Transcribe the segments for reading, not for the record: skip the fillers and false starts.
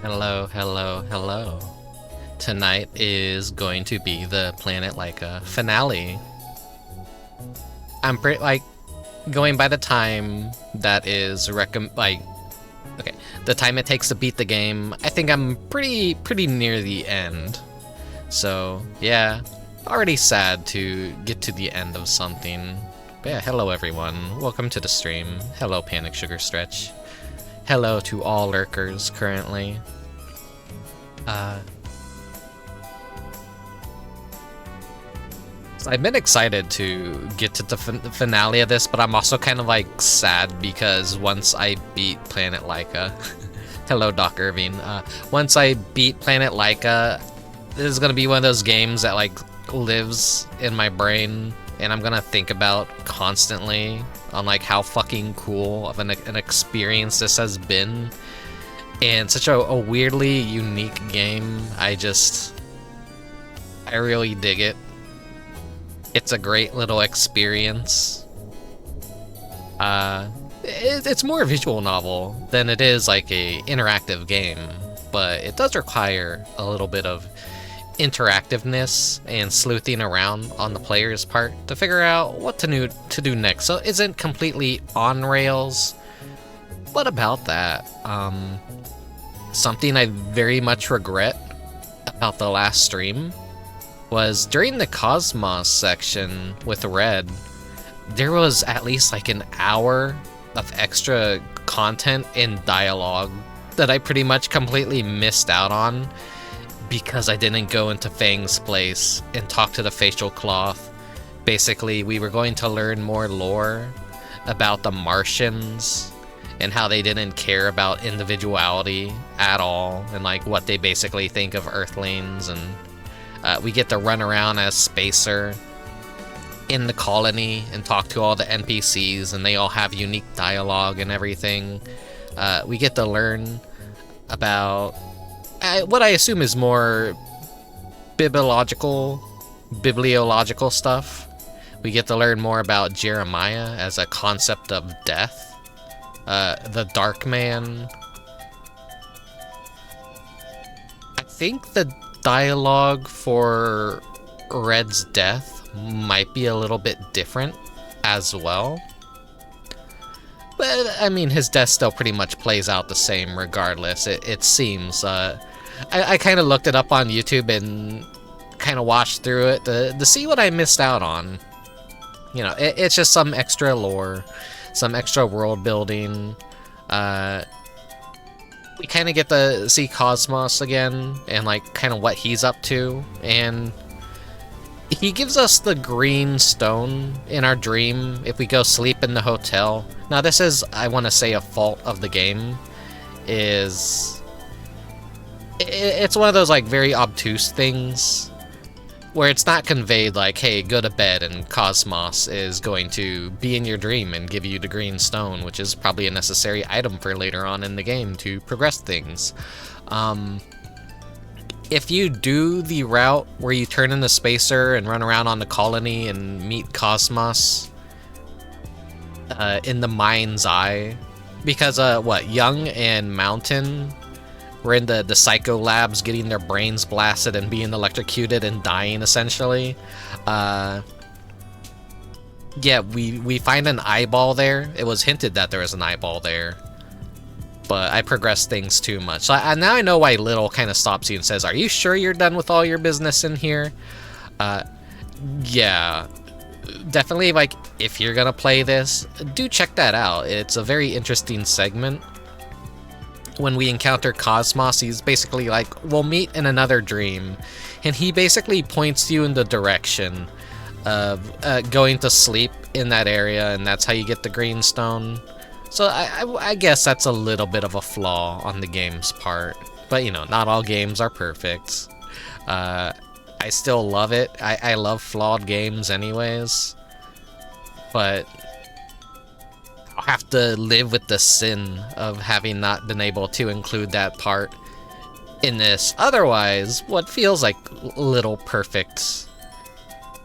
Hello, hello, hello. Tonight is going to be the Planet Laika finale. I'm pretty, going by the time that is okay, the time it takes to beat the game, I think I'm pretty near the end. So, yeah, already sad to get to the end of something. But yeah, hello everyone, welcome to the stream. Hello Panic Sugar Stretch. Hello to all lurkers currently. So I've been excited to get to the finale of this, but I'm also kind of sad because once I beat Planet Laika, hello Doc Irving, once I beat Planet Laika, this is gonna be one of those games that lives in my brain and I'm gonna think about constantly on how fucking cool of an experience this has been, and such a weirdly unique game. I really dig it. It's a great little experience. It's more a visual novel than it is a interactive game, but it does require a little bit of interactiveness and sleuthing around on the player's part to figure out what to do next. So it isn't completely on rails, but about that. Something I very much regret about the last stream was during the Cosmos section with Red, there was at least an hour of extra content and dialogue that I pretty much completely missed out on because I didn't go into Fang's place and talk to the facial cloth. Basically, we were going to learn more lore about the Martians and how they didn't care about individuality at all, and what they basically think of Earthlings, and we get to run around as Spacer in the colony and talk to all the NPCs, and they all have unique dialogue and everything. We get to learn about what I assume is more bibliological stuff. We get to learn more about Jeremiah as a concept of death. The Dark Man. I think the dialogue for Red's death might be a little bit different as well. But, I mean, his death still pretty much plays out the same regardless, it seems. I kind of looked it up on YouTube and kind of watched through it to see what I missed out on. You know, it's just some extra lore, some extra world building. We kind of get to see Cosmos again and kind of what he's up to, and he gives us the green stone in our dream if we go sleep in the hotel. Now this is, I want to say, a fault of the game, is it's one of those like very obtuse things where it's not conveyed like, hey, go to bed and Cosmos is going to be in your dream and give you the green stone, which is probably a necessary item for later on in the game to progress things. If you do the route where you turn into Spacer and run around on the colony and meet Cosmos in the mind's eye, because Young and Mountain were in the Psycho Labs getting their brains blasted and being electrocuted and dying, essentially. Yeah, we find an eyeball there. It was hinted that there was an eyeball there, but I progressed things too much. So now I know why Little kind of stops you and says, are you sure you're done with all your business in here? Yeah, definitely, like, if you're gonna play this, do check that out. It's a very interesting segment. When we encounter Cosmos, he's basically like, we'll meet in another dream, and he basically points you in the direction of going to sleep in that area, and that's how you get the green stone. So I guess that's a little bit of a flaw on the game's part, but you know, not all games are perfect. I still love it. I love flawed games anyways, but I'll have to live with the sin of having not been able to include that part in this otherwise what feels like little perfect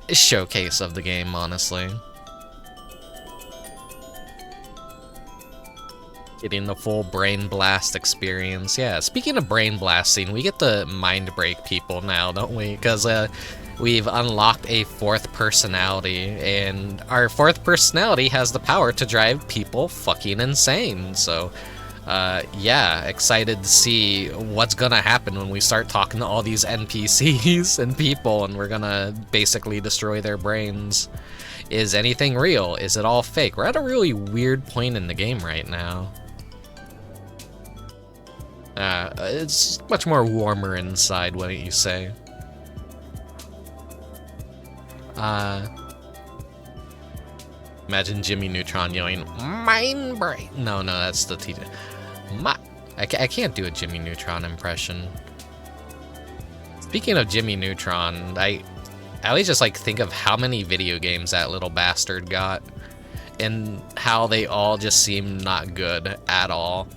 showcase of the game, honestly. Getting the full brain blast experience. Yeah, speaking of brain blasting, we get to mind break people now, don't we? Because we've unlocked a fourth personality, and our fourth personality has the power to drive people fucking insane. So, yeah, excited to see what's gonna happen when we start talking to all these NPCs and people, and we're gonna basically destroy their brains. Is anything real? Is it all fake? We're at a really weird point in the game right now. It's much more warmer inside, wouldn't you say? Imagine Jimmy Neutron yelling, "Mind break!" No, that's the teacher. I can't do a Jimmy Neutron impression. Speaking of Jimmy Neutron, I always just like think of how many video games that little bastard got, and how they all just seem not good at all.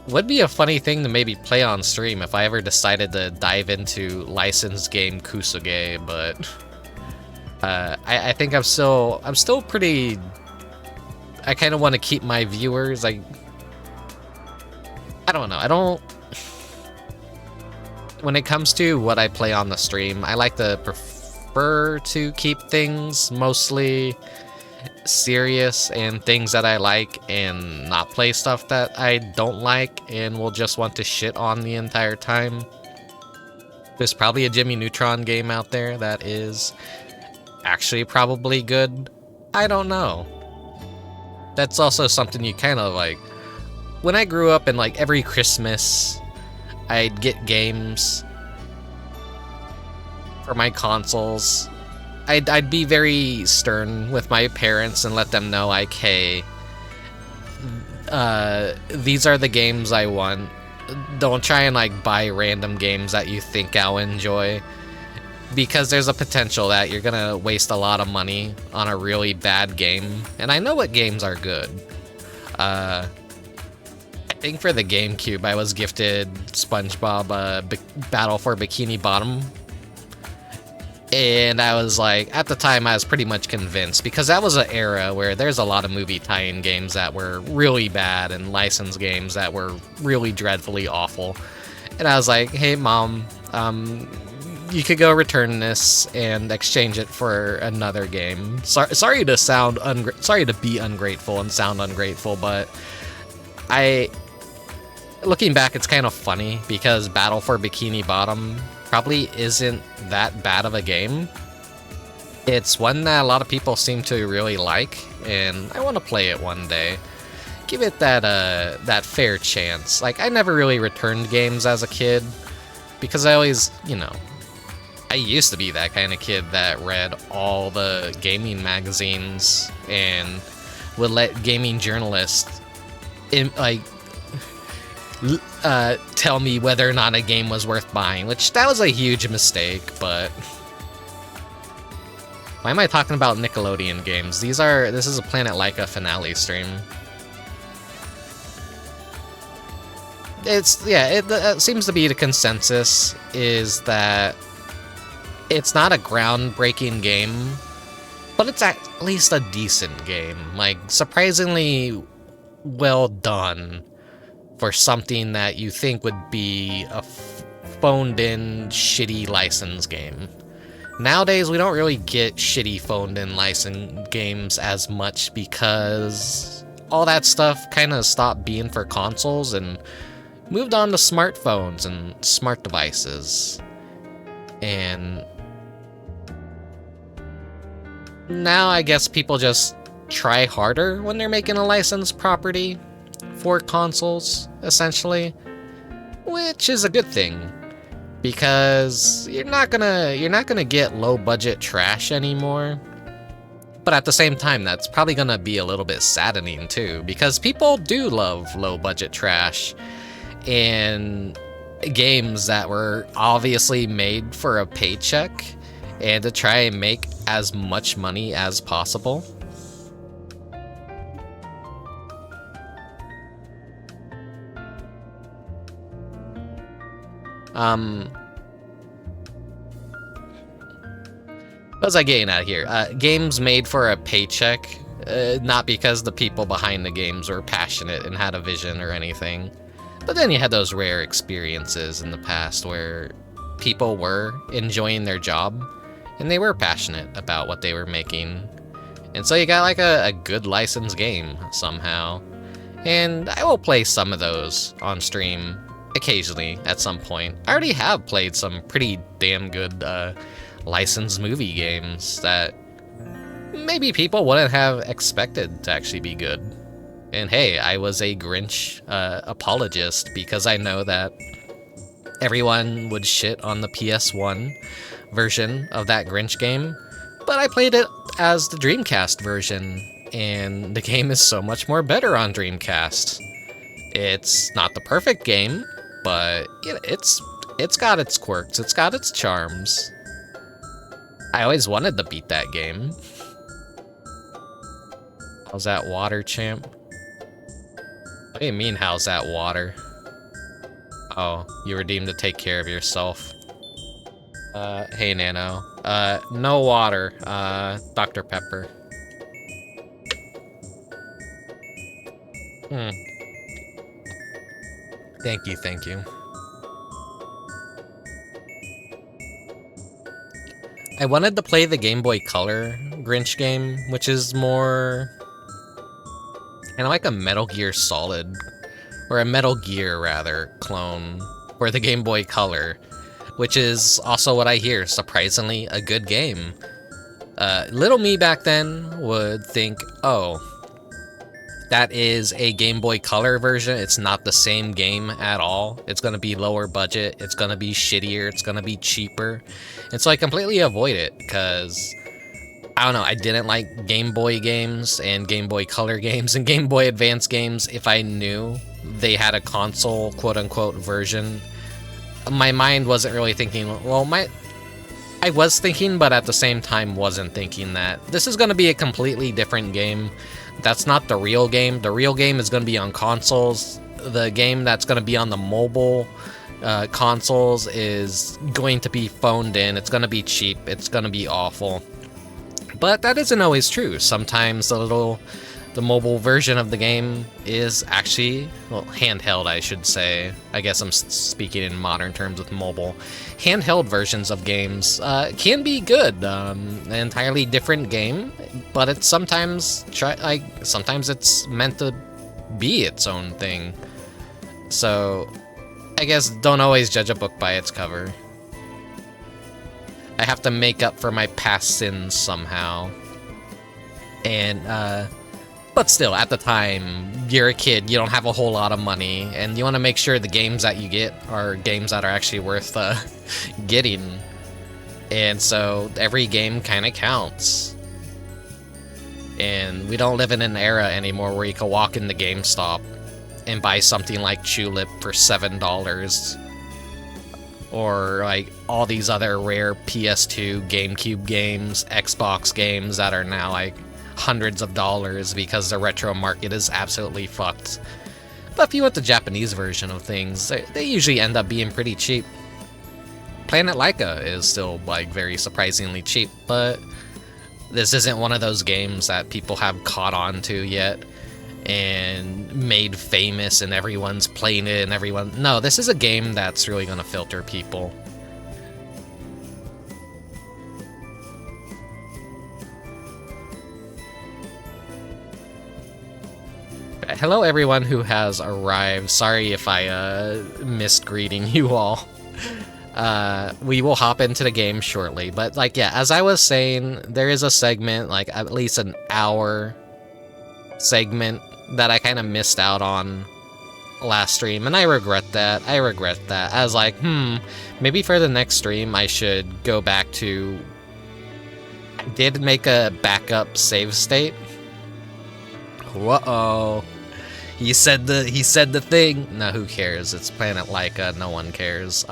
Would be a funny thing to maybe play on stream if I ever decided to dive into licensed game Kusuge, but I think I'm still pretty. I kind of want to keep my viewers, like, I don't know. When it comes to what I play on the stream, I like to prefer to keep things mostly serious and things that I like, and not play stuff that I don't like and will just want to shit on the entire time. There's probably a Jimmy Neutron game out there that is actually probably good. I don't know. That's also something you kind of like. When I grew up, and like every Christmas I'd get games for my consoles, I'd be very stern with my parents and let them know, like, hey, these are the games I want. Don't try and like buy random games that you think I'll enjoy, because there's a potential that you're gonna waste a lot of money on a really bad game. And I know what games are good. I think for the GameCube I was gifted SpongeBob Battle for Bikini Bottom. And I was like, at the time I was pretty much convinced, because that was an era where there's a lot of movie tie-in games that were really bad and licensed games that were really dreadfully awful. And I was like, hey mom, you could go return this and exchange it for another game. Sorry to be ungrateful and sound ungrateful, but looking back, it's kind of funny, because Battle for Bikini Bottom probably isn't that bad of a game. It's one that a lot of people seem to really like, and I want to play it one day. Give it that fair chance. Like, I never really returned games as a kid, because I always, you know, I used to be that kind of kid that read all the gaming magazines and would let gaming journalists tell me whether or not a game was worth buying, which that was a huge mistake. But why am I talking about Nickelodeon games? This is a Planet Laika finale stream. It seems to be the consensus is that it's not a groundbreaking game, but it's at least a decent game. Like, surprisingly well done for something that you think would be a phoned-in, shitty license game. Nowadays, we don't really get shitty phoned-in license games as much because all that stuff kind of stopped being for consoles and moved on to smartphones and smart devices. And now I guess people just try harder when they're making a licensed property for consoles, essentially, which is a good thing because you're not gonna get low budget trash anymore. But at the same time, that's probably gonna be a little bit saddening too, because people do love low budget trash and games that were obviously made for a paycheck and to try and make as much money as possible. What was I getting at here? Games made for a paycheck, not because the people behind the games were passionate and had a vision or anything. But then you had those rare experiences in the past where people were enjoying their job and they were passionate about what they were making. And so you got like a good licensed game somehow. And I will play some of those on stream occasionally at some point. I already have played some pretty damn good licensed movie games that maybe people wouldn't have expected to actually be good. And hey, I was a Grinch apologist because I know that everyone would shit on the PS1 version of that Grinch game, but I played it as the Dreamcast version, and the game is so much more better on Dreamcast. It's not the perfect game, but it's got its quirks, it's got its charms. I always wanted to beat that game. How's that water, champ? What do you mean, how's that water? Oh, you were deemed to take care of yourself. Hey, Nano. No water. Dr. Pepper. Thank you, thank you. I wanted to play the Game Boy Color Grinch game, which is more kind of like a Metal Gear Solid, or a Metal Gear, rather, clone for the Game Boy Color, which is also what I hear, surprisingly a good game. Little me back then would think, oh, that is a Game Boy Color version. It's not the same game at all. It's going to be lower budget. It's going to be shittier. It's going to be cheaper. And so I completely avoid it because, I don't know, I didn't like Game Boy games and Game Boy Color games and Game Boy Advance games if I knew they had a console quote-unquote version. My mind wasn't really thinking, well, I was thinking, but at the same time wasn't thinking that this is going to be a completely different game. That's not the real game. The real game is going to be on consoles. The game that's going to be on the mobile consoles is going to be phoned in. It's going to be cheap. It's going to be awful. But that isn't always true. Sometimes the mobile version of the game is actually, well, handheld, I should say. I guess I'm speaking in modern terms with mobile. Handheld versions of games can be good. An entirely different game, but it's sometimes it's meant to be its own thing. So I guess don't always judge a book by its cover. I have to make up for my past sins somehow. And but still, at the time, you're a kid, you don't have a whole lot of money, and you want to make sure the games that you get are games that are actually worth getting. And so every game kind of counts. And we don't live in an era anymore where you can walk into GameStop and buy something like Tulip for $7. Or like all these other rare PS2, GameCube games, Xbox games that are now like hundreds of dollars because the retro market is absolutely fucked. But if you want the Japanese version of things, they usually end up being pretty cheap. Planet Laika is still like very surprisingly cheap, but this isn't one of those games that people have caught on to yet and made famous and everyone's playing it and everyone... No, this is a game that's really gonna filter people. Hello everyone who has arrived. Sorry if I missed greeting you all. We will hop into the game shortly, but like, yeah, as I was saying, there is a segment, like at least an hour segment that I kind of missed out on last stream, and I regret that. I was like, maybe for the next stream I should go back to... I did make a backup save state. Whoa. He said the thing. No, who cares? It's Planet Laika, no one cares.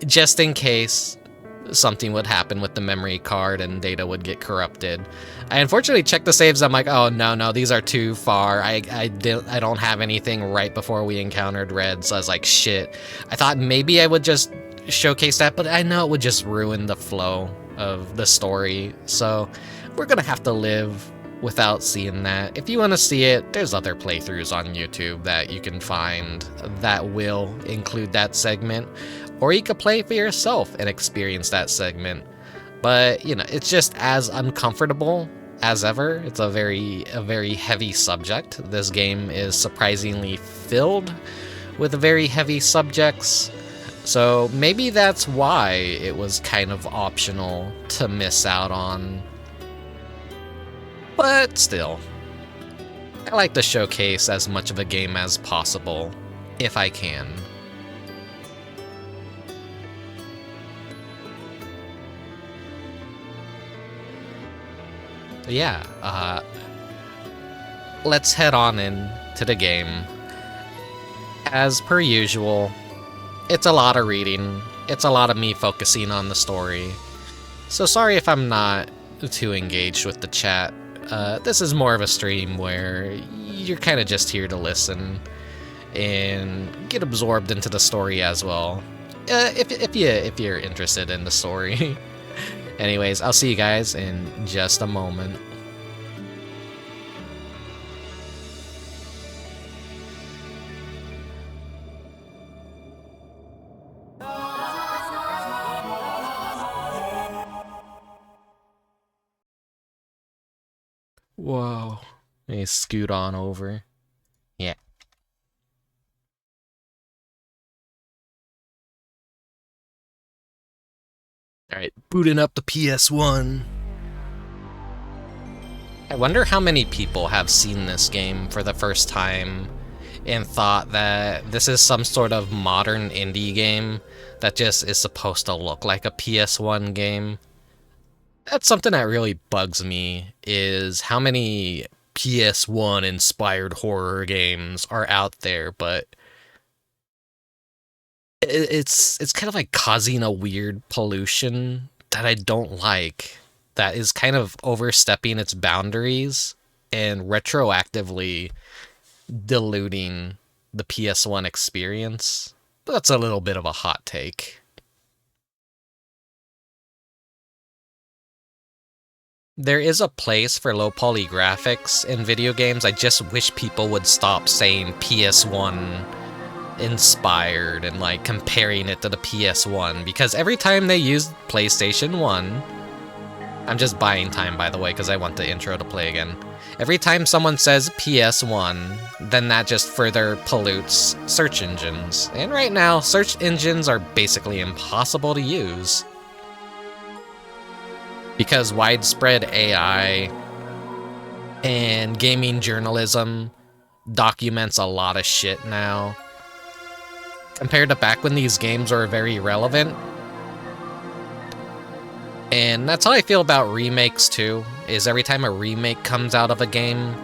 Just in case something would happen with the memory card and data would get corrupted. I unfortunately checked the saves. I'm like, oh no, these are too far. I don't have anything right before we encountered Red, so I was like, shit. I thought maybe I would just showcase that, but I know it would just ruin the flow of the story. So we're gonna have to live without seeing that. If you want to see it, there's other playthroughs on YouTube that you can find that will include that segment. Or you could play for yourself and experience that segment. But, you know, it's just as uncomfortable as ever. It's a very heavy subject. This game is surprisingly filled with very heavy subjects. So maybe that's why it was kind of optional to miss out on. But still, I like to showcase as much of a game as possible, if I can. Yeah, let's head on into the game. As per usual, it's a lot of reading, it's a lot of me focusing on the story, so sorry if I'm not too engaged with the chat. This is more of a stream where you're kind of just here to listen and get absorbed into the story as well, if you're interested in the story. Anyways, I'll see you guys in just a moment. Whoa. Let me scoot on over. Yeah. Alright, booting up the PS1. I wonder how many people have seen this game for the first time and thought that this is some sort of modern indie game that just is supposed to look like a PS1 game. That's something that really bugs me, is how many PS1 inspired horror games are out there, but it's kind of like causing a weird pollution that I don't like, that is kind of overstepping its boundaries and retroactively diluting the PS1 experience. But that's a little bit of a hot take. There is a place for low poly graphics in video games. I just wish people would stop saying PS1 inspired and like comparing it to the PS1, because every time they use PlayStation 1, I'm just buying time by the way because I want the intro to play again. Every time someone says PS1, then that just further pollutes search engines. And right now, search engines are basically impossible to use, because widespread AI and gaming journalism documents a lot of shit now. Compared to back when these games were very relevant, And that's how I feel about remakes too, is every time a remake comes out of a game,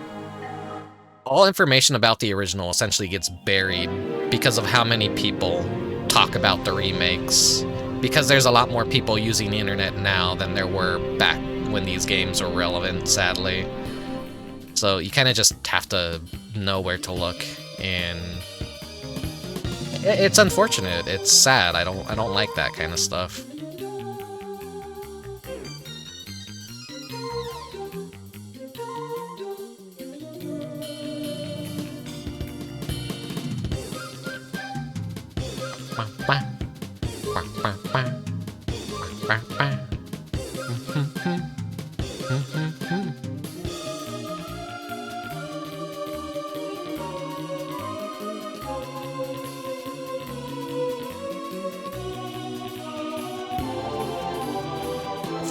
all information about the original essentially gets buried because of how many people talk about the remakes. Because there's a lot more people using the internet now than there were back when these games were relevant, sadly. So you kind of just have to know where to look, and it's unfortunate. It's sad. I don't like that kind of stuff.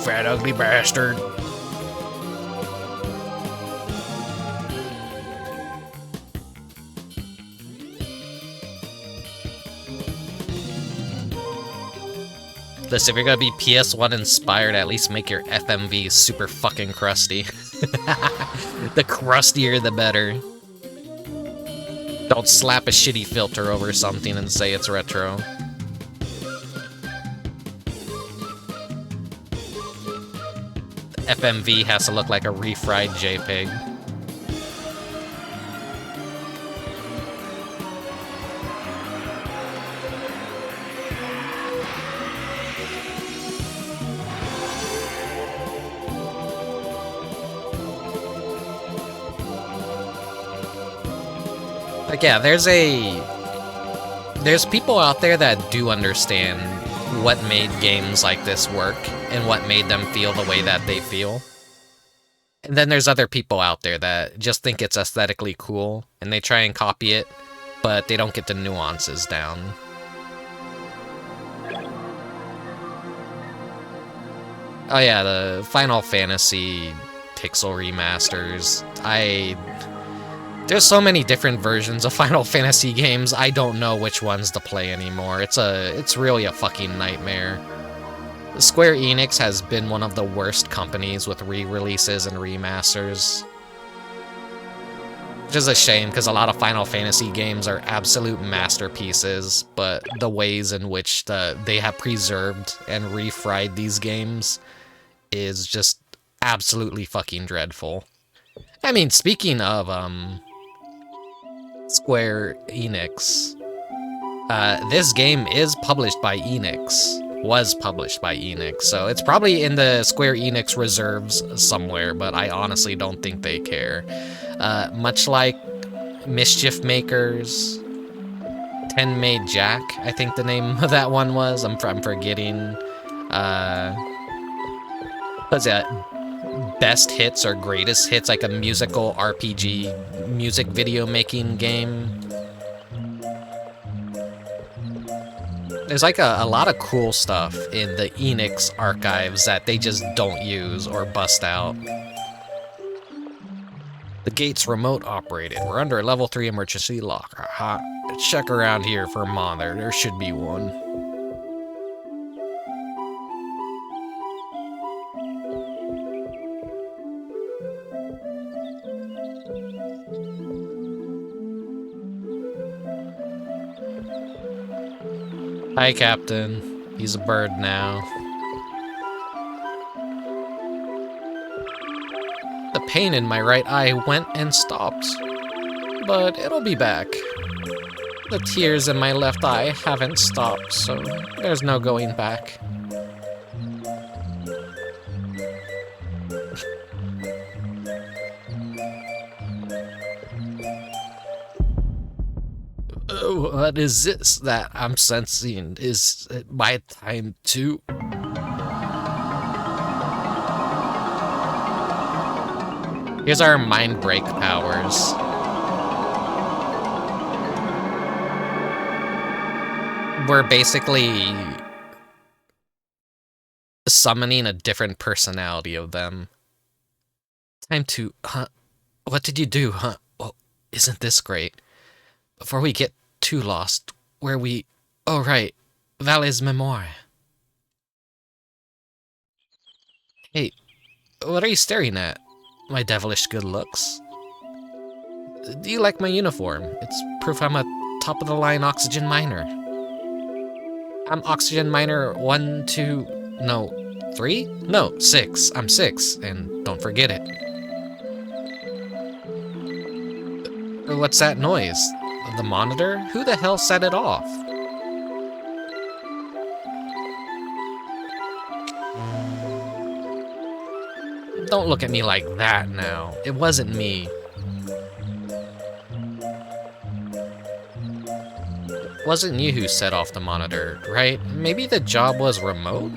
Fat ugly bastard. Listen, if you're gonna be PS1 inspired, at least make your FMV super fucking crusty. The crustier the better. Don't slap a shitty filter over something and say it's retro. FMV has to look like a refried JPEG. Like, yeah, there's people out there that do understand what made games like this work and what made them feel the way that they feel. And then there's other people out there that just think it's aesthetically cool and they try and copy it, but they don't get the nuances down. Oh yeah, the Final Fantasy pixel remasters. There's so many different versions of Final Fantasy games, I don't know which ones to play anymore. It's really a fucking nightmare. Square Enix has been one of the worst companies with re-releases and remasters. Which is a shame, because a lot of Final Fantasy games are absolute masterpieces, but the ways in which they have preserved and refried these games is just absolutely fucking dreadful. I mean, speaking of, Square Enix. This game is published by Enix. Was published by Enix, so it's probably in the Square Enix reserves somewhere, but I honestly don't think they care. Much like Mischief Makers, Ten Made Jack, I think the name of that one was. I'm forgetting. What's that? Best Hits or Greatest Hits, like a musical RPG music video making game. There's like a lot of cool stuff in the Enix archives that they just don't use or bust out. The gate's remote operated. We're under a level 3 emergency lock. Check around here for a monitor. There should be one. Hi, Captain. He's a bird now. The pain in my right eye went and stopped, but it'll be back. The tears in my left eye haven't stopped, so there's no going back. What is this that I'm sensing? Is it my time to... Here's our mind break powers. We're basically summoning a different personality of them. Time to... Huh? What did you do, huh? Well, isn't this great? Before we get too lost, where we... Oh, right. Valley's Memoir. Hey, what are you staring at? My devilish good looks? Do you like my uniform? It's proof I'm a top-of-the-line oxygen miner. I'm oxygen miner 1, 2, no, 3? No, 6. I'm 6, and don't forget it. What's that noise? The monitor? Who the hell set it off? Don't look at me like that now. It wasn't me. It wasn't you who set off the monitor, right? Maybe the job was remote?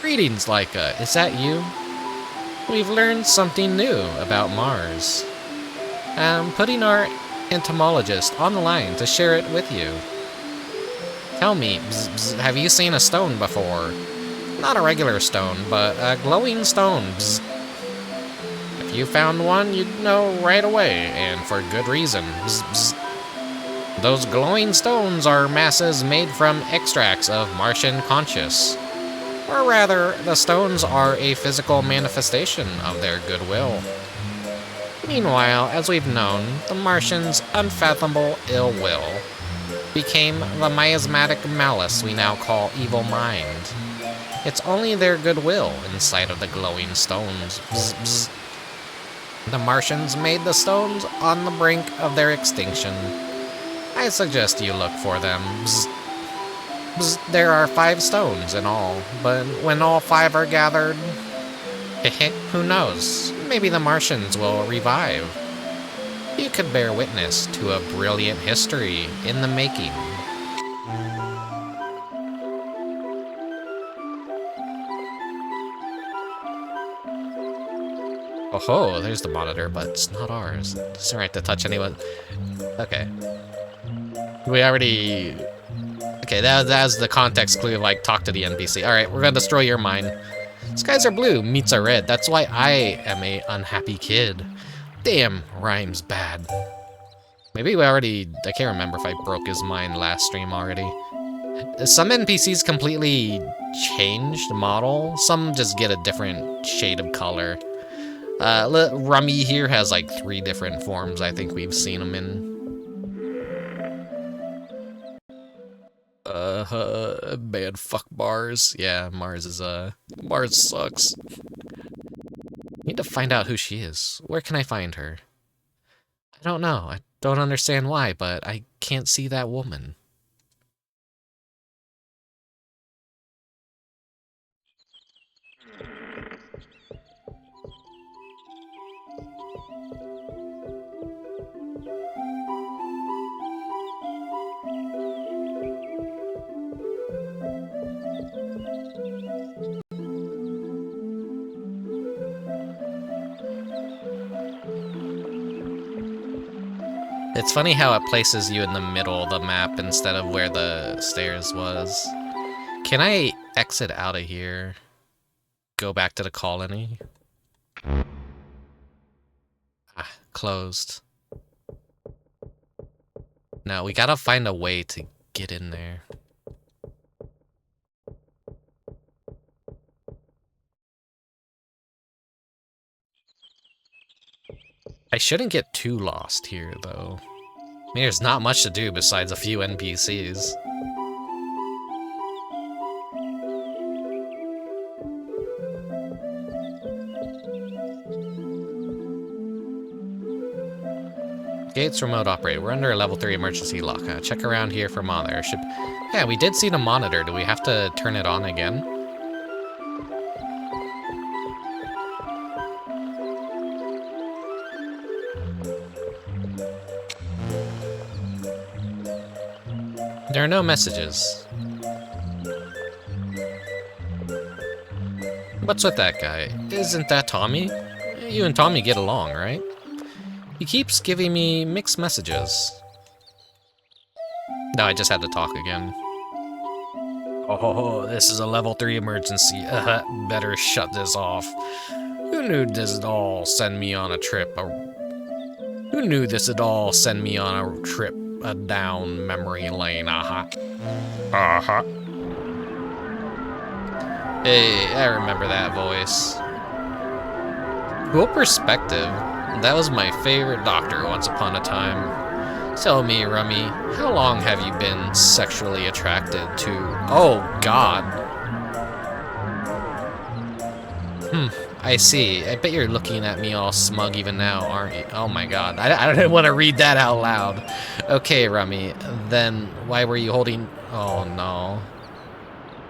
Greetings, Laika. Is that you? We've learned something new about Mars. I'm putting our entomologist on the line to share it with you. Tell me, have you seen a stone before? Not a regular stone, but a glowing stone. If you found one, you'd know right away, and for good reason. Those glowing stones are masses made from extracts of Martian conscious. Or rather, the stones are a physical manifestation of their goodwill. Meanwhile, as we've known, the Martians' unfathomable ill will became the miasmatic malice we now call evil mind. It's only their goodwill inside of the glowing stones. The Martians made the stones on the brink of their extinction. I suggest you look for them. There are 5 stones in all, but when all 5 are gathered, who knows? Maybe the Martians will revive. You could bear witness to a brilliant history in the making. Oh, there's the monitor, but it's not ours. It's alright to touch anyone. Okay. We already... Okay, that's the context clue, like, talk to the NPC. Alright, we're gonna destroy your mind. Skies are blue, meats are red. That's why I am a unhappy kid. Damn, rhymes bad. Maybe we already... I can't remember if I broke his mind last stream already. Some NPCs completely changed model. Some just get a different shade of color. Rummy here has like 3 different forms I think we've seen him in. Bad fuck Mars. Yeah, Mars sucks. Need to find out who she is. Where can I find her? I don't know. I don't understand why, but I can't see that woman. It's funny how it places you in the middle of the map instead of where the stairs was. Can I exit out of here? Go back to the colony? Ah, closed. No, we gotta find a way to get in there. I shouldn't get too lost here, though. I mean, there's not much to do besides a few NPCs. Gates remote operate. We're under a level 3 emergency lock. Check around here for monitor. Yeah, we did see the monitor. Do we have to turn it on again? There are no messages. What's with that guy? Isn't that Tommy? You and Tommy get along, right? He keeps giving me mixed messages. No, I just had to talk again. Oh, this is a level 3 emergency. Better shut this off. Who knew this'd all send me on a trip? Who knew this'd all send me on a trip down memory lane? Uh-huh. Hey, I remember that voice. Cool perspective. That was my favorite doctor once upon a time. Tell me, Rummy, how long have you been sexually attracted to... Oh, God. I see. I bet you're looking at me all smug even now, aren't you? Oh my God. I didn't want to read that out loud. Okay, Rummy. Then why were you holding... Oh, no.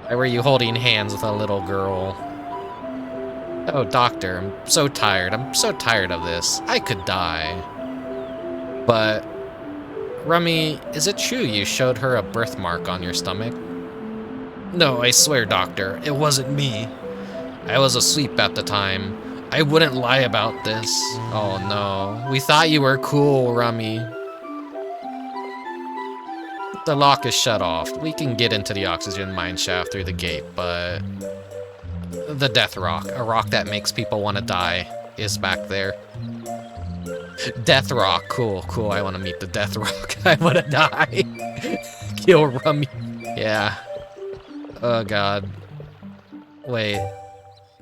Why were you holding hands with a little girl? Oh, doctor, I'm so tired. I'm so tired of this. I could die. But, Rummy, is it true you showed her a birthmark on your stomach? No, I swear, doctor, it wasn't me. I was asleep at the time. I wouldn't lie about this. Oh no. We thought you were cool, Rummy. The lock is shut off. We can get into the oxygen mine shaft through the gate, but... The death rock, a rock that makes people want to die, is back there. Death rock, cool, cool. I want to meet the death rock. I want to die. Kill Rummy. Yeah. Oh god. Wait.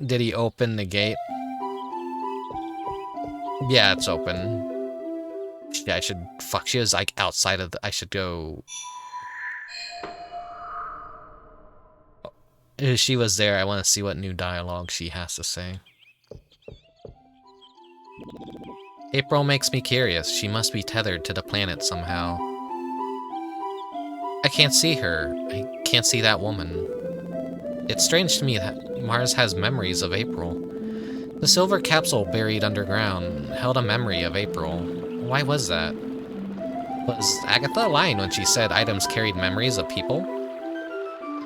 Did he open the gate? Yeah, it's open. Yeah, I should... Fuck, she was like outside of the... I should go... She was there. I want to see what new dialogue she has to say. April makes me curious. She must be tethered to the planet somehow. I can't see her. I can't see that woman. It's strange to me that Mars has memories of April. The silver capsule buried underground held a memory of April. Why was that? Was Agatha lying when she said items carried memories of people?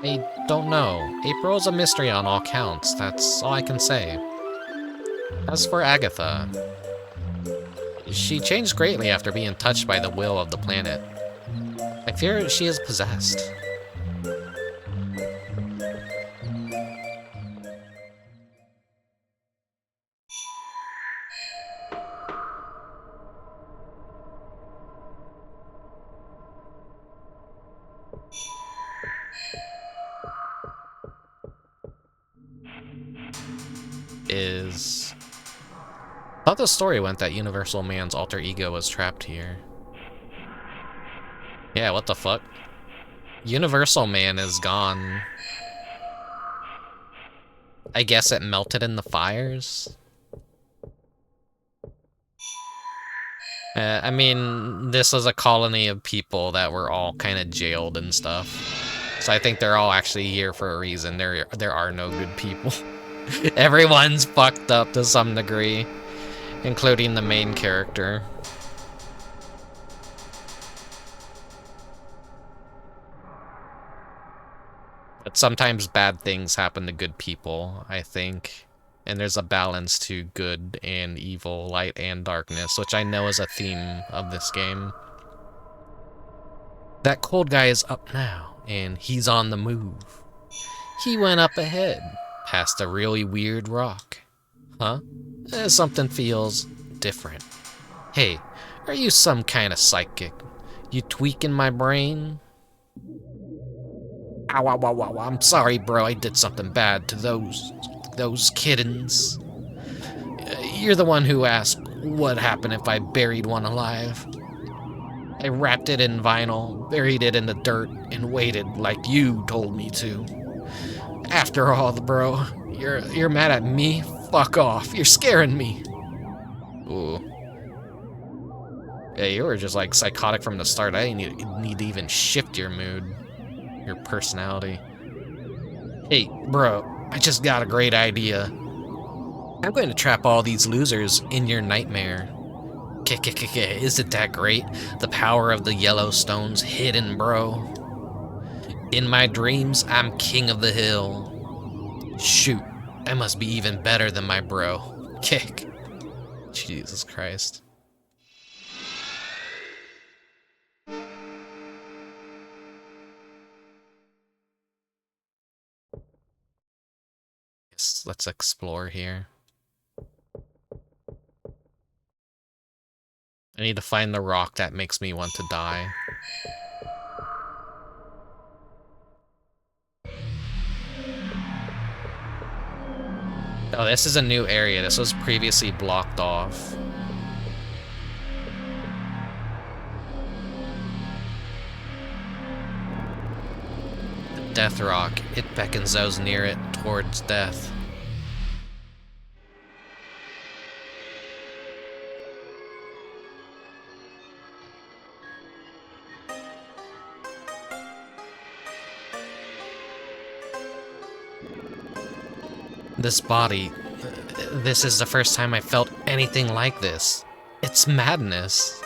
I don't know. April's a mystery on all counts. That's all I can say. As for Agatha, she changed greatly after being touched by the will of the planet. I fear she is possessed. How the story went that Universal Man's alter ego was trapped here. Yeah, what the fuck? Universal Man is gone. I guess it melted in the fires? I mean, this was a colony of people that were all kind of jailed and stuff. So I think they're all actually here for a reason. There are no good people. Everyone's fucked up to some degree, including the main character. But sometimes bad things happen to good people, I think. And there's a balance to good and evil, light and darkness, which I know is a theme of this game. That cold guy is up now, and he's on the move. He went up ahead, past a really weird rock. Huh? Something feels different. Hey, are you some kind of psychic? You tweaking my brain? Ow, ow, ow, ow, I'm sorry, bro. I did something bad to those kittens. You're the one who asked what happened if I buried one alive. I wrapped it in vinyl, buried it in the dirt, and waited like you told me to. After all, bro, you're mad at me? Fuck off. You're scaring me. Ooh. Yeah, you were just like psychotic from the start. I didn't need to even shift your mood, your personality. Hey, bro, I just got a great idea. I'm going to trap all these losers in your nightmare. Isn't that great? The power of the Yellowstone's hidden, bro. In my dreams, I'm king of the hill. Shoot, I must be even better than my bro. Kick. Jesus Christ. Let's explore here. I need to find the rock that makes me want to die. Oh, this is a new area. This was previously blocked off. The Death Rock. It beckons those near it towards death. This body, this is the first time I felt anything like this. It's madness.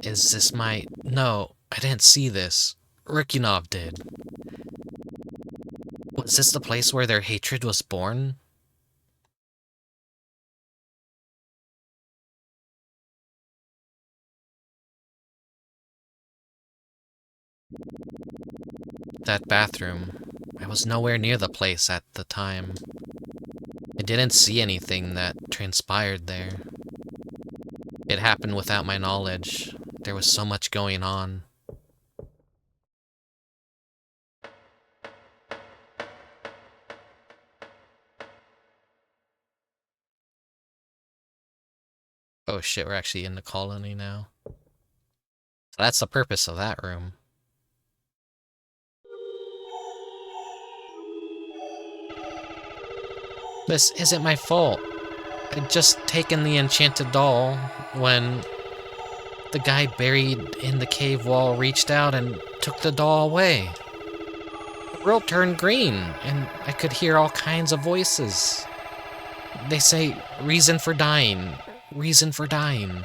Is this my... No, I didn't see this. Rickubus did. Was this the place where their hatred was born? That bathroom. I was nowhere near the place at the time. I didn't see anything that transpired there. It happened without my knowledge. There was so much going on. Oh shit, we're actually in the colony now. So that's the purpose of that room. This isn't my fault. I'd just taken the enchanted doll when the guy buried in the cave wall reached out and took the doll away. The world turned green, and I could hear all kinds of voices. They say, reason for dying, reason for dying.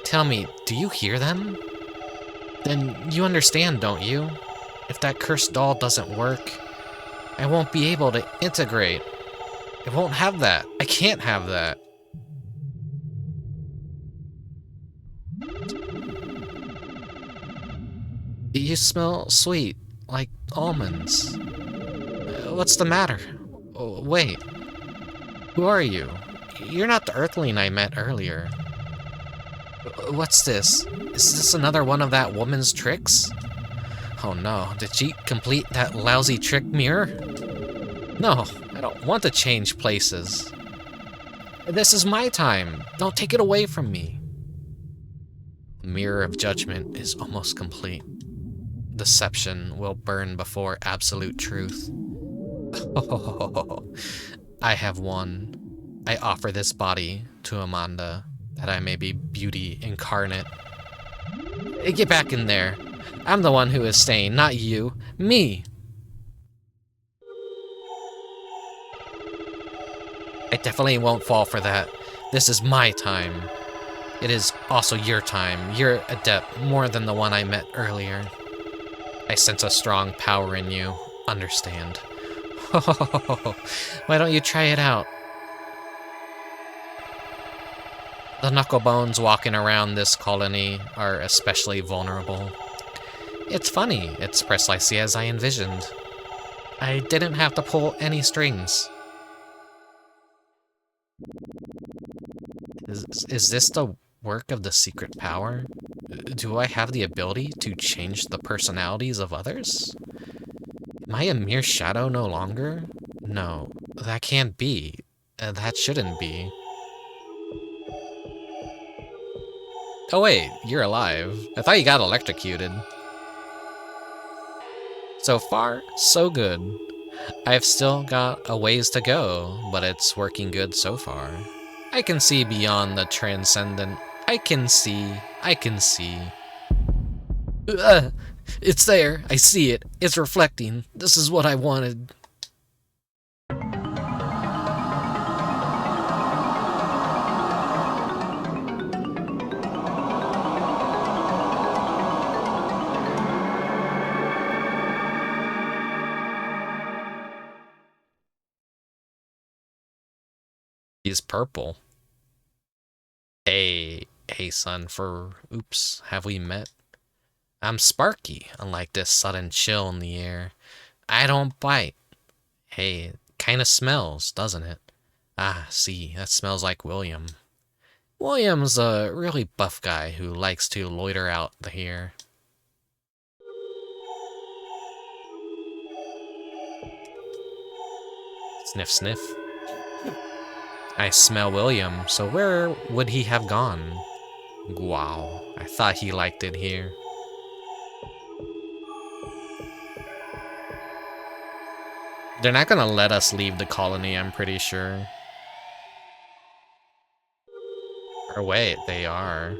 Tell me, do you hear them? Then you understand, don't you? If that cursed doll doesn't work, I won't be able to integrate. I won't have that. I can't have that. You smell sweet, like almonds. What's the matter? Oh, wait. Who are you? You're not the Earthling I met earlier. What's this? Is this another one of that woman's tricks? Oh no, did she complete that lousy trick mirror? No, I don't want to change places. This is my time. Don't take it away from me. The mirror of judgment is almost complete. Deception will burn before absolute truth. I have won. I offer this body to Amanda, that I may be beauty incarnate. Get back in there. I'm the one who is staying, not you. Me! I definitely won't fall for that. This is my time. It is also your time. You're adept, more than the one I met earlier. I sense a strong power in you. Understand. Why don't you try it out? The knucklebones walking around this colony are especially vulnerable. It's funny, it's precisely as I envisioned. I didn't have to pull any strings. Is this the work of the secret power? Do I have the ability to change the personalities of others? Am I a mere shadow no longer? No, that can't be. That shouldn't be. Oh wait, you're alive. I thought you got electrocuted. So far, so good. I've still got a ways to go, but it's working good so far. I can see beyond the transcendent. I can see. It's there. I see it. It's reflecting. This is what I wanted. He's purple. Hey, son, oops, have we met? I'm Sparky, unlike this sudden chill in the air. I don't bite. Hey, it kinda smells, doesn't it? Ah, see, that smells like William. William's a really buff guy who likes to loiter out here. Sniff, sniff. I smell William, so where would he have gone? Wow, I thought he liked it here. They're not gonna let us leave the colony, I'm pretty sure. Or wait, they are.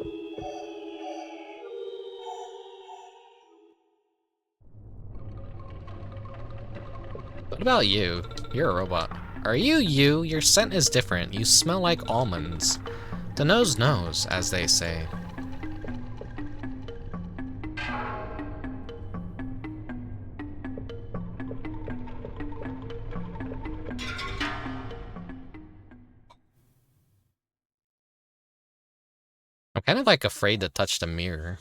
What about you? You're a robot. Are you you? Your scent is different. You smell like almonds. The nose knows, as they say. I'm kind of like afraid to touch the mirror.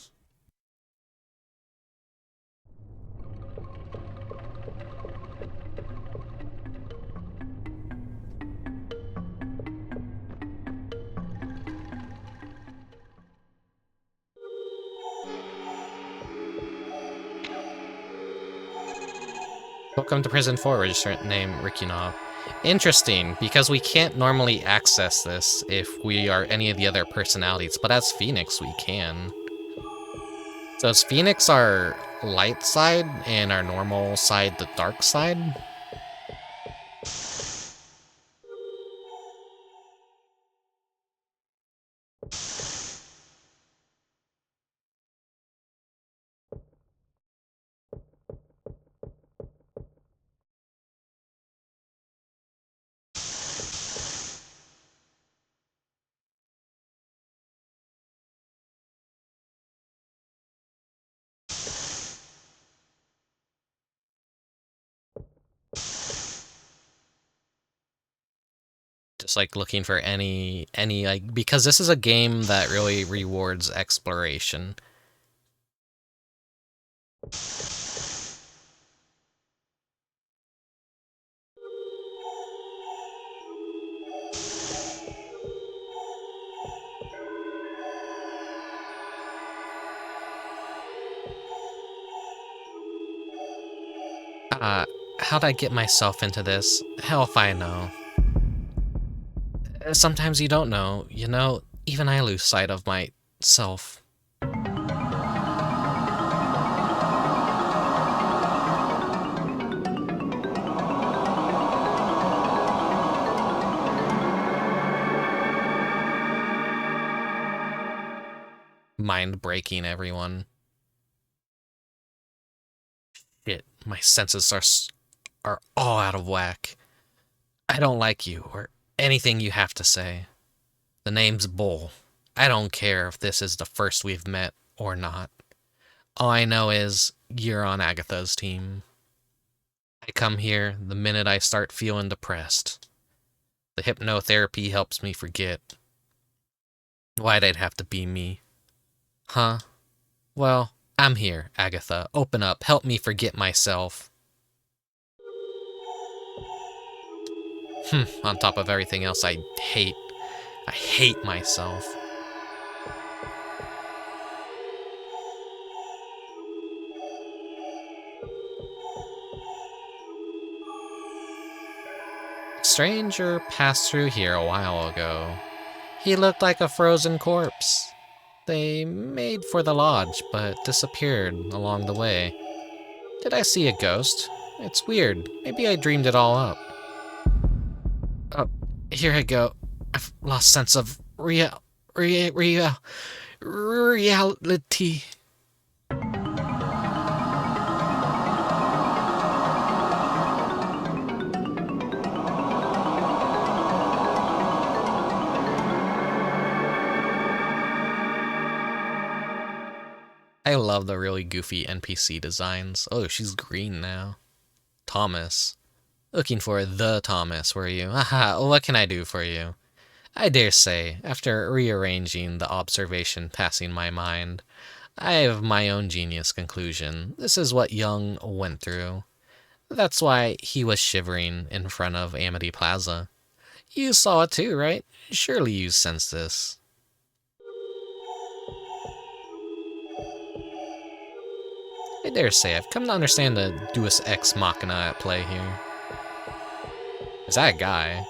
Welcome to Prison 4, registrant name Rickubus. Interesting, because we can't normally access this if we are any of the other personalities, but as Phoenix we can. So is Phoenix our light side and our normal side the dark side? Just like looking for any like, because this is a game that really rewards exploration. How'd I get myself into this? Hell if I know. Sometimes you don't know, you know, even I lose sight of myself. Mind breaking, everyone. Shit, my senses are all out of whack. I don't like you or anything you have to say. The name's Bull. I don't care if this is the first we've met or not. All I know is you're on Agatha's team. I come here the minute I start feeling depressed. The hypnotherapy helps me forget. Why'd it have to be me? Huh? Well, I'm here, Agatha. Open up. Help me forget myself. On top of everything else I hate myself. A stranger passed through here a while ago. He looked like a frozen corpse. They made for the lodge, but disappeared along the way. Did I see a ghost? It's weird. Maybe I dreamed it all up. Oh, here I go. I've lost sense of reality. I love the really goofy NPC designs. Oh, she's green now. Thomas. Looking for the Thomas, were you? Haha, what can I do for you? I dare say, after rearranging the observation passing my mind, I have my own genius conclusion. This is what Young went through. That's why he was shivering in front of Amity Plaza. You saw it too, right? Surely you sensed this. I dare say, I've come to understand the Deus Ex Machina at play here. Is that a guy?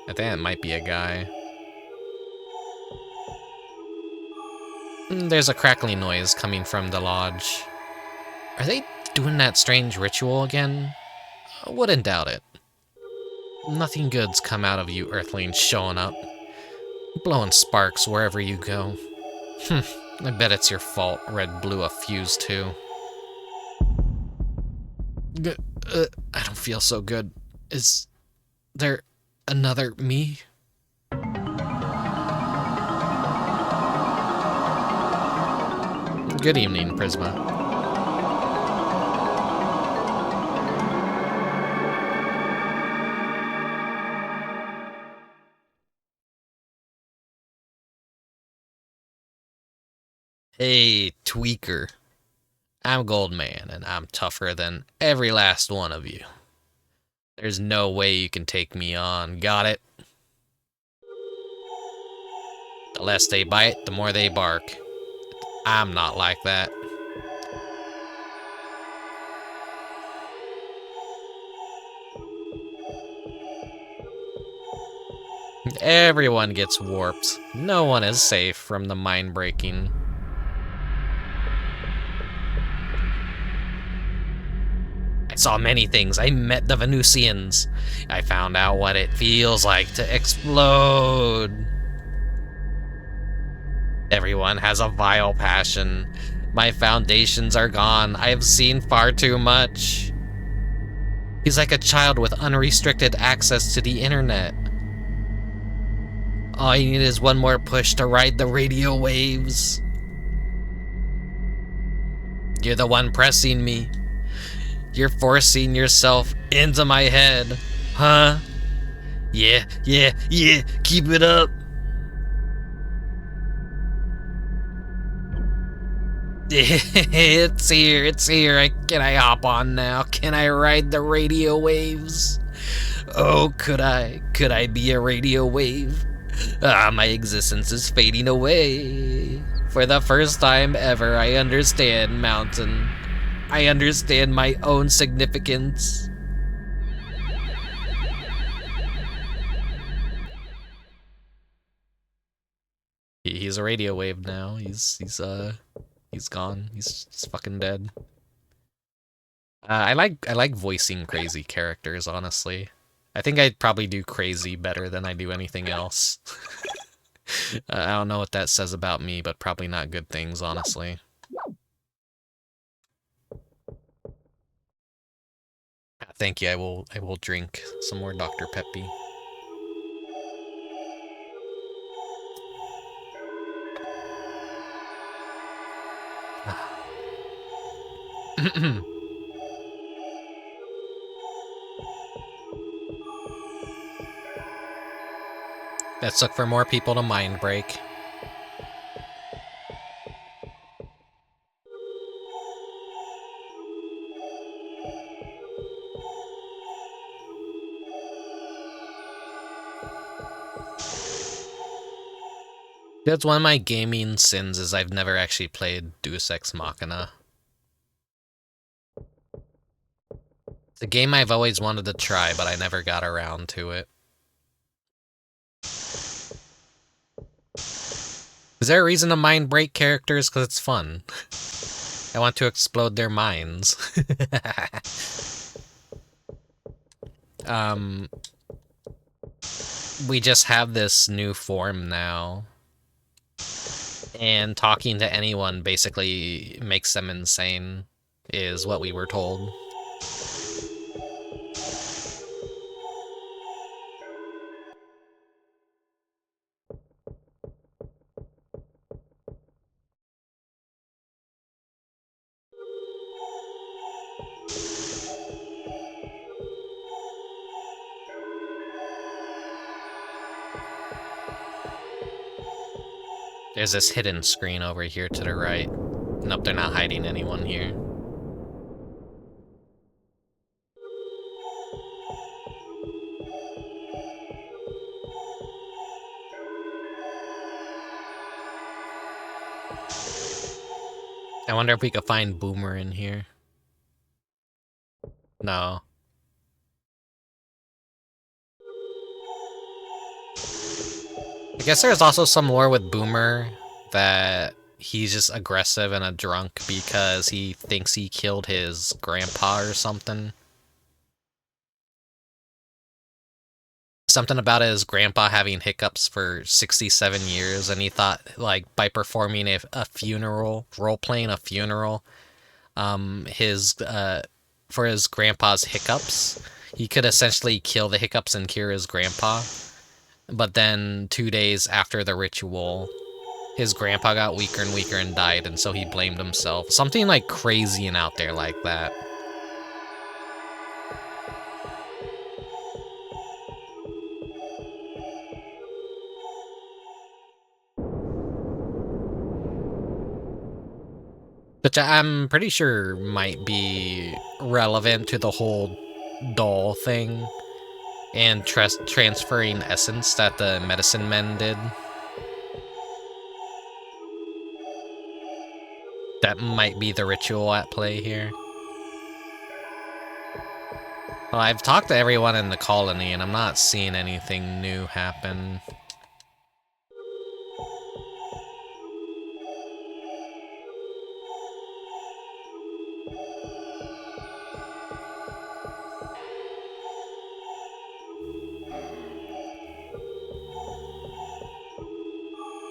I think it might be a guy. There's a crackling noise coming from the lodge. Are they doing that strange ritual again? I wouldn't doubt it. Nothing good's come out of you Earthlings showing up. Blowing sparks wherever you go. I bet it's your fault Red blew a fuse too. I don't feel so good. Is there another me? Good evening, Prisma. Hey, tweaker. I'm Goldman, and I'm tougher than every last one of you. There's no way you can take me on, got it? The less they bite, the more they bark. I'm not like that. Everyone gets warped. No one is safe from the mind breaking. I saw many things. I met the Venusians. I found out what it feels like to explode. Everyone has a vile passion. My foundations are gone. I have seen far too much. He's like a child with unrestricted access to the internet. All you need is one more push to ride the radio waves. You're the one pressing me. You're forcing yourself into my head. Huh? Yeah, keep it up. It's here. Can I hop on now? Can I ride the radio waves? Oh, could I be a radio wave? My existence is fading away. For the first time ever, I understand, Mountain. I understand my own significance. He's a radio wave now. He's gone. He's fucking dead. I like voicing crazy characters, honestly. I think I'd probably do crazy better than I do anything else. I don't know what that says about me, but probably not good things, honestly. Thank you. I will drink some more Dr. Peppy. Let's look for more people to mind break. That's one of my gaming sins is I've never actually played Deus Ex Machina. It's a game I've always wanted to try, but I never got around to it. Is there a reason to mind break characters? Because it's fun. I want to explode their minds. We just have this new form now. And talking to anyone basically makes them insane, is what we were told. There's this hidden screen over here to the right. Nope, they're not hiding anyone here. I wonder if we could find Boomer in here. No. I guess there's also some lore with Boomer that he's just aggressive and a drunk because he thinks he killed his grandpa or something. Something about his grandpa having hiccups for 67 years, and he thought, like, by performing a funeral, role-playing a funeral, for his grandpa's hiccups, he could essentially kill the hiccups and cure his grandpa. But then 2 days after the ritual, his grandpa got weaker and weaker and died, and so he blamed himself. Something like crazy and out there like that. Which I'm pretty sure might be relevant to the whole doll thing and transferring essence that the medicine men did. That might be the ritual at play here. Well, I've talked to everyone in the colony, and I'm not seeing anything new happen.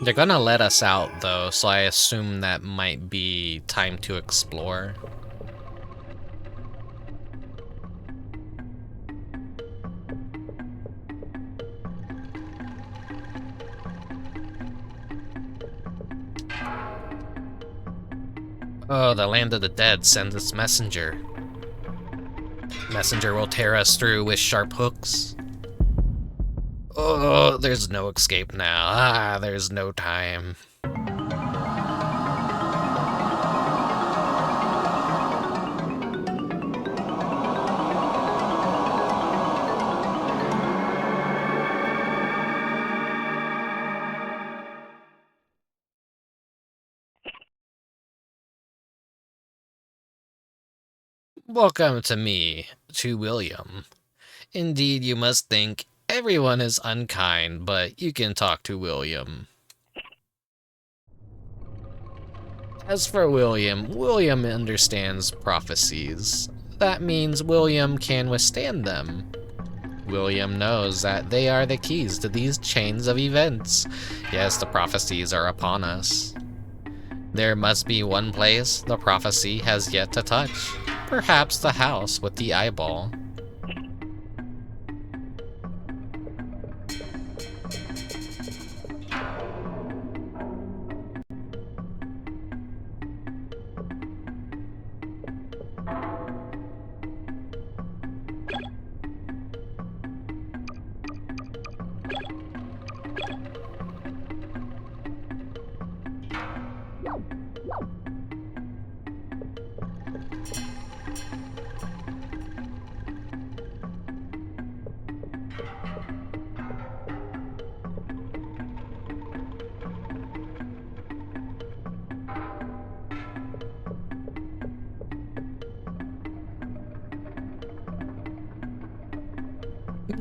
They're gonna let us out, though, so I assume that might be time to explore. Oh, the land of the dead sends its messenger. Messenger will tear us through with sharp hooks. Oh, there's no escape now. Ah, there's no time. Welcome to me, to William. Indeed, you must think everyone is unkind, but you can talk to William. As for William, William understands prophecies. That means William can withstand them. William knows that they are the keys to these chains of events. Yes, the prophecies are upon us. There must be one place the prophecy has yet to touch. Perhaps the house with the eyeball.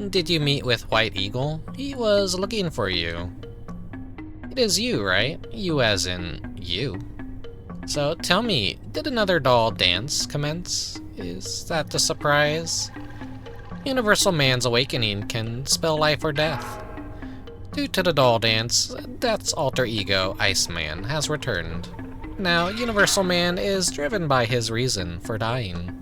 Did you meet with White Eagle? He was looking for you. It is you, right? You as in you. So tell me, did another doll dance commence? Is that the surprise? Universal Man's awakening can spell life or death. Due to the doll dance, Death's alter ego, Iceman, has returned. Now, Universal Man is driven by his reason for dying.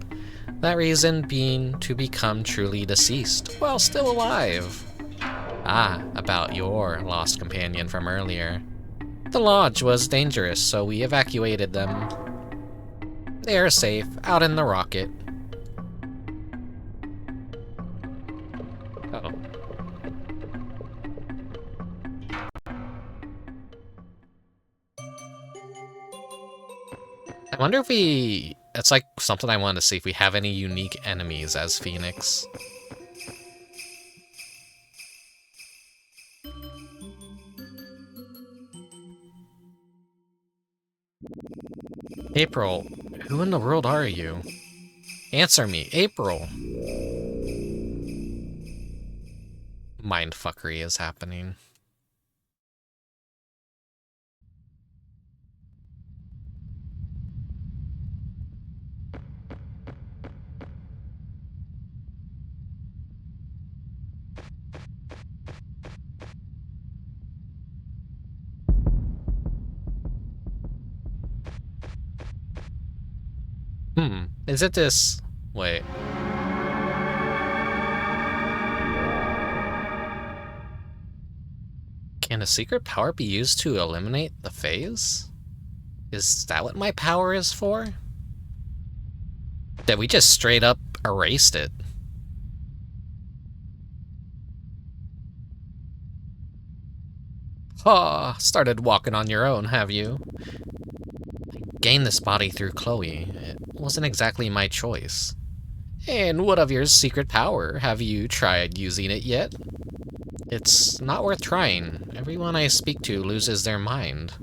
That reason being to become truly deceased, while still alive. Ah, about your lost companion from earlier. The lodge was dangerous, so we evacuated them. They are safe, out in the rocket. Uh-oh. I wonder if we... It's like something I wanted to see if we have any unique enemies as Phoenix. April, who in the world are you? Answer me, April! Mindfuckery is happening. Is it this... Wait. Can a secret power be used to eliminate the phase? Is that what my power is for? That we just straight up erased it. Ha! Started walking on your own, have you? I gained this body through Chloe. It wasn't exactly my choice. And what of your secret power? Have you tried using it yet? It's not worth trying. Everyone I speak to loses their mind.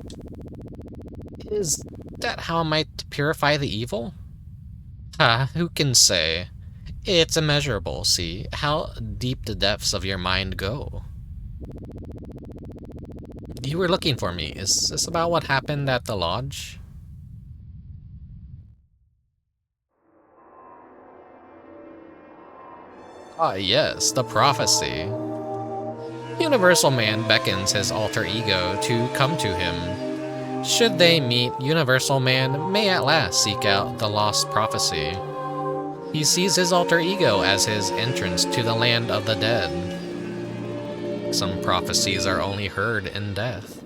Is that how I might purify the evil? Who can say? It's immeasurable, see how deep the depths of your mind go. You were looking for me. Is this about what happened at the lodge? Ah, yes, the prophecy. Universal Man beckons his alter ego to come to him. Should they meet, Universal Man may at last seek out the lost prophecy. He sees his alter ego as his entrance to the land of the dead. Some prophecies are only heard in death.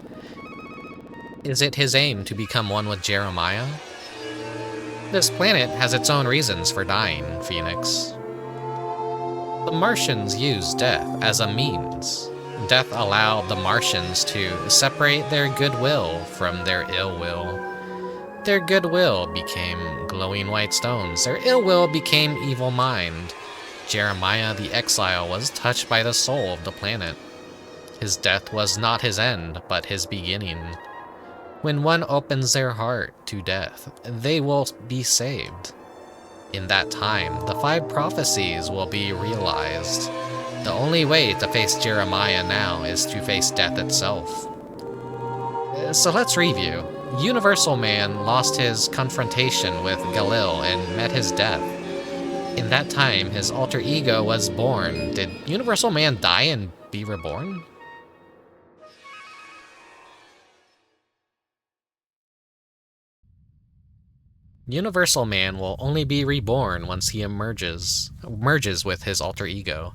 Is it his aim to become one with Jeremiah? This planet has its own reasons for dying, Phoenix. The Martians use death as a means. Death allowed the Martians to separate their goodwill from their ill will. Their goodwill became glowing white stones. Their ill will became evil mind. Jeremiah the exile was touched by the soul of the planet. His death was not his end, but his beginning. When one opens their heart to death, they will be saved. In that time, the 5 prophecies will be realized. The only way to face Jeremiah now is to face death itself. So let's review. Universal Man lost his confrontation with Galil and met his death. In that time, his alter ego was born. Did Universal Man die and be reborn? Universal Man will only be reborn once he merges with his alter ego.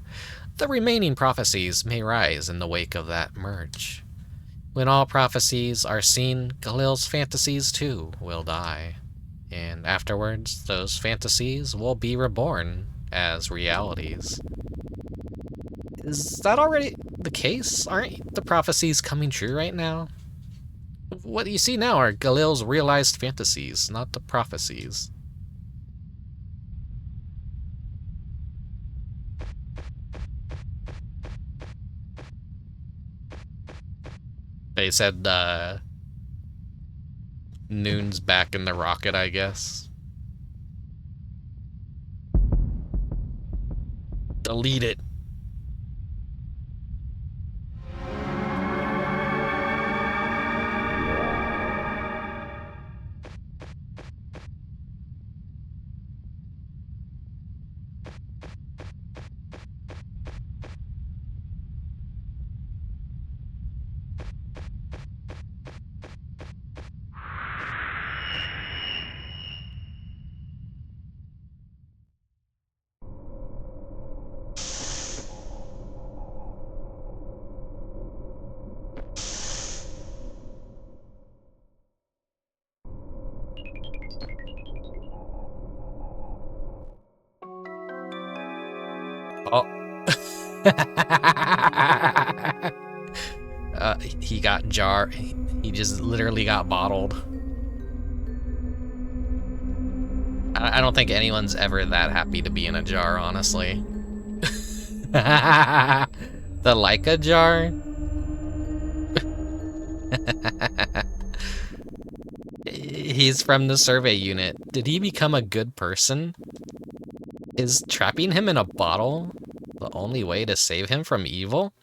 The remaining prophecies may rise in the wake of that merge. When all prophecies are seen, Galil's fantasies too will die. And afterwards, those fantasies will be reborn as realities. Is that already the case? Aren't the prophecies coming true right now? What you see now are Galil's realized fantasies, not the prophecies. They said, Noon's back in the rocket, I guess. Delete it. Oh. He got he just literally got bottled. I don't think anyone's ever that happy to be in a jar, honestly. The Laika jar? He's from the survey unit. Did he become a good person? Is trapping him in a bottle the only way to save him from evil?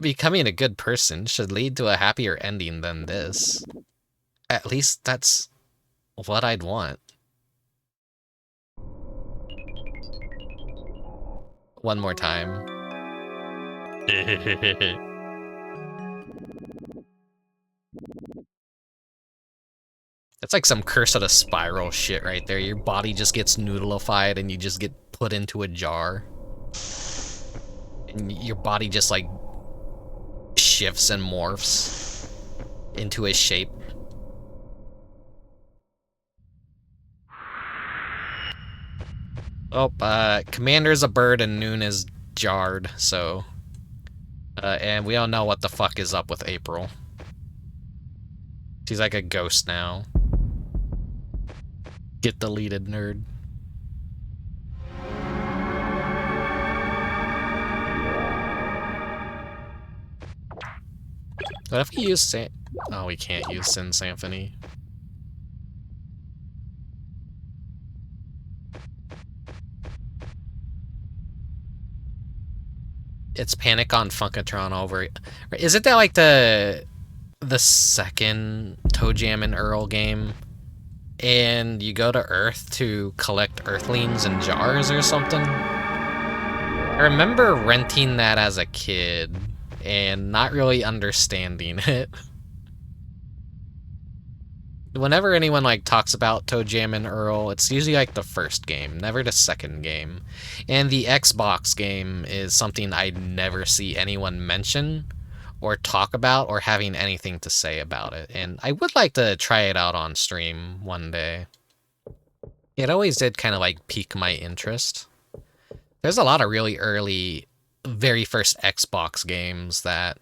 Becoming a good person should lead to a happier ending than this. At least that's what I'd want. One more time. That's like some Curse of the Spiral shit right there. Your body just gets noodleified and you just get put into a jar. And your body just like shifts and morphs into a shape. Oh, Commander's a bird and Noon is jarred, so... and we don't know what the fuck is up with April. She's like a ghost now. Get deleted, nerd. What if we use Oh, we can't use Sin Symphony. It's Panic on Funkatron over. Isn't that like the second Toe Jam and Earl game? And you go to Earth to collect Earthlings in jars or something? I remember renting that as a kid and not really understanding it. Whenever anyone like talks about Toe Jam and Earl, it's usually like the first game, never the second game. And the Xbox game is something I never see anyone mention or talk about or having anything to say about it. And I would like to try it out on stream one day. It always did kind of like pique my interest. There's a lot of really early, very first Xbox games that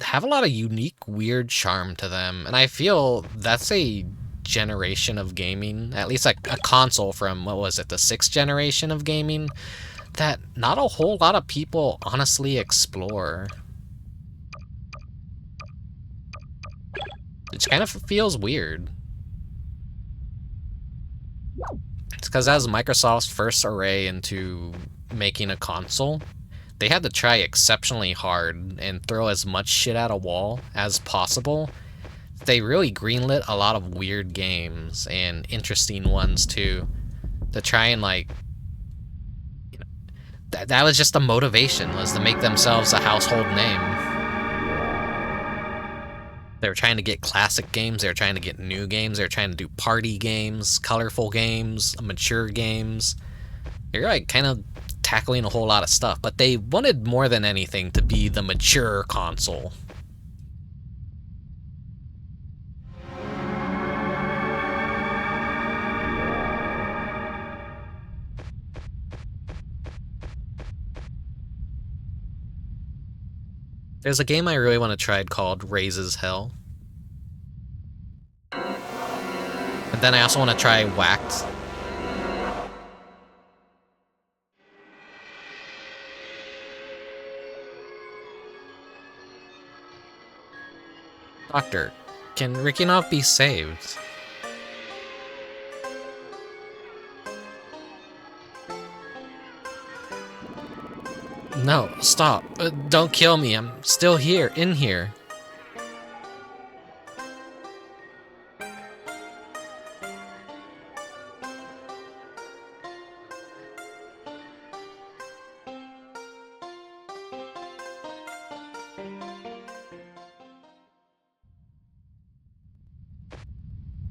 have a lot of unique, weird charm to them. And I feel that's a generation of gaming, at least like a console from, what was it, the 6th generation of gaming, that not a whole lot of people honestly explore. It kind of feels weird. It's because as Microsoft's first array into making a console, they had to try exceptionally hard and throw as much shit at a wall as possible. They really greenlit a lot of weird games and interesting ones too, to try and like, you know, that was just the motivation, was to make themselves a household name. They were trying to get classic games, they were trying to get new games, they were trying to do party games, colorful games, mature games. They're like kind of tackling a whole lot of stuff, but they wanted more than anything to be the mature console. There's a game I really want to try called Raises Hell. And then I also want to try Whacked. Doctor, can Rickubus be saved? No, stop. Don't kill me. I'm still here, in here.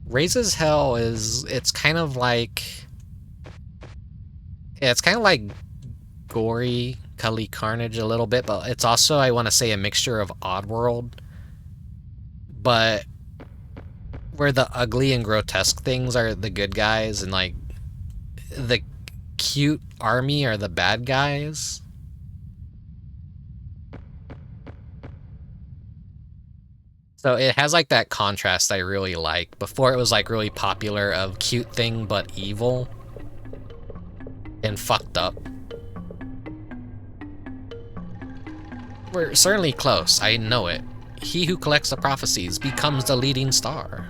Raises Hell is, it's kind of like gory Cully Carnage a little bit, but it's also, I want to say, a mixture of Oddworld, but where the ugly and grotesque things are the good guys and like the cute army are the bad guys. So it has like that contrast I really like. Before it was like really popular of cute thing but evil and fucked up. We're certainly close, I know it. He who collects the prophecies becomes the leading star.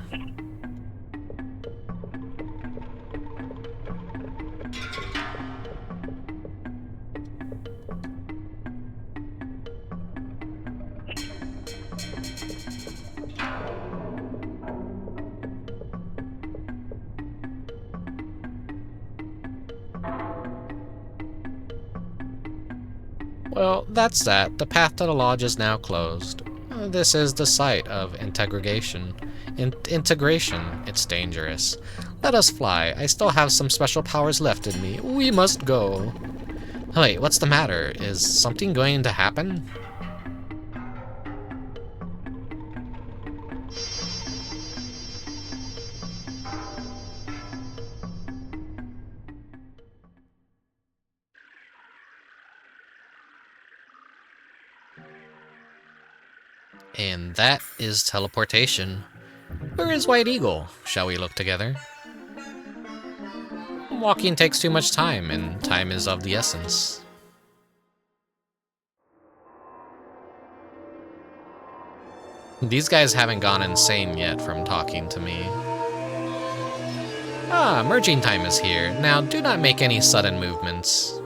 Well, that's that. The path to the lodge is now closed. This is the site of integration. Integration. It's dangerous. Let us fly. I still have some special powers left in me. We must go. Wait, what's the matter? Is something going to happen? And that is teleportation. Where is White Eagle? Shall we look together? Walking takes too much time, and time is of the essence. These guys haven't gone insane yet from talking to me. Ah, merging time is here. Now do not make any sudden movements.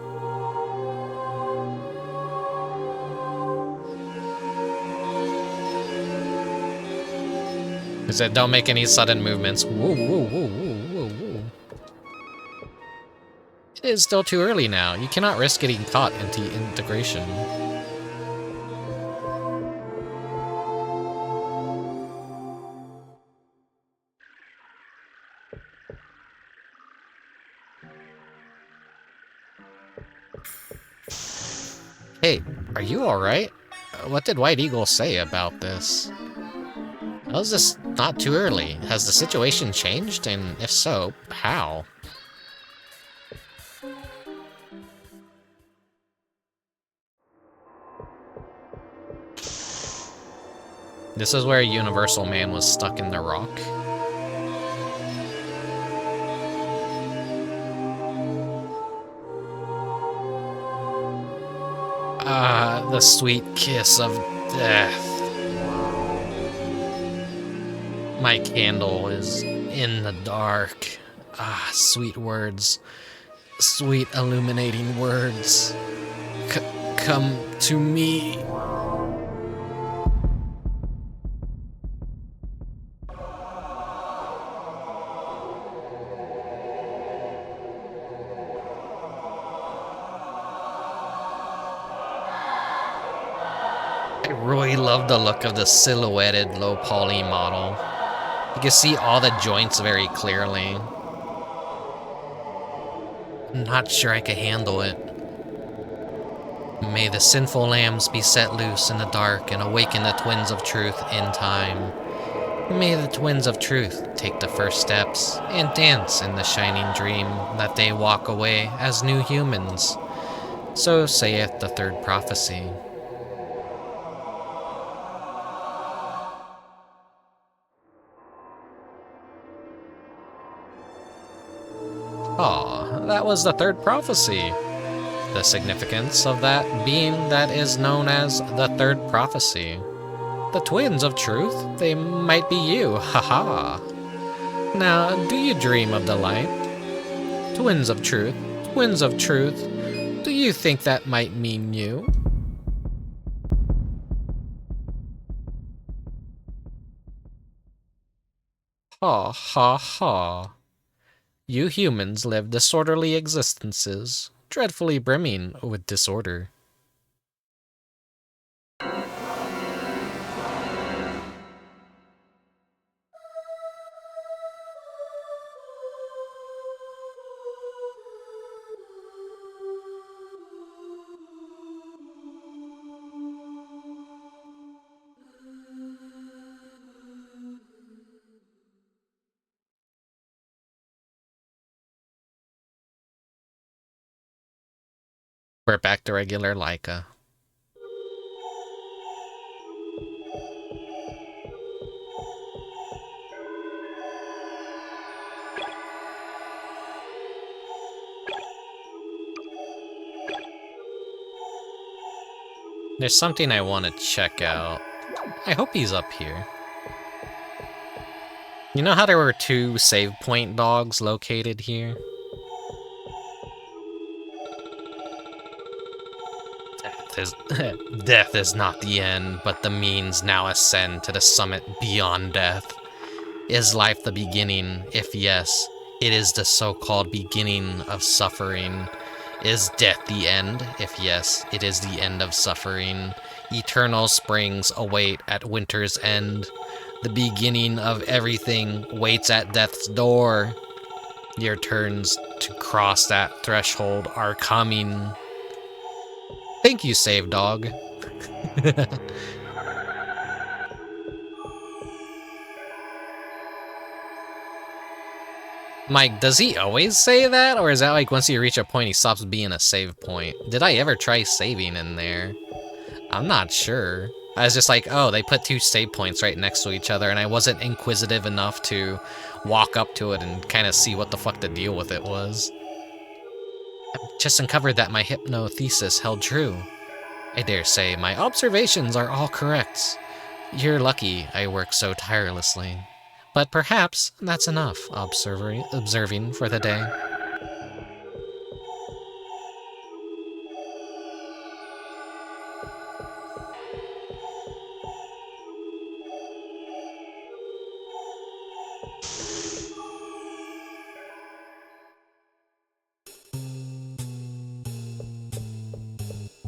It said don't make any sudden movements. Whoa, whoa, whoa, whoa, whoa, whoa. It is still too early now. You cannot risk getting caught into integration. Hey, are you alright? What did White Eagle say about this? How is this not too early? Has the situation changed? And if so, how? This is where Universal Man was stuck in the rock. Ah, the sweet kiss of death. My candle is in the dark. Ah, sweet words. Sweet illuminating words. Come to me. I really love the look of the silhouetted low poly model. You can see all the joints very clearly. I'm not sure I could handle it. May the sinful lambs be set loose in the dark and awaken the twins of truth in time. May the twins of truth take the first steps and dance in the shining dream that they walk away as new humans. So saith the third prophecy. Ah, that was the third prophecy. The significance of that being that is known as the third prophecy. The twins of truth, they might be you, haha. Now, do you dream of the light? Twins of truth, do you think that might mean you? Ha ha ha. You humans live disorderly existences, dreadfully brimming with disorder. We're back to regular Laika. There's something I want to check out. I hope he's up here. You know how there were 2 save point dogs located here? Death is not the end, but the means now ascend to the summit beyond death. Is life the beginning? If yes, it is the so-called beginning of suffering. Is death the end? If yes, it is the end of suffering. Eternal springs await at winter's end. The beginning of everything waits at death's door. Your turns to cross that threshold are coming. Thank you, Save Dog. Mike, does he always say that? Or is that like once you reach a point, he stops being a save point? Did I ever try saving in there? I'm not sure. I was just like, oh, they put 2 save points right next to each other, and I wasn't inquisitive enough to walk up to it and kind of see what the fuck the deal with it was. I just uncovered that my hypnothesis held true. I dare say my observations are all correct. You're lucky I work so tirelessly. But perhaps that's enough observing for the day.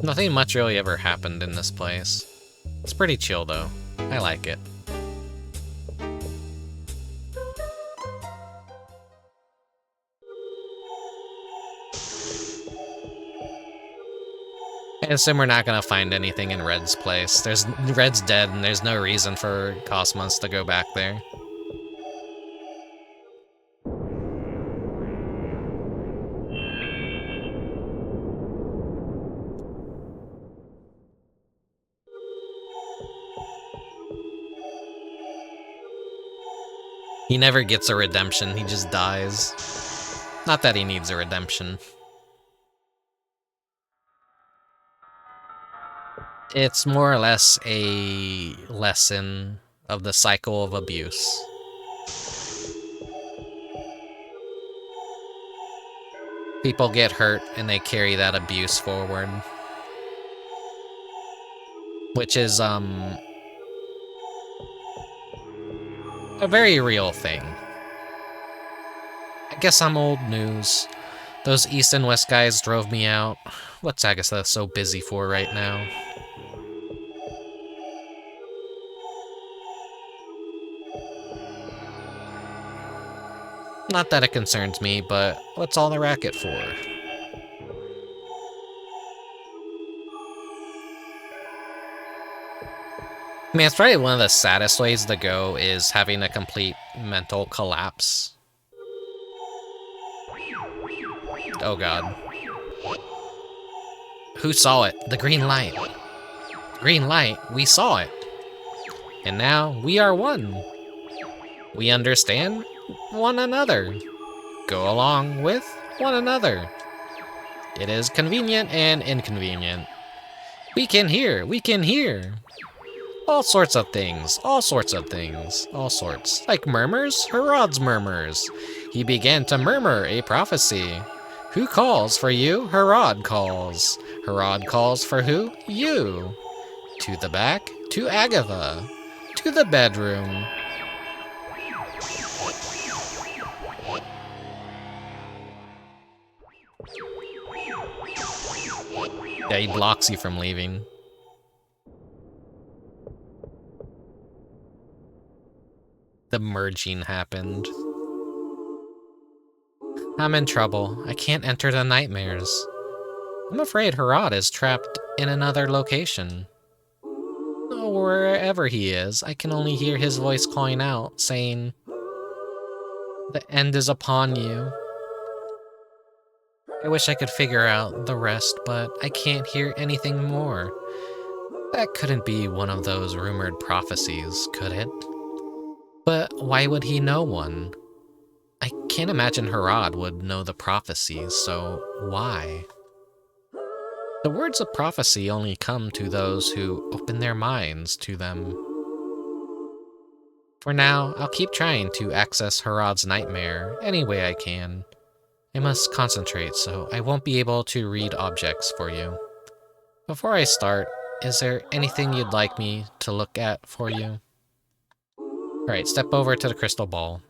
Nothing much really ever happened in this place. It's pretty chill though. I like it. I assume we're not gonna find anything in Red's place. Red's dead and there's no reason for Cosmos to go back there. He never gets a redemption, he just dies. Not that he needs a redemption. It's more or less a lesson of the cycle of abuse. People get hurt and they carry that abuse forward. Which is, a very real thing. I guess I'm old news. Those East and West guys drove me out. What's Agatha so busy for right now? Not that it concerns me, but what's all the racket for? I mean, it's probably one of the saddest ways to go is having a complete mental collapse. Oh god. Who saw it? The green light. Green light, we saw it. And now we are one. We understand one another. Go along with one another. It is convenient and inconvenient. We can hear, we can hear. All sorts of things, all sorts of things, all sorts. Like murmurs? Herods murmurs. He began to murmur a prophecy. Who calls for you? Herod calls. Herod calls for who? You. To the back, to Agatha. To the bedroom. Yeah, he blocks you from leaving. The merging happened. I'm in trouble. I can't enter the nightmares. I'm afraid Herod is trapped in another location. Wherever he is, I can only hear his voice calling out, saying, "The end is upon you." I wish I could figure out the rest, but I can't hear anything more. That couldn't be one of those rumored prophecies, could it? But why would he know one? I can't imagine Herod would know the prophecies, so why? The words of prophecy only come to those who open their minds to them. For now, I'll keep trying to access Herod's nightmare any way I can. I must concentrate, so I won't be able to read objects for you. Before I start, is there anything you'd like me to look at for you? Alright, step over to the crystal ball.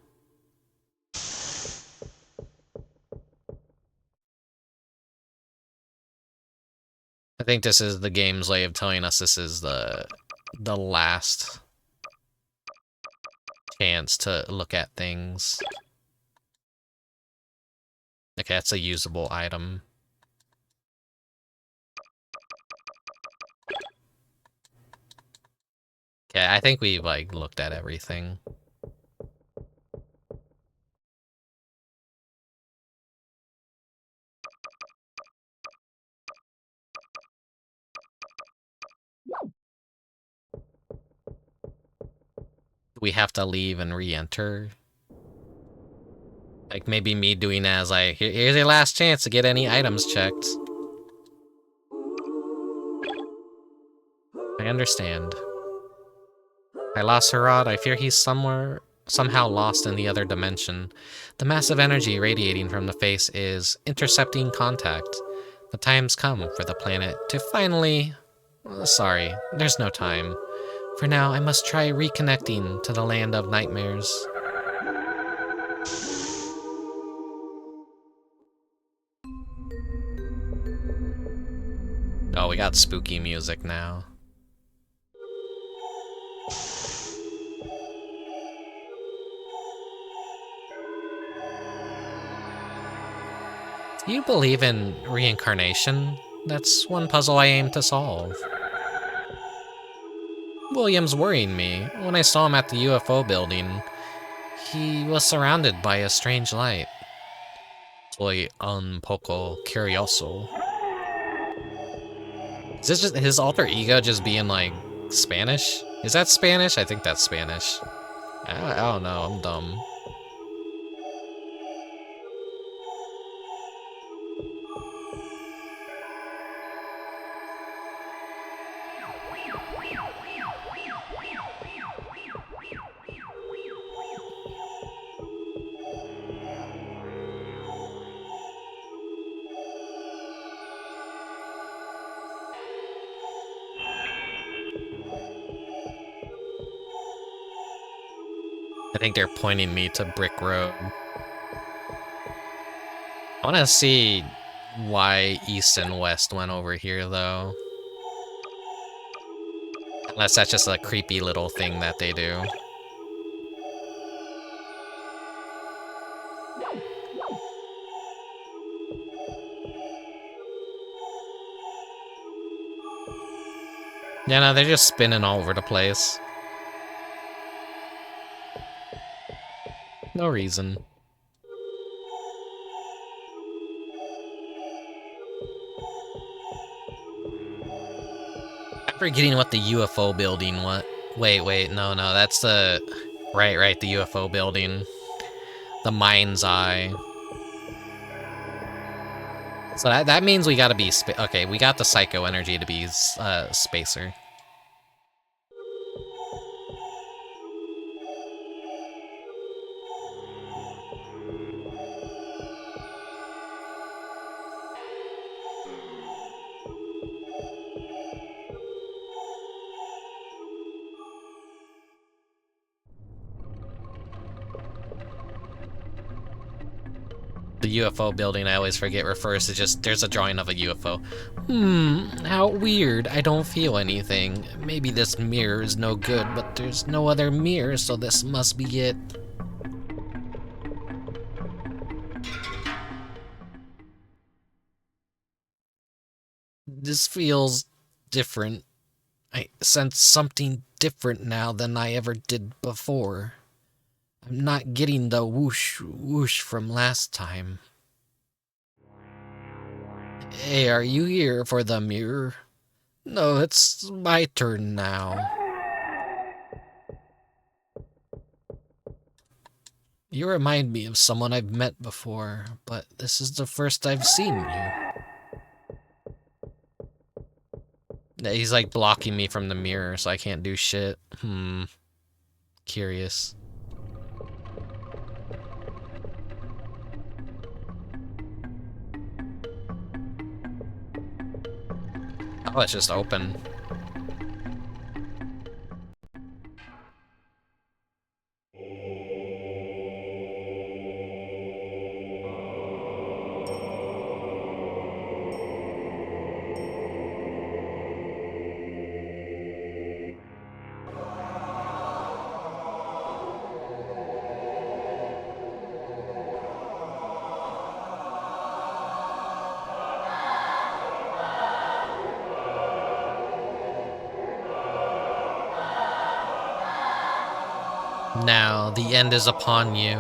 I think this is the game's way of telling us this is the last chance to look at things. Okay, that's a usable item. Okay, I think we've, like, looked at everything. We have to leave and re-enter. Like, maybe me doing as here's your last chance to get any items checked. I understand. I lost Herod. I fear he's somehow lost in the other dimension. The massive energy radiating from the face is intercepting contact. The time's come for the planet to finally... sorry, there's no time. For now, I must try reconnecting to the land of nightmares. Oh, we got spooky music now. Do you believe in reincarnation? That's one puzzle I aim to solve. William's worrying me. When I saw him at the UFO building, he was surrounded by a strange light. Soy un poco curioso. Is this just his alter ego just being, like, Spanish? Is that Spanish? I think that's Spanish. I don't know, I'm dumb. I think they're pointing me to Brick Road. I want to see why East and West went over here, though. Unless that's just a creepy little thing that they do. Yeah, no, they're just spinning all over the place. No reason. I'm forgetting what the UFO building was. Wait, no, that's the... Right, the UFO building. The mind's eye. So that means we gotta be... Okay, we got the psycho energy to be Spacer. The UFO building, I always forget, refers to just, there's a drawing of a UFO. How weird. I don't feel anything. Maybe this mirror is no good, but there's no other mirror, so this must be it. This feels different. I sense something different now than I ever did before. I'm not getting the whoosh whoosh from last time. Hey, are you here for the mirror? No, it's my turn now. You remind me of someone I've met before, but this is the first I've seen you. He's like blocking me from the mirror, so I can't do shit. Curious. Oh, it's just open. Now, the end is upon you.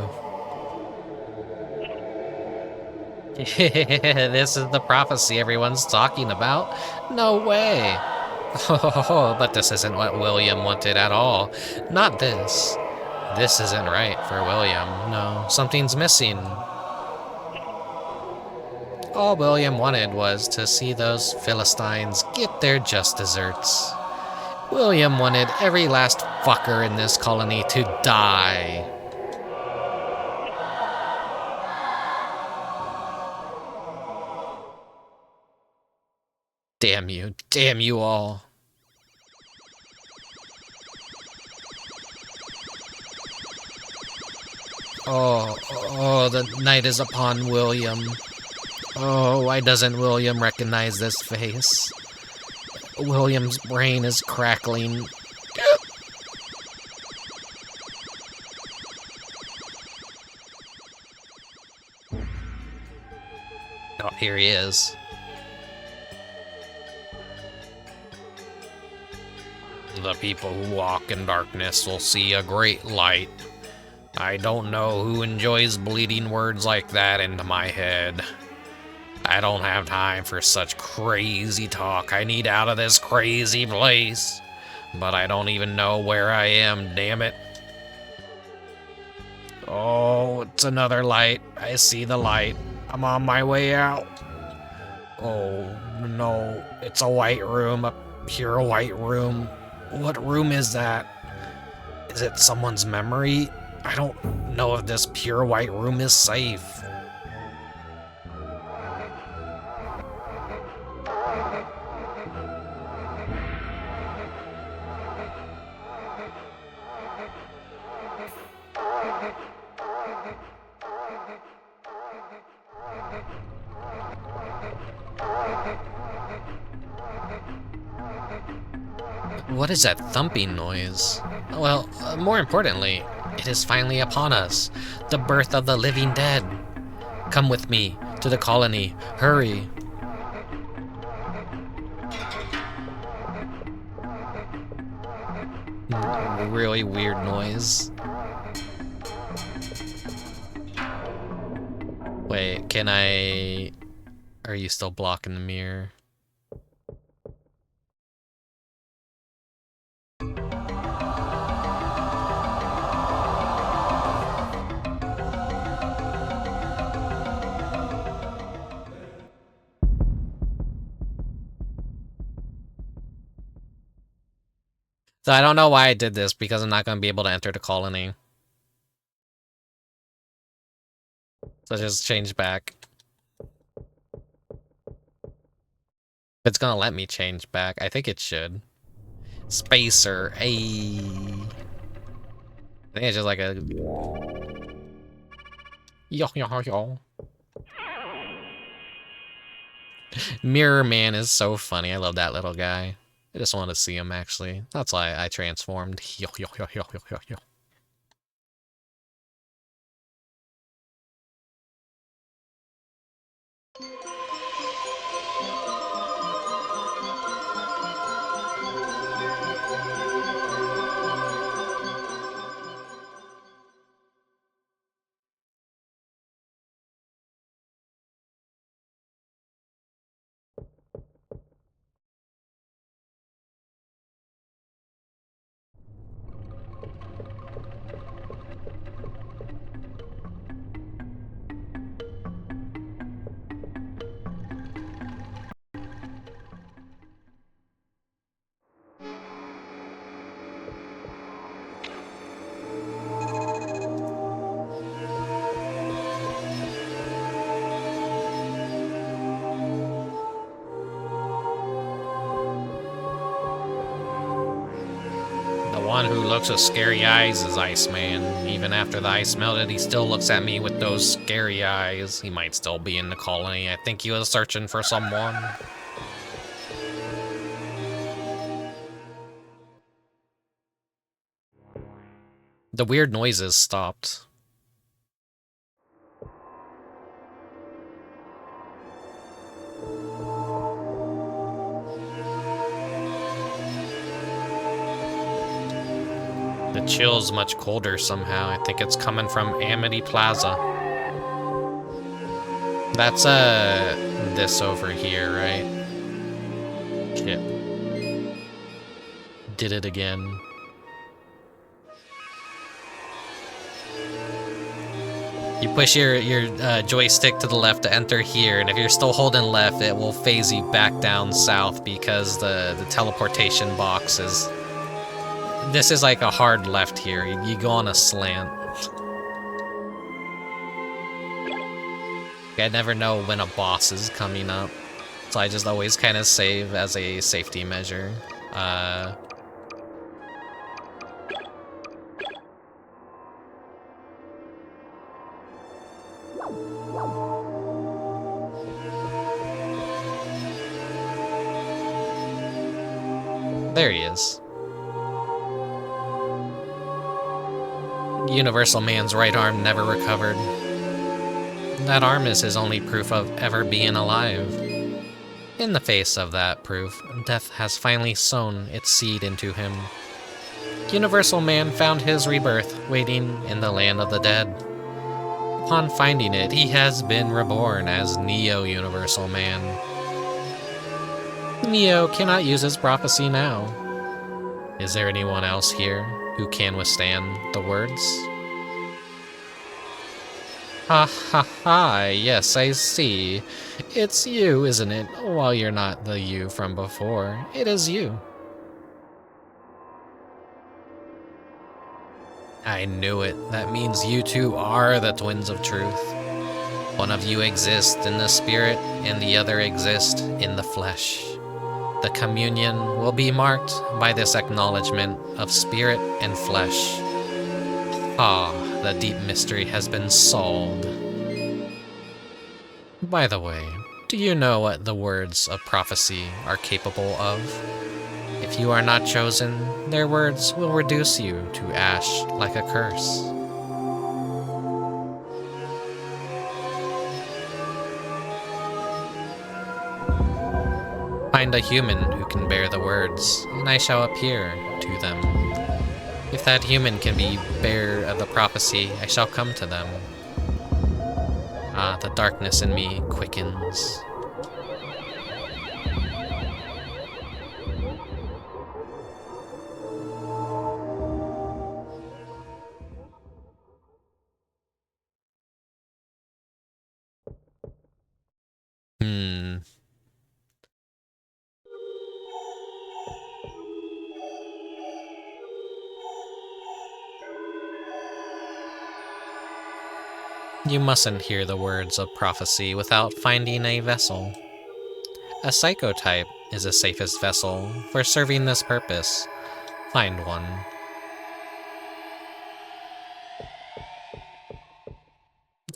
This is the prophecy everyone's talking about? No way. Oh, but this isn't what William wanted at all. Not this. This isn't right for William. No, something's missing. All William wanted was to see those Philistines get their just desserts. William wanted every last fucker in this colony to die. Damn you all. Oh, the night is upon William. Oh, why doesn't William recognize this face? William's brain is crackling. Oh, here he is. The people who walk in darkness will see a great light. I don't know who enjoys bleeding words like that into my head. I don't have time for such crazy talk. I need out of this crazy place. But I don't even know where I am, damn it. Oh, it's another light. I see the light. I'm on my way out. Oh, no. It's a white room, a pure white room. What room is that? Is it someone's memory? I don't know if this pure white room is safe. What is that thumping noise? Well, more importantly, it is finally upon us. The birth of the living dead. Come with me to the colony. Hurry. Really weird noise. Wait, can I... Are you still blocking the mirror? So I don't know why I did this, because I'm not going to be able to enter the colony. So just change back. If it's going to let me change back, I think it should. Spacer, ayy. I think it's just like a... Yo. Mirror Man is so funny. I love that little guy. I just wanted to see him, actually. That's why I transformed. Yo. one who looks with scary eyes is Iceman. Even after the ice melted, he still looks at me with those scary eyes. He might still be in the colony. I think he was searching for someone. The weird noises stopped. The chill's much colder somehow. I think it's coming from Amity Plaza. That's, this over here, right? Shit. Did it again. You push your joystick to the left to enter here, and if you're still holding left, it will phase you back down south because the teleportation box is... This is like a hard left here. You go on a slant. I never know when a boss is coming up, so I just always kind of save as a safety measure. There he is. Universal Man's right arm never recovered. That arm is his only proof of ever being alive. In the face of that proof, death has finally sown its seed into him. Universal Man found his rebirth waiting in the land of the dead. Upon finding it, he has been reborn as Neo-Universal Man. Neo cannot use his prophecy now. Is there anyone else here who can withstand the words? Ha ha ha, yes, I see. It's you, isn't it? While you're not the you from before, it is you. I knew it. That means you two are the twins of truth. One of you exists in the spirit, and the other exists in the flesh. The communion will be marked by this acknowledgement of spirit and flesh. Ah, the deep mystery has been solved. By the way, do you know what the words of prophecy are capable of? If you are not chosen, their words will reduce you to ash like a curse. Find a human who can bear the words, and I shall appear to them. If that human can be bearer of the prophecy, I shall come to them. Ah, the darkness in me quickens. You mustn't hear the words of prophecy without finding a vessel. A psychotype is the safest vessel for serving this purpose. Find one.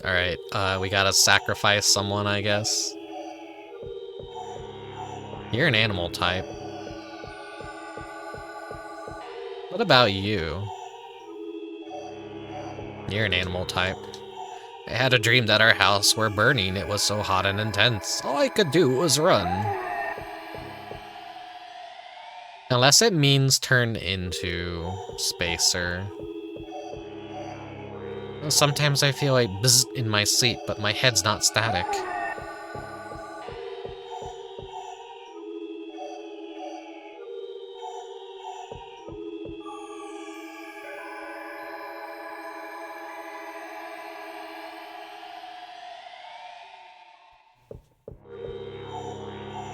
Alright, we gotta sacrifice someone, I guess. You're an animal type. What about you? You're an animal type. I had a dream that our house were burning. It was so hot and intense. All I could do was run. Unless it means turn into Spacer. Sometimes I feel like bzz in my sleep, but my head's not static.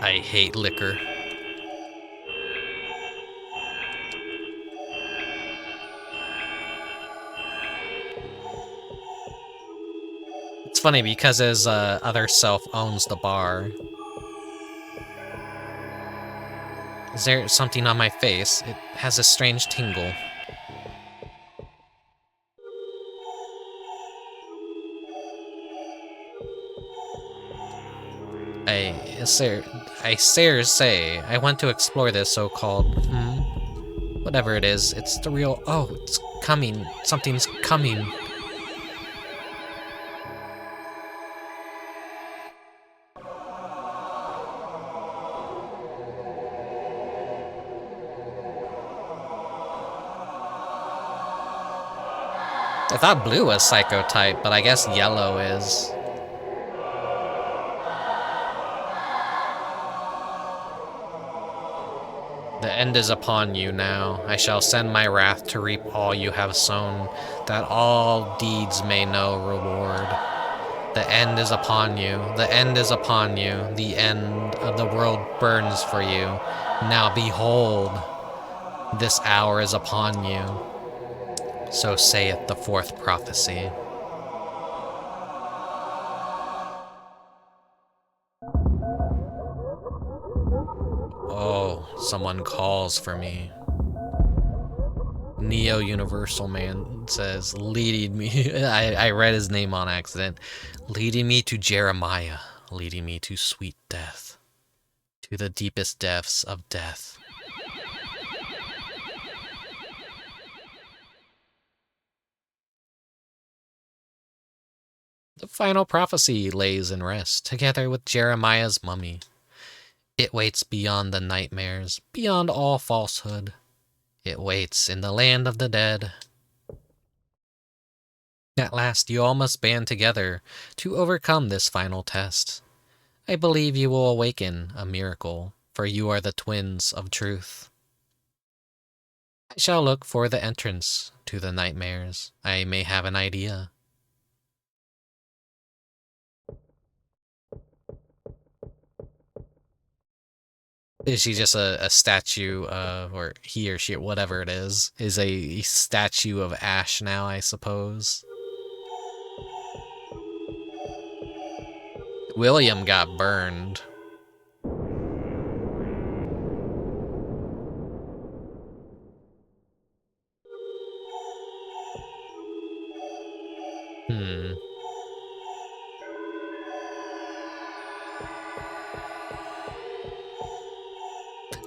I hate liquor. It's funny because his other self owns the bar. Is there something on my face? It has a strange tingle. I say, I want to explore this so-called, whatever it is. It's the real, oh, it's coming. Something's coming. I thought blue was psycho type, but I guess yellow is. The end is upon you now. I shall send my wrath to reap all you have sown, that all deeds may know reward. The end is upon you. The end is upon you. The end of the world burns for you. Now behold, this hour is upon you. So saith the fourth prophecy. Oh, someone calls for me. Neo Universal Man says, leading me. I read his name on accident. Leading me to Jeremiah, leading me to sweet death, to the deepest depths of death. The final prophecy lays in rest, together with Jeremiah's mummy. It waits beyond the nightmares, beyond all falsehood. It waits in the land of the dead. At last you all must band together to overcome this final test. I believe you will awaken a miracle, for you are the twins of truth. I shall look for the entrance to the nightmares. I may have an idea. Is she just a statue, or he or she, whatever it is a statue of ash now, I suppose? William got burned.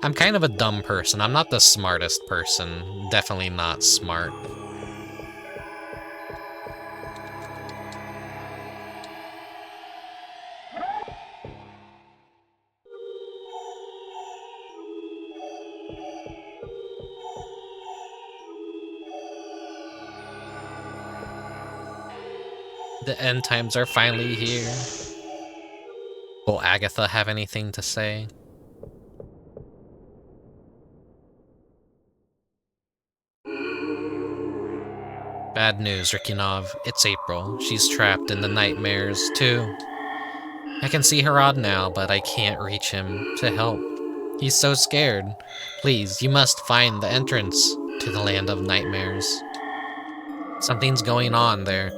I'm kind of a dumb person. I'm not the smartest person. Definitely not smart. The end times are finally here. Will Agatha have anything to say? Bad news, Rikinov. It's April. She's trapped in the nightmares, too. I can see Herod now, but I can't reach him to help. He's so scared. Please, you must find the entrance to the land of nightmares. Something's going on there.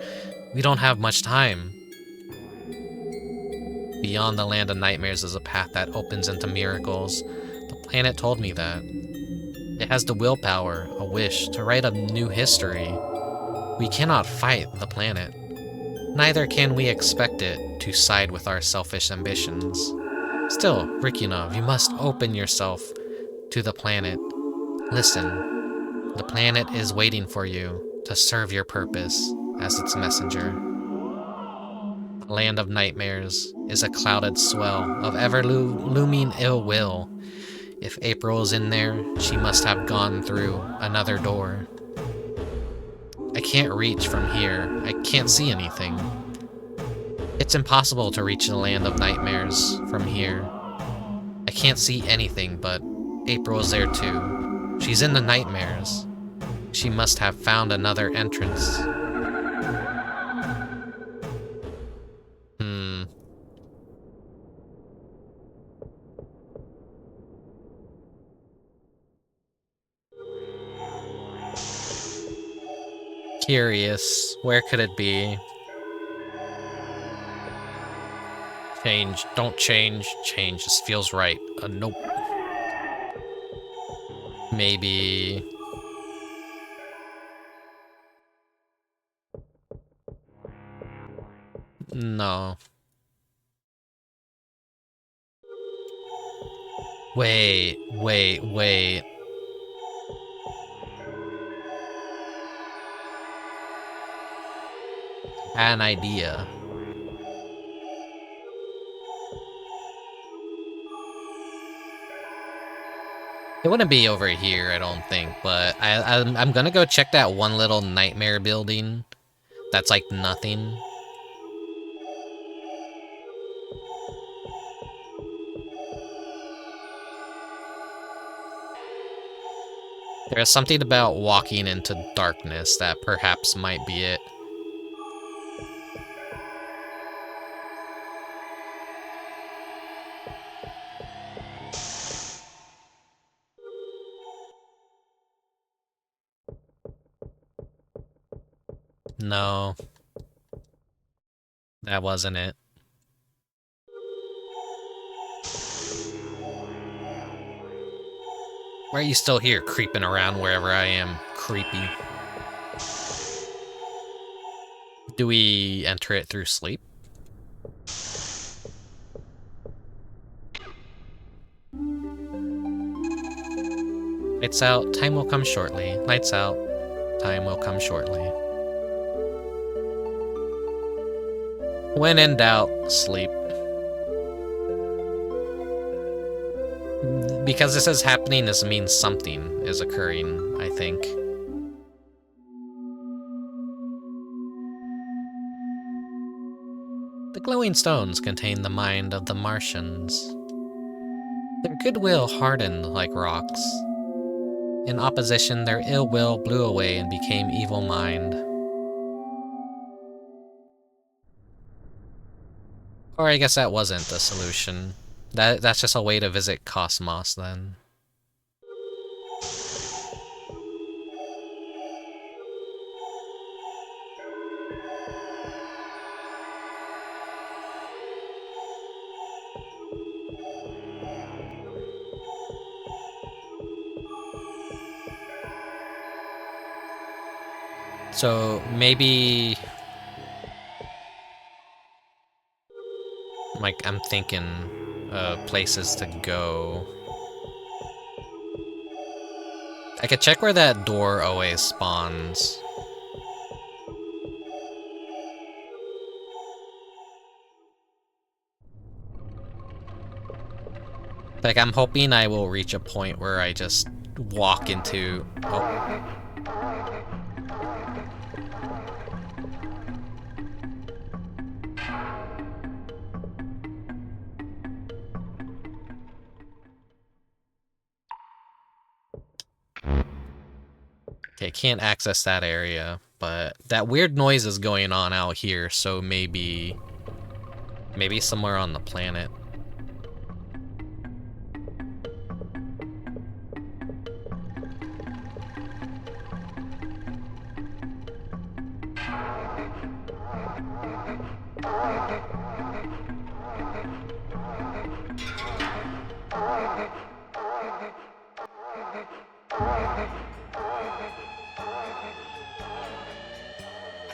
We don't have much time. Beyond the land of nightmares is a path that opens into miracles. The planet told me that. It has the willpower, a wish, to write a new history. We cannot fight the planet. Neither can we expect it to side with our selfish ambitions. Still, Rikyunov, you must open yourself to the planet. Listen, the planet is waiting for you to serve your purpose as its messenger. The land of nightmares is a clouded swell of ever-looming ill will. If April is in there, she must have gone through another door. I can't reach from here. I can't see anything. It's impossible to reach the land of nightmares from here. I can't see anything, but April is there too. She's in the nightmares. She must have found another entrance. Curious. Where could it be? Change. Don't change. Change. This feels right. Nope. maybe... No. Wait. An idea. It wouldn't be over here, I don't think, but I'm gonna go check that one little nightmare building that's like nothing. There's something about walking into darkness that perhaps might be it. No. That wasn't it. Why are you still here, creeping around wherever I am? Creepy. Do we enter it through sleep? Lights out, time will come shortly. Lights out, time will come shortly. When in doubt, sleep. Because this is happening, this means something is occurring, I think. The glowing stones contain the mind of the Martians. Their goodwill hardened like rocks. In opposition, their ill will blew away and became evil mind. Or I guess that wasn't the solution. That's just a way to visit Cosmos, then. So maybe... like, I'm thinking places to go. I could check where that door always spawns. Like, I'm hoping I will reach a point where I just walk into... Oh. Okay, can't access that area, but that weird noise is going on out here, so maybe somewhere on the planet.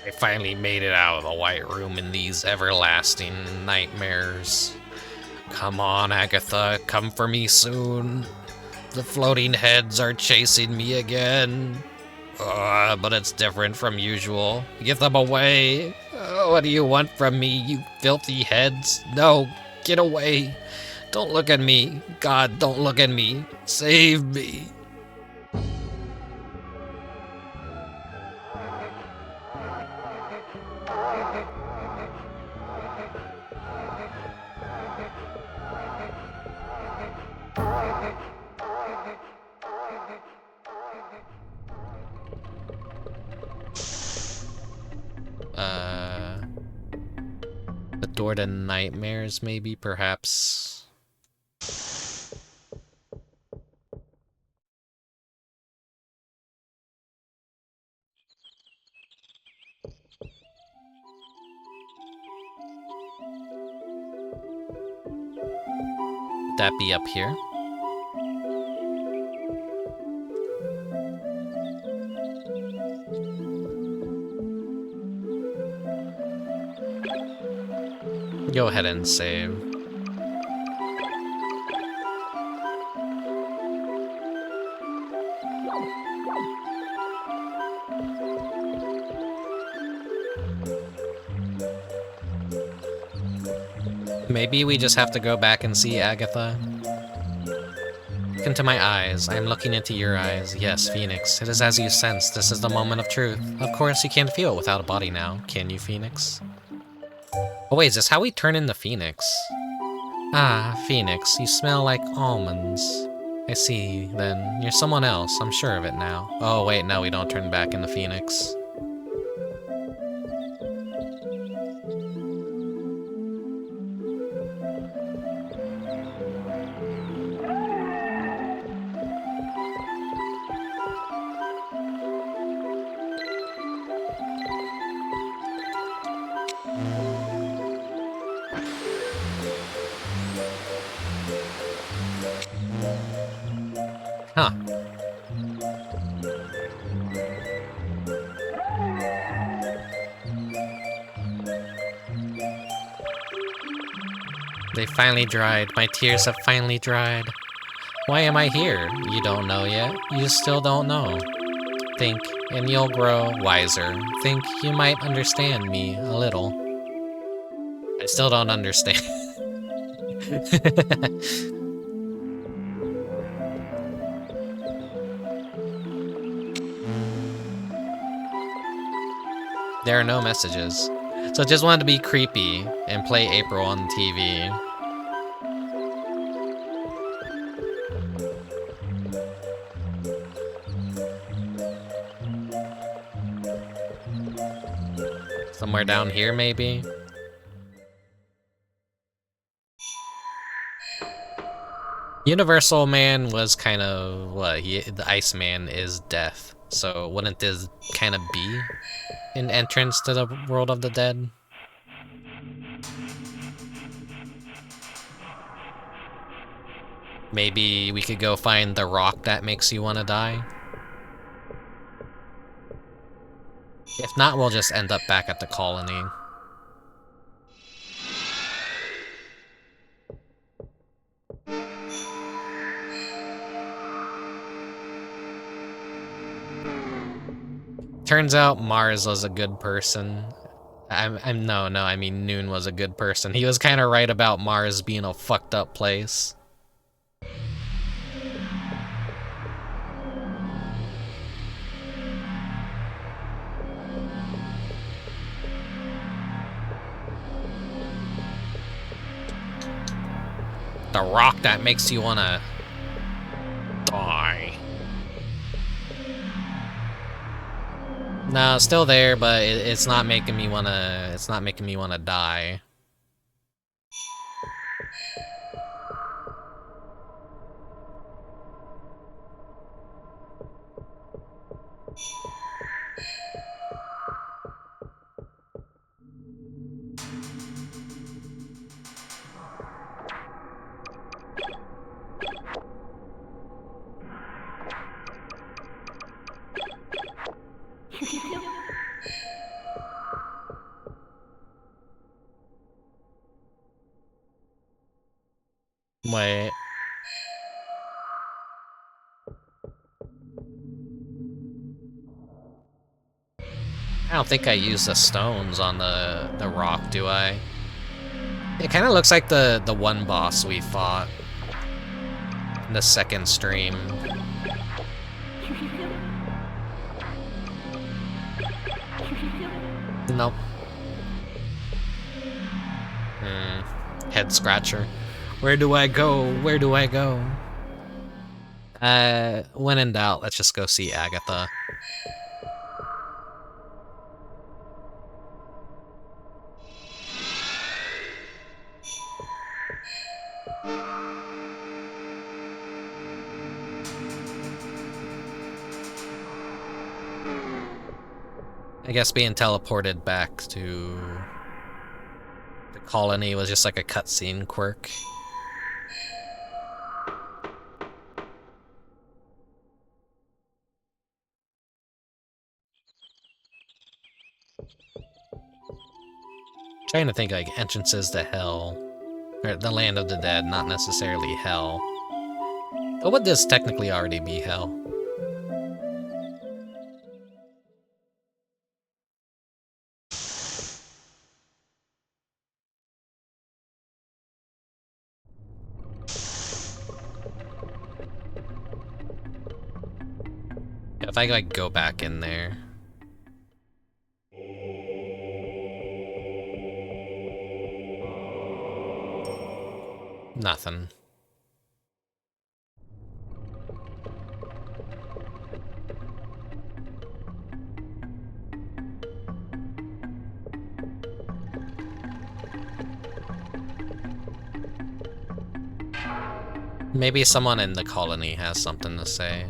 I finally made it out of the White Room in these everlasting nightmares. Come on, Agatha, come for me soon. The floating heads are chasing me again. But it's different from usual. Give them away. What do you want from me, you filthy heads? No, get away. Don't look at me. God, don't look at me. Save me. The door to nightmares, maybe, perhaps. Would that be up here? go ahead and save. Maybe we just have to go back and see Agatha. Look into my eyes. I am looking into your eyes. Yes, Phoenix. It is as you sense. This is the moment of truth. Of course, you can't feel it without a body now. Can you, Phoenix? Oh wait, is this how we turn into Phoenix? Ah, Phoenix. You smell like almonds. I see, then. You're someone else. I'm sure of it now. Oh wait, no, we don't turn back into Phoenix. Huh. They finally dried. My tears have finally dried. Why am I here? You don't know yet. You still don't know. Think, and you'll grow wiser. Think you might understand me a little. I still don't understand. There are no messages. So I just wanted to be creepy and play April on TV. Somewhere down here, maybe? Universal Man was kind of what? The Iceman is death. So wouldn't this kind of be an entrance to the world of the dead? Maybe we could go find the rock that makes you want to die? If not, we'll just end up back at the colony. Turns out Mars was a good person. I mean Noon was a good person. He was kind of right about Mars being a fucked up place. The rock that makes you wanna die. No, it's still there, but it's not making me wanna. It's not making me wanna die. Wait. I don't think I used the stones on the rock, do I? It kind of looks like the one boss we fought in the second stream. Nope. Head scratcher. Where do I go? Where do I go? When in doubt, let's just go see Agatha. I guess being teleported back to the colony was just like a cutscene quirk. Trying to think like entrances to hell. Or the land of the dead, not necessarily hell. But would this technically already be hell? If I like go back in there. Nothing. Maybe someone in the colony has something to say.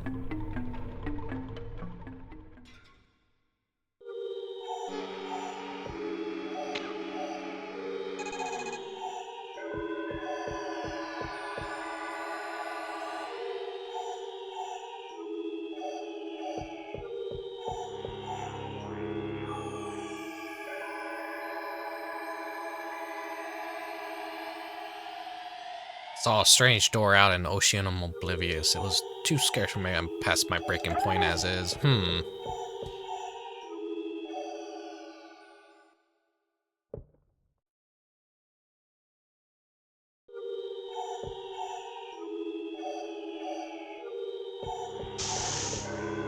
Saw a strange door out in Oceanum Oblivious. It was too scarce for me. I'm past my breaking point as is.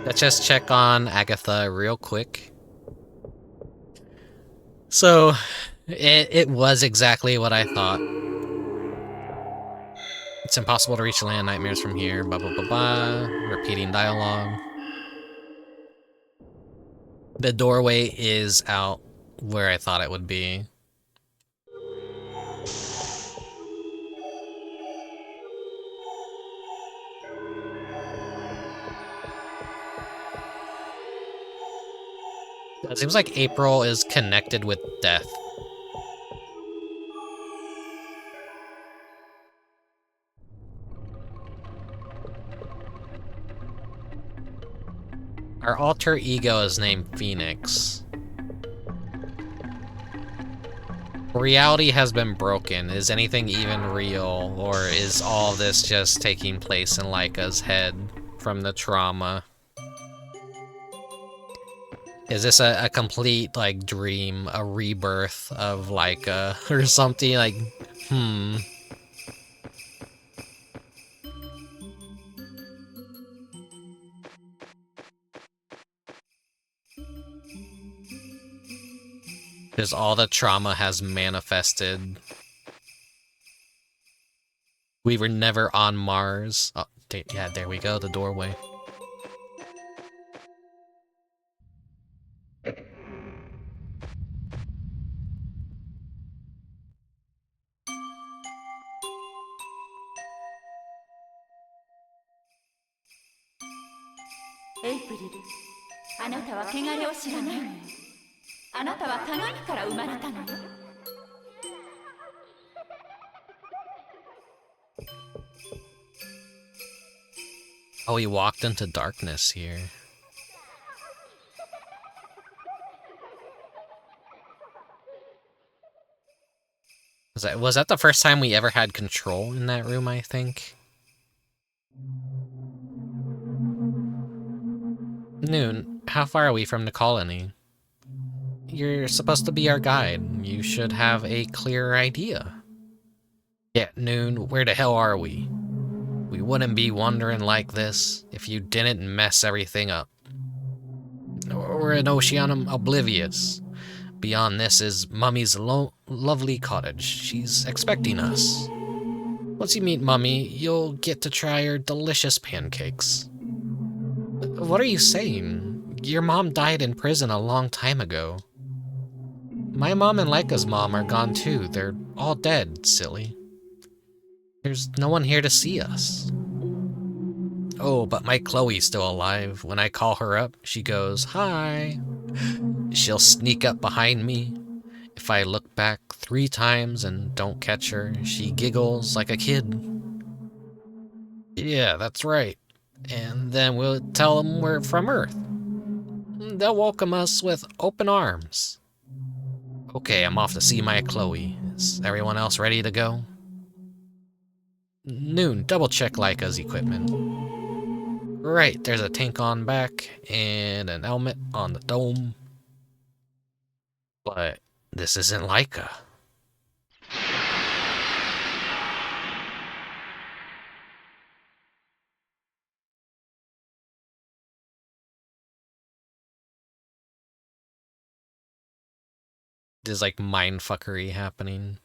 Let's just check on Agatha real quick. So, it was exactly what I thought. It's impossible to reach the land nightmares from here. Blah blah blah blah. Repeating dialogue. The doorway is out where I thought it would be. It seems like April is connected with death. Our alter ego is named Phoenix. Reality has been broken. Is anything even real? Or is all this just taking place in Laika's head from the trauma? Is this a complete, like, dream, a rebirth of Laika or something? Like, Because all the trauma has manifested. We were never on Mars. Oh, yeah, there we go, the doorway. Oh, he walked into darkness here. Was that the first time we ever had control in that room, I think? Noon, how far are we from the colony? You're supposed to be our guide. You should have a clearer idea. Yeah, Noon, where the hell are we? We wouldn't be wandering like this if you didn't mess everything up. We're in Oceanum Oblivious. Beyond this is Mummy's lovely cottage. She's expecting us. Once you meet Mummy, you'll get to try her delicious pancakes. What are you saying? Your mom died in prison a long time ago. My mom and Laika's mom are gone too. They're all dead, silly. There's no one here to see us. Oh, but my Chloe's still alive. When I call her up, she goes, "Hi." She'll sneak up behind me. If I look back 3 times and don't catch her, she giggles like a kid. Yeah, that's right. And then we'll tell them we're from Earth. They'll welcome us with open arms. Okay, I'm off to see my Chloe. Is everyone else ready to go? Noon, double check Laika's equipment. Right, there's a tank on back, and an helmet on the dome. But this isn't Laika. There's like mindfuckery happening.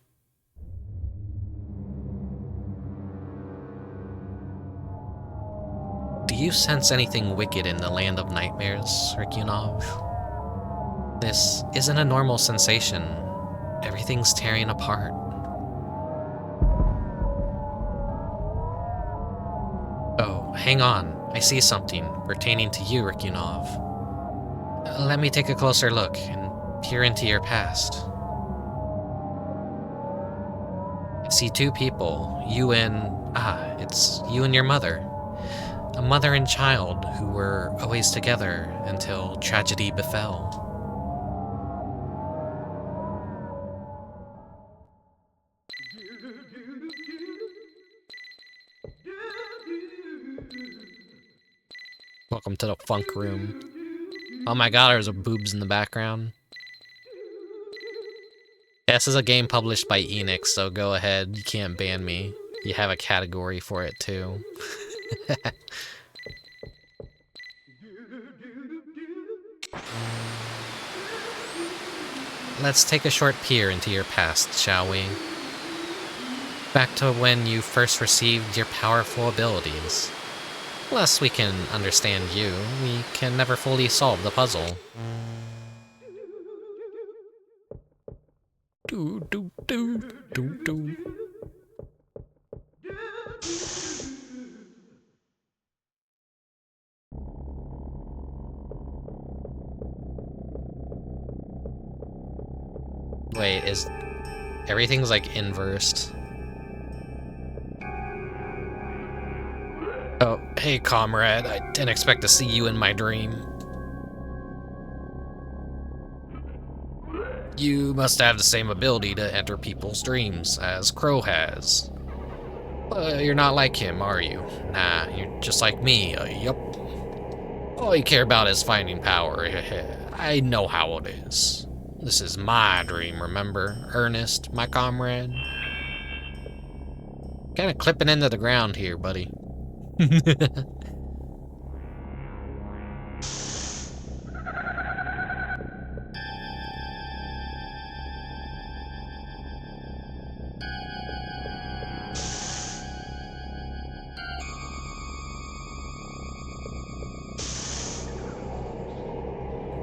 Do you sense anything wicked in the land of nightmares, Rickubus? This isn't a normal sensation. Everything's tearing apart. Oh, hang on. I see something pertaining to you, Rickubus. Let me take a closer look and peer into your past. I see two people, you and... it's you and your mother. A mother and child who were always together until tragedy befell. Welcome to the funk room. Oh my god, there's boobs in the background. Yeah, this is a game published by Enix, so go ahead, you can't ban me. You have a category for it too. Let's take a short peer into your past, shall we? Back to when you first received your powerful abilities. Unless we can understand you, we can never fully solve the puzzle. Do do do do do. Wait, is everything's like inversed? Oh, hey comrade, I didn't expect to see you in my dream. You must have the same ability to enter people's dreams as Crow has. But you're not like him, are you? Nah, you're just like me, yup. All you care about is finding power. I know how it is. This is my dream, remember? Ernest, my comrade. Kinda clipping into the ground here, buddy.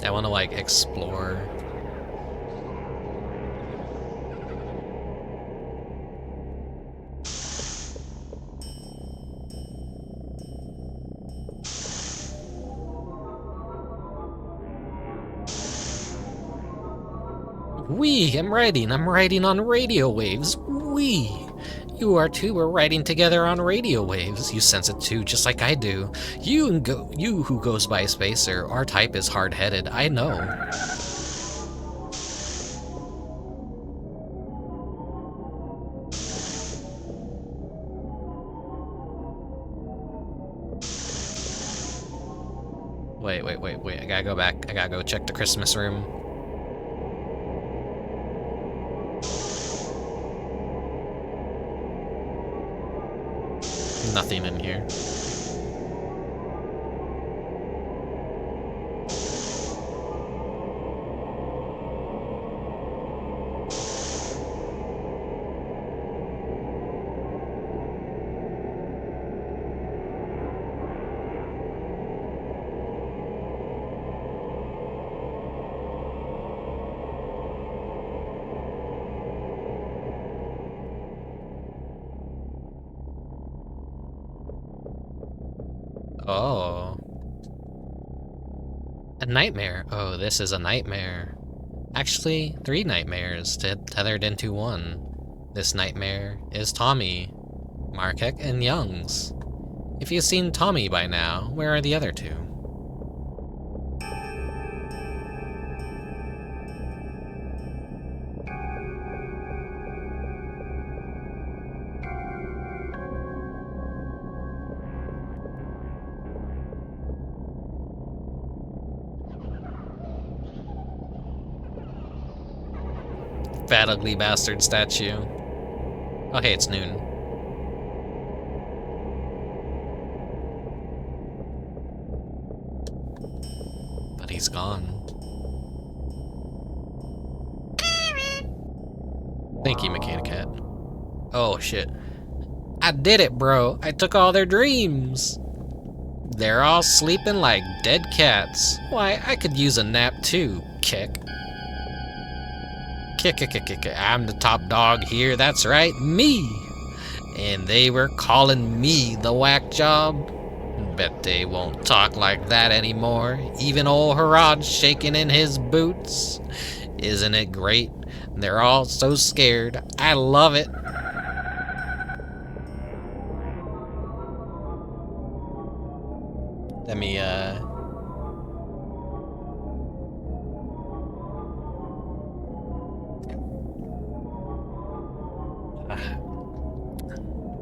I want to like explore. I'm writing on radio waves. You are too, we're writing together on radio waves. You sense it too, just like I do. You who goes by Spacer, our type is hard-headed, I know. Wait, I gotta go back. I gotta go check the Christmas room. Nothing in here. Oh. A nightmare. Oh, this is a nightmare. Actually, 3 nightmares tethered into one. This nightmare is Tommy, Markek, and Young's. If you've seen Tommy by now, where are the other 2? Fat ugly bastard statue. Oh hey, it's noon. But he's gone. Thank you, Mechanic Cat. Oh shit. I did it, bro. I took all their dreams. They're all sleeping like dead cats. Why, I could use a nap too, Kick. Kick. I'm the top dog here, that's right, me. And they were calling me the whack job. Bet they won't talk like that anymore. Even old Herods shaking in his boots. Isn't it great? They're all so scared. I love it. Let me,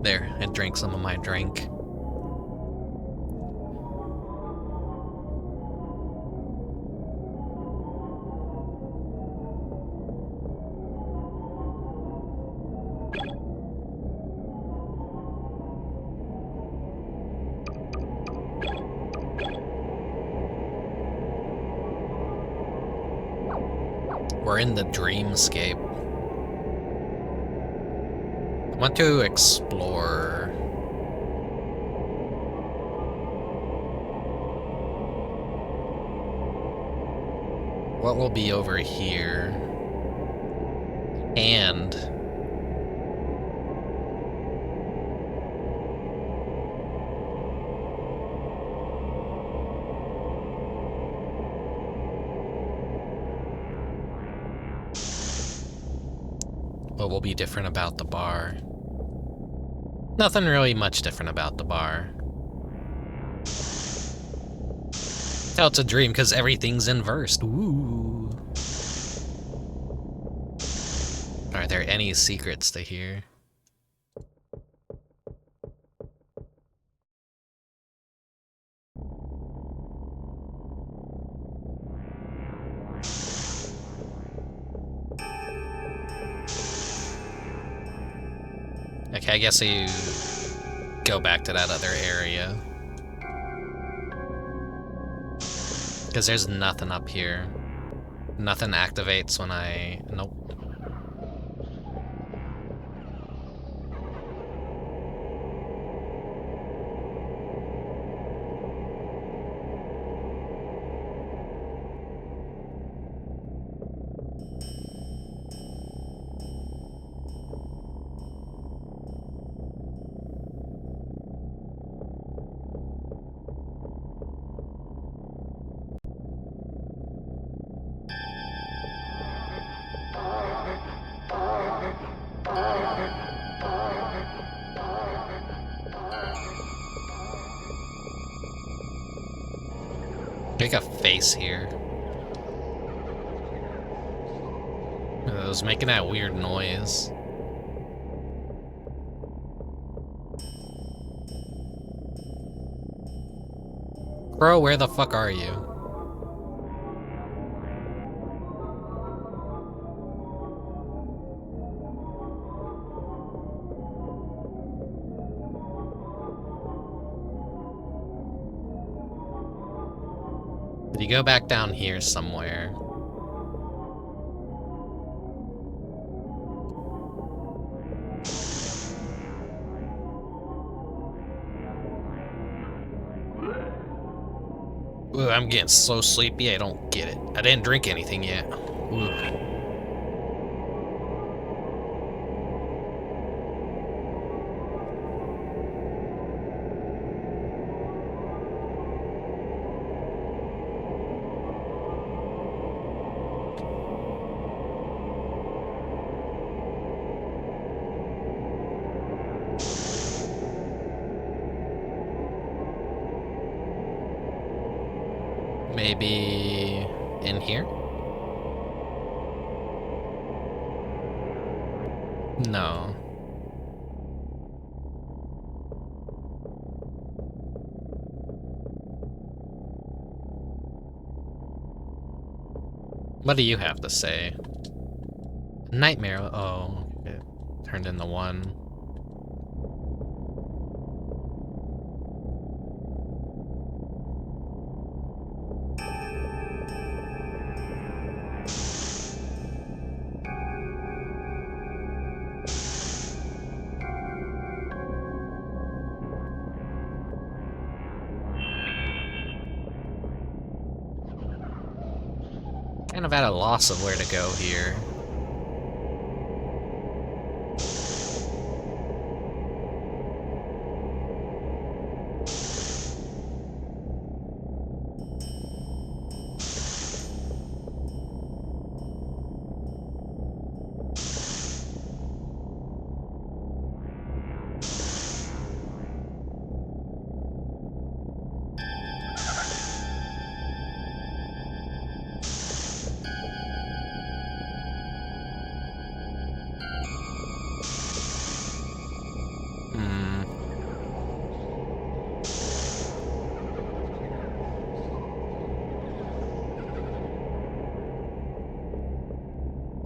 There, I drank some of my drink. We're in the dreamscape. I want to explore. What will be over here? And what will be different about the bar? Nothing really much different about the bar. Tell it's a dream because everything's inversed. Ooh. Are there any secrets to hear? Okay, I guess you go back to that other area. Because there's nothing up here. Nothing activates when I... Nope. Make a face here. It was making that weird noise. Bro, where the fuck are you? Did you go back down here somewhere? Ooh, I'm getting so sleepy, I don't get it. I didn't drink anything yet. Ooh. Maybe in here? No. What do you have to say? Nightmare. Oh, it turned into one. Kind of at a loss of where to go here.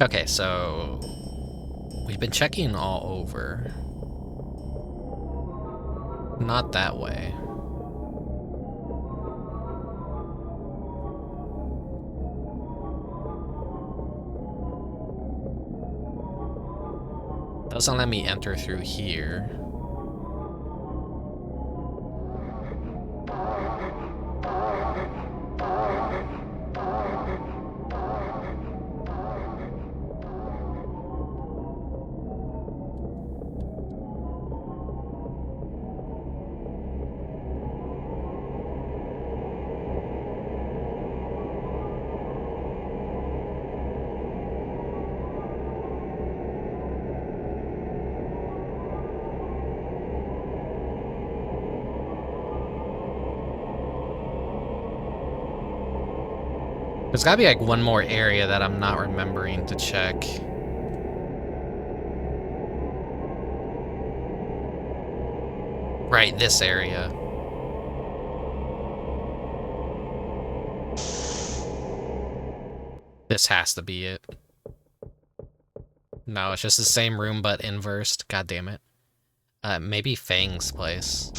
Okay, so we've been checking all over. Not that way. Doesn't let me enter through here. There's gotta be like one more area that I'm not remembering to check. Right, this area. This has to be it. No, it's just the same room but inversed. God damn it. Maybe Fang's place.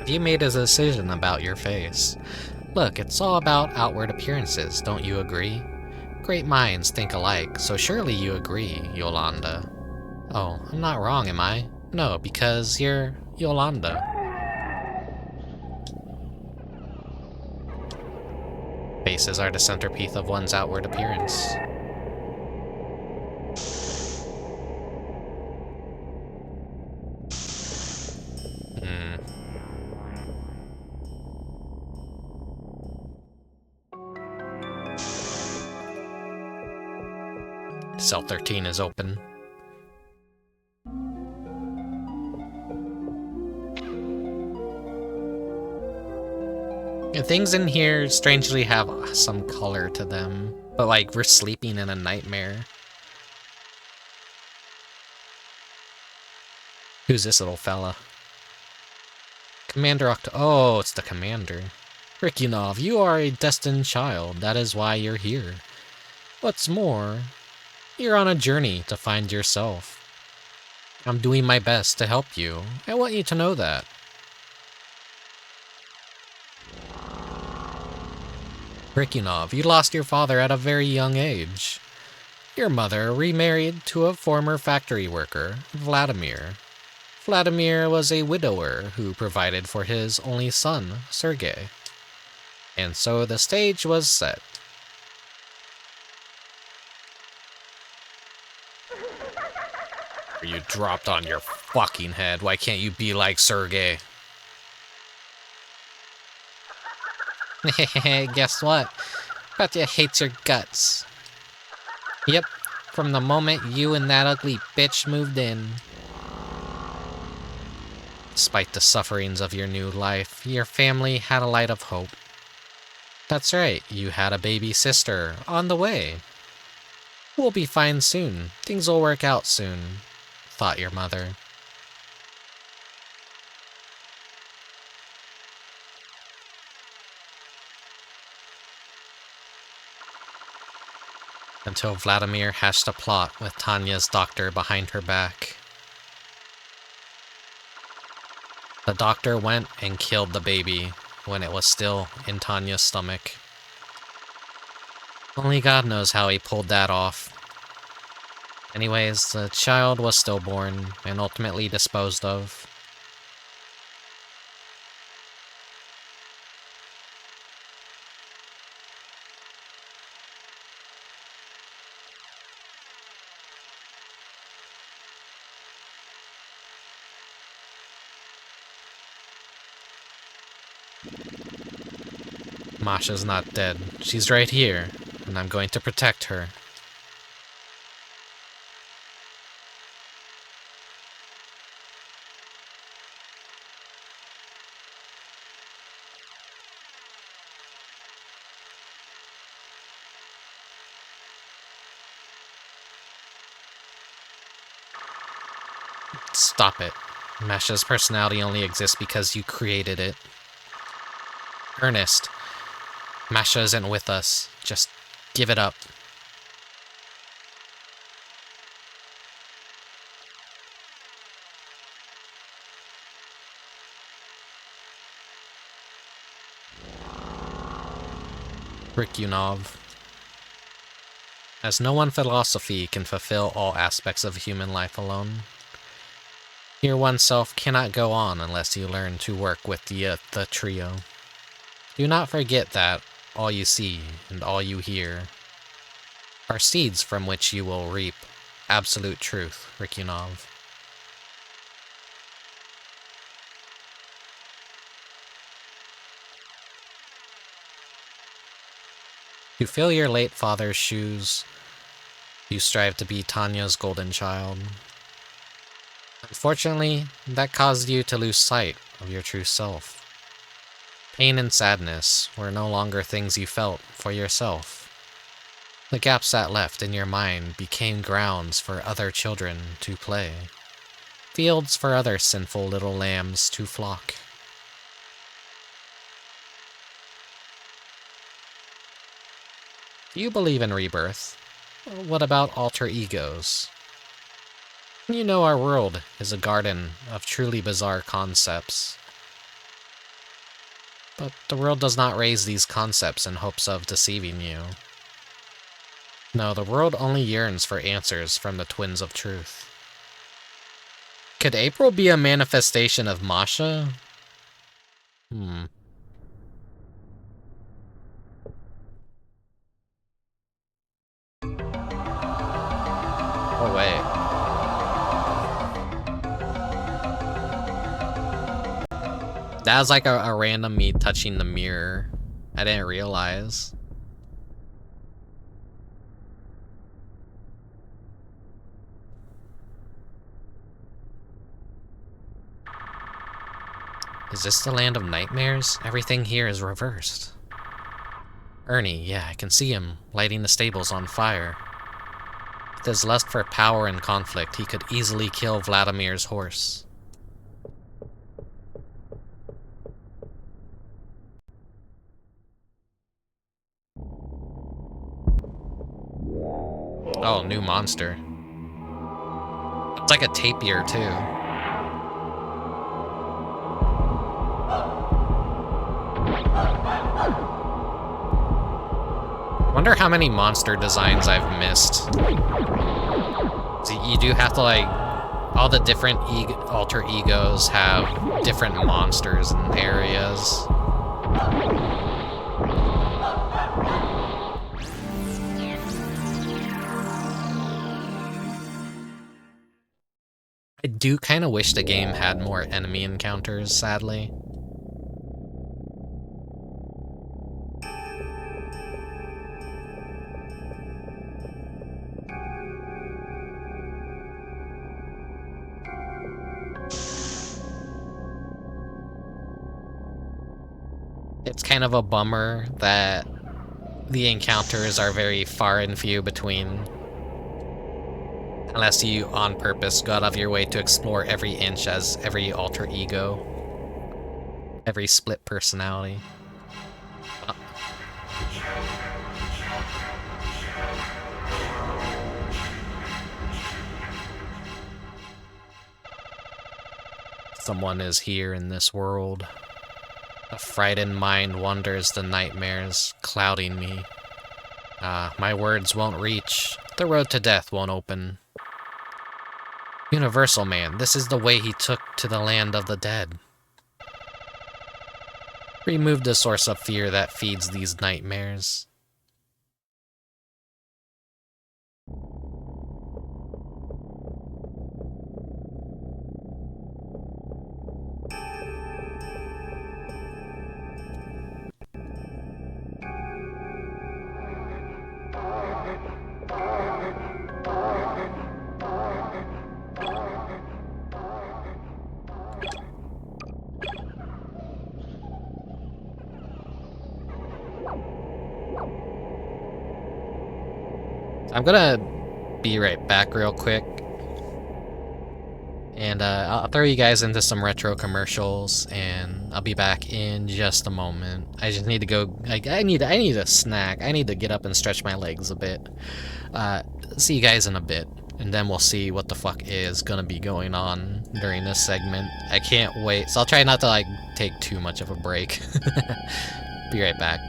You made a decision about your face. Look, it's all about outward appearances, don't you agree? Great minds think alike, so surely you agree, Yolanda. Oh, I'm not wrong, am I? No, because you're Yolanda. Faces are the centerpiece of one's outward appearance. Cell 13 is open. Things in here strangely have some color to them, but like we're sleeping in a nightmare. Who's this little fella? Commander Oh, it's the commander. Rickubus, you are a destined child. That is why you're here. What's more, you're on a journey to find yourself. I'm doing my best to help you. I want you to know that. Rickubus, you lost your father at a very young age. Your mother remarried to a former factory worker, Vladimir. Vladimir was a widower who provided for his only son, Sergei. And so the stage was set. You dropped on your fucking head. Why can't you be like Sergei? Guess what? Katya hates your guts. Yep, from the moment you and that ugly bitch moved in. Despite the sufferings of your new life, your family had a light of hope. That's right, you had a baby sister on the way. We'll be fine soon. Things will work out soon, thought your mother. Until Vladimir hatched a plot with Tanya's doctor behind her back. The doctor went and killed the baby when it was still in Tanya's stomach. Only God knows how he pulled that off. Anyways, the child was stillborn and ultimately disposed of. Masha's not dead. She's right here, and I'm going to protect her. Stop it. Masha's personality only exists because you created it. Ernest, Masha isn't with us. Just give it up. Rickubus. As no one philosophy can fulfill all aspects of human life alone. Your oneself cannot go on unless you learn to work with the trio. Do not forget that all you see and all you hear are seeds from which you will reap absolute truth, Rickubus. To fill your late father's shoes, you strive to be Tanya's golden child. Unfortunately, that caused you to lose sight of your true self. Pain and sadness were no longer things you felt for yourself. The gaps that left in your mind became grounds for other children to play, fields for other sinful little lambs to flock. Do you believe in rebirth? What about alter egos? You know our world is a garden of truly bizarre concepts. But the world does not raise these concepts in hopes of deceiving you. No, the world only yearns for answers from the twins of truth. Could April be a manifestation of Masha? Oh, wait. That was like a random me touching the mirror. I didn't realize. Is this the land of nightmares? Everything here is reversed. Ernie, yeah, I can see him, lighting the stables on fire. With his lust for power and conflict, he could easily kill Vladimir's horse. Oh, new monster. It's like a tapir, too. Wonder how many monster designs I've missed. So you do have to, like, all the different alter egos have different monsters and areas. I do kind of wish the game had more enemy encounters, sadly. it's kind of a bummer that the encounters are very far and few between. Unless you, on purpose, go out of your way to explore every inch as every alter ego. Every split personality. Someone is here in this world. A frightened mind wanders the nightmares, clouding me. My words won't reach. The road to death won't open. Universal Man, this is the way he took to the land of the dead. Remove the source of fear that feeds these nightmares. I'm gonna be right back real quick, and I'll throw you guys into some retro commercials, and I'll be back in just a moment. I just need to go. I need a snack. I need to get up and stretch my legs a bit. See you guys in a bit, and then we'll see what the fuck is gonna be going on during this segment. I can't wait. So I'll try not to take too much of a break. Be right back.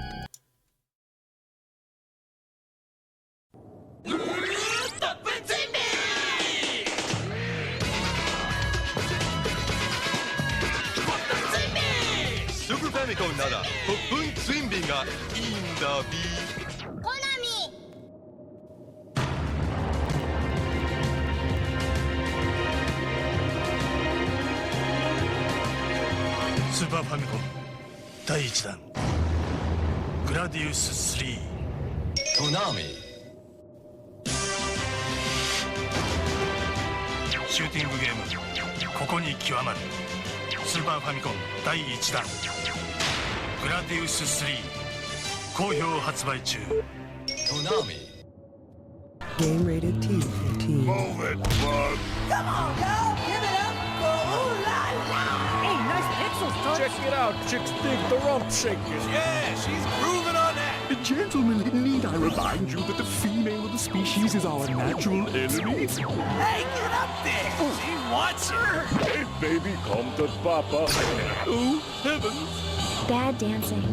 Super Famicom 第1弾グラディウス3トナミシューティングゲームここに極まるスーパーファミコン第1弾グラディウス3好評発売中トナミ Game rated T15. Move it, bud. Come on, y'all! Give it up for Ooh La La! Hey, nice pixels, Tux! Check it out, chicks dig the rump shakers. Yeah, she's grooving on that. Gentlemen, need I remind you that the female of the species is our natural enemy? Hey, get up there. She wants you. Hey, baby, come to Papa. Oh, heavens. Bad dancing.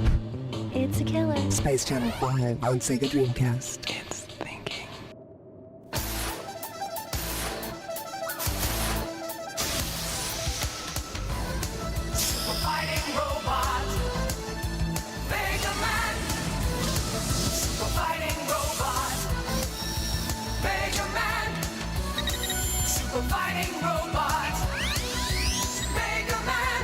It's a killer. Space Channel 5 on Sega Dreamcast. It's thinking. Fighting robot, Mega Man. Super fighting robot, Mega Man. Super fighting robot, Mega Man.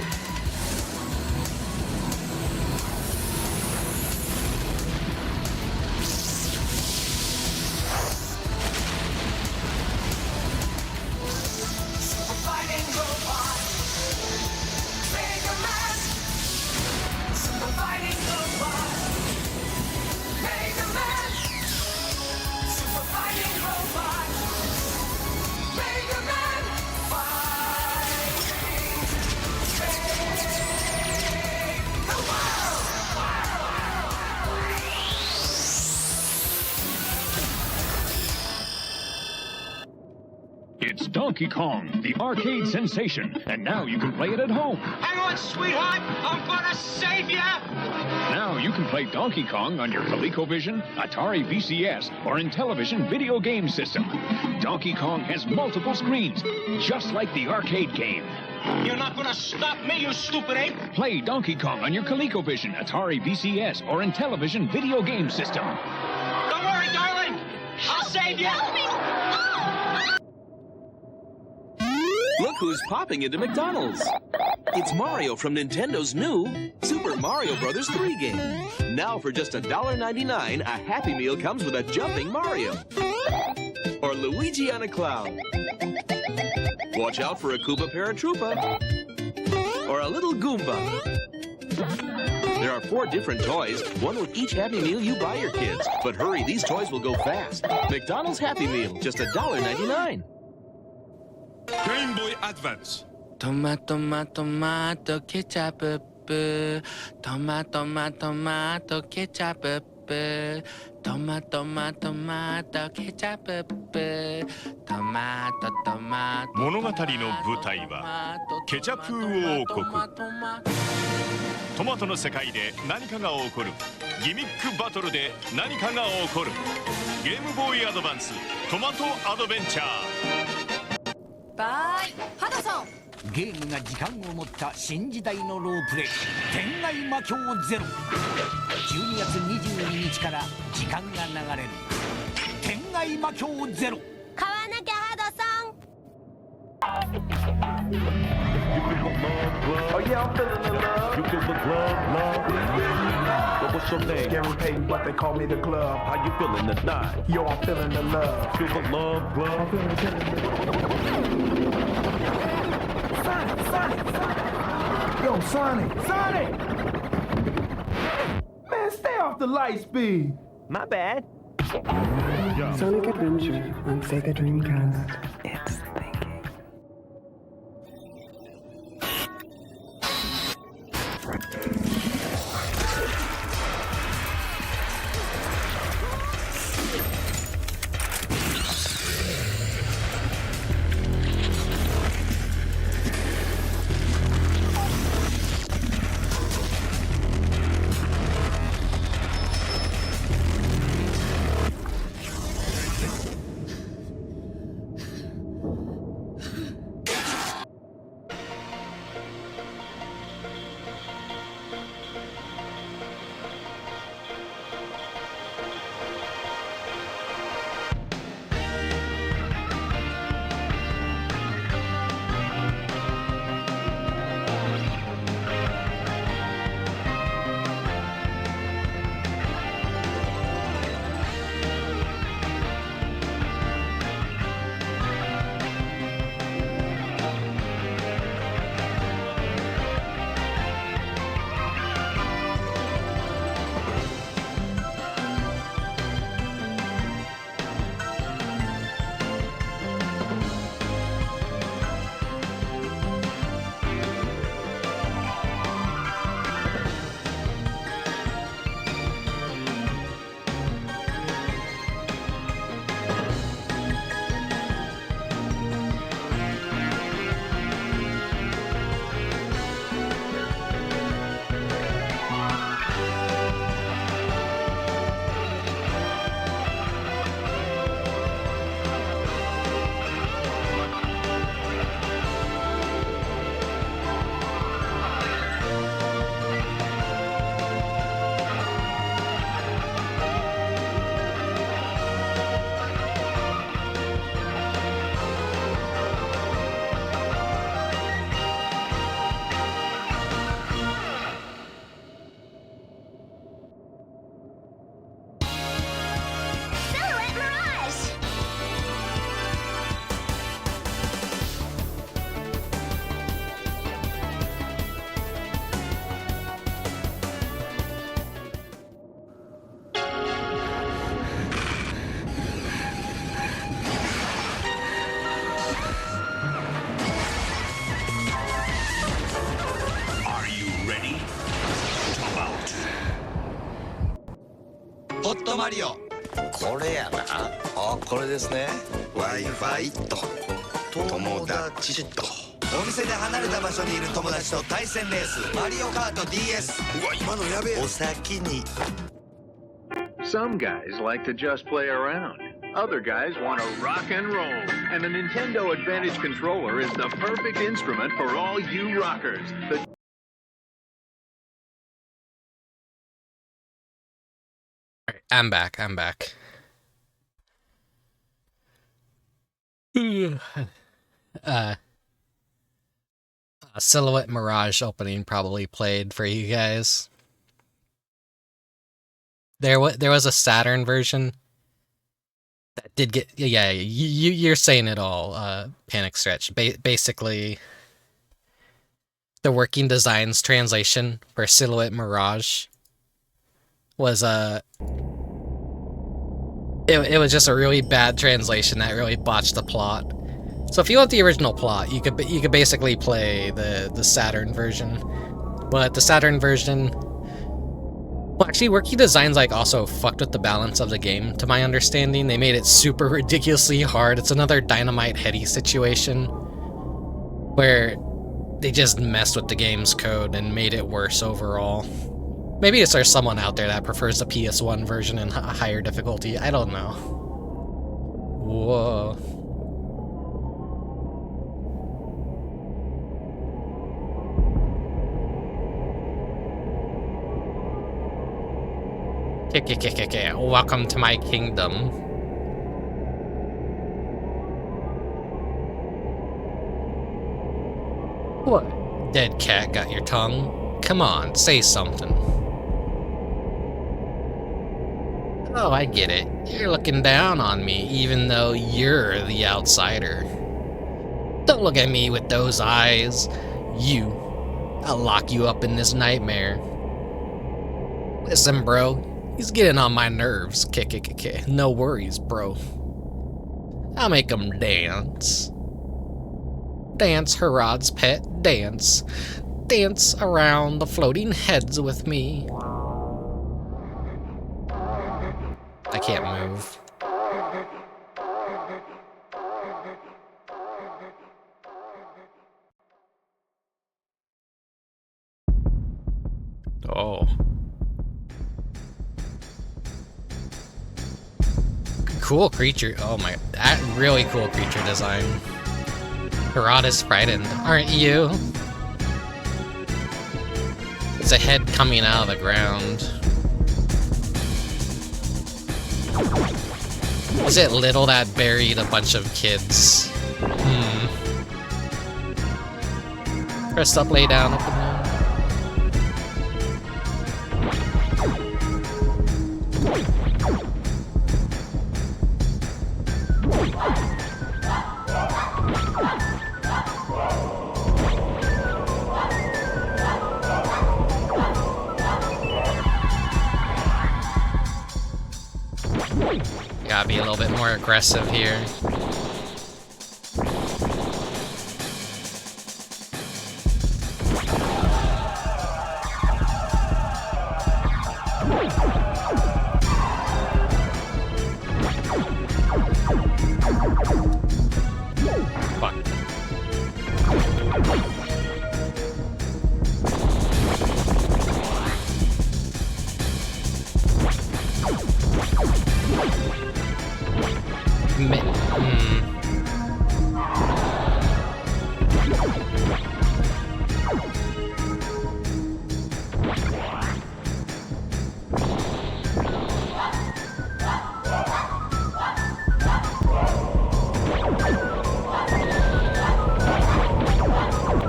Super fighting robot, Mega Man. Super fighting robot, Mega Man. Super fighting robot, Mega Man. Fighting, save the world. It's Donkey Kong, the arcade sensation, and now you can play it at home. Hang on, sweetheart. I'm gonna save ya. Now you can play Donkey Kong on your ColecoVision, Atari VCS, or Intellivision video game system. Donkey Kong has multiple screens, just like the arcade game. You're not gonna stop me, you stupid ape. Play Donkey Kong on your ColecoVision, Atari VCS, or Intellivision video game system. Don't worry, darling. I'll save you. Look who's popping into McDonald's. It's Mario from Nintendo's new Super Mario Bros. 3 game. Now for just $1.99, a Happy Meal comes with a jumping Mario. Or Luigi on a cloud. Watch out for a Koopa Paratroopa. Or a little Goomba. There are 4 different toys, one with each Happy Meal you buy your kids. But hurry, these toys will go fast. McDonald's Happy Meal, just $1.99. Game Boy Advance. Tomato ketchup. Tomato ketchup. Tomato ketchup. Tomato 物語の舞台はケチャップ王国。トマトの世界で何かが起こる。ギミックバトルで何かが起こる。ゲームボーイアドバンストマトアドベンチャー。バイハドソン。ゲームが時間を持った新時代のロープレイ天外魔境ゼロ。12月22日から時間が流れる天外魔境ゼロ。買わなきゃハドソン。 Oh yeah, I'm feeling the love. You feel the glove, love. What's your name? Gary Payton, but they call me the glove. How you feeling tonight? Yo, I'm feeling the love. Feel the love, glove. Sonic. Yo, Sonic. Man, stay off the light speed. My bad. Sonic Adventure on Sega Dreamcast. It's thinking.ホットマリオこれやなあこれですね Wi-Fi と友達とお店で離れた場所にいる友達と対戦レースマリオカート DS うわ今のやべえお先に Some guys like to just play around. Other guys want to rock and roll. And the Nintendo Advantage controller is the perfect instrument for all you rockers. I'm back. Silhouette Mirage opening probably played for you guys. There was a Saturn version that did get you're saying it all. Panic Stretch. Basically, the working designs translation for Silhouette Mirage was it was just a really bad translation that really botched the plot. So if you want the original plot, you could basically play the Saturn version. But the Saturn version, well, actually, working designs like also fucked with the balance of the game. To my understanding, they made it super ridiculously hard. It's another Dynamite Heady situation where they just messed with the game's code and made it worse overall. Maybe it's there's someone out there that prefers the PS1 version in higher difficulty. I don't know. Whoa. Welcome to my kingdom. What? Dead cat got your tongue? Come on, say something. Oh, I get it. You're looking down on me, even though you're the outsider. Don't look at me with those eyes. I'll lock you up in this nightmare. Listen, bro. He's getting on my nerves. No worries, bro. I'll make him dance. Dance, Herod's pet, dance. Dance around the floating heads with me. I can't move. Oh. Cool creature. Oh my, that really cool creature design. Herod is frightened, aren't you? There's a head coming out of the ground. Is it Little that buried a bunch of kids? Press up, lay down, up and down. Gotta be a little bit more aggressive here. Fuck.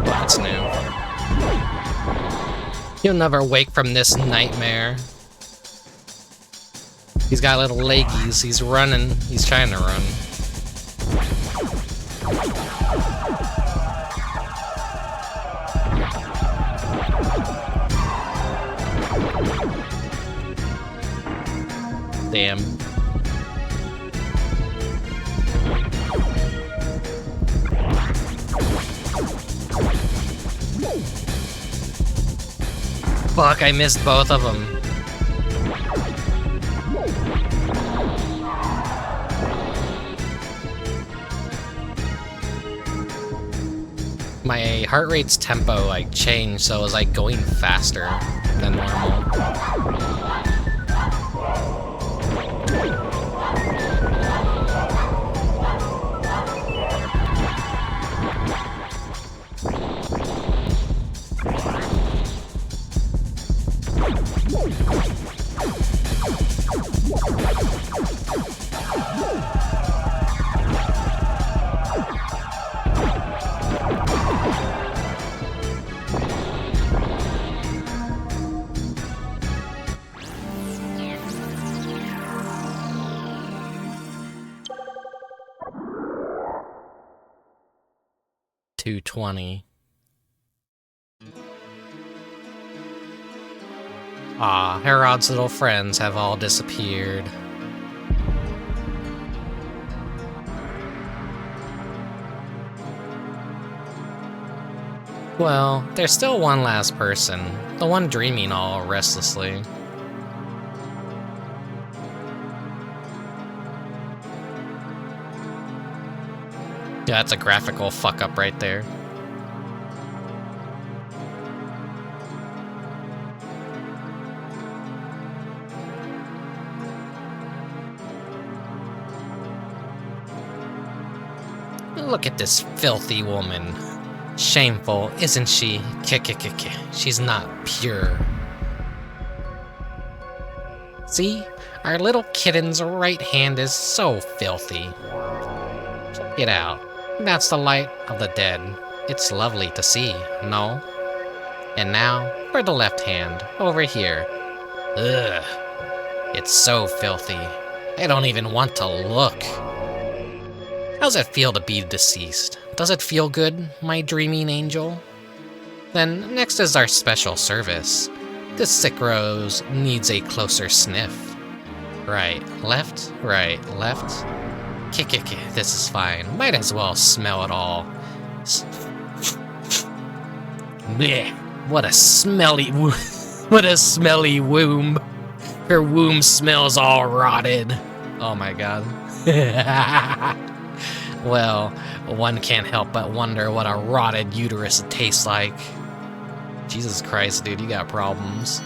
That's new. You'll never wake from this nightmare. He's got little leggies. He's running. He's trying to run. Damn. Fuck, I missed both of them. My heart rate's tempo like changed, so it was like going faster than normal. $220. Ah, Herod's little friends have all disappeared. Well, there's still one last person, the one dreaming all restlessly. Yeah, that's a graphical fuck up right there. Look at this filthy woman. Shameful, isn't she? She's not pure. See? Our little kitten's right hand is so filthy. Check it out. That's the light of the dead. It's lovely to see, no? And now, for the left hand, over here. Ugh. It's so filthy. I don't even want to look. How's it feel to be deceased? Does it feel good, my dreaming angel? Then next is our special service. This sick rose needs a closer sniff. Right, left, Kick, this is fine. Might as well smell it all. Blech, what a smelly womb. Her womb smells all rotted. Oh my god. Well, one can't help but wonder what a rotted uterus tastes like. Jesus Christ, dude, you got problems.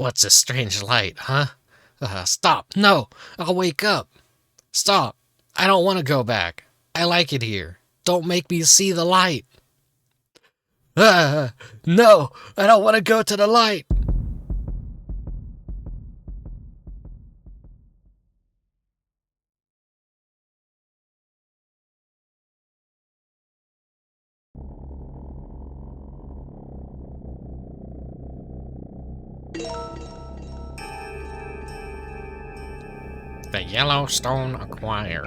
What's this strange light, huh? Stop! No! I'll wake up! Stop! I don't want to go back. I like it here. Don't make me see the light. No! I don't want to go to the light! The Yellowstone acquired.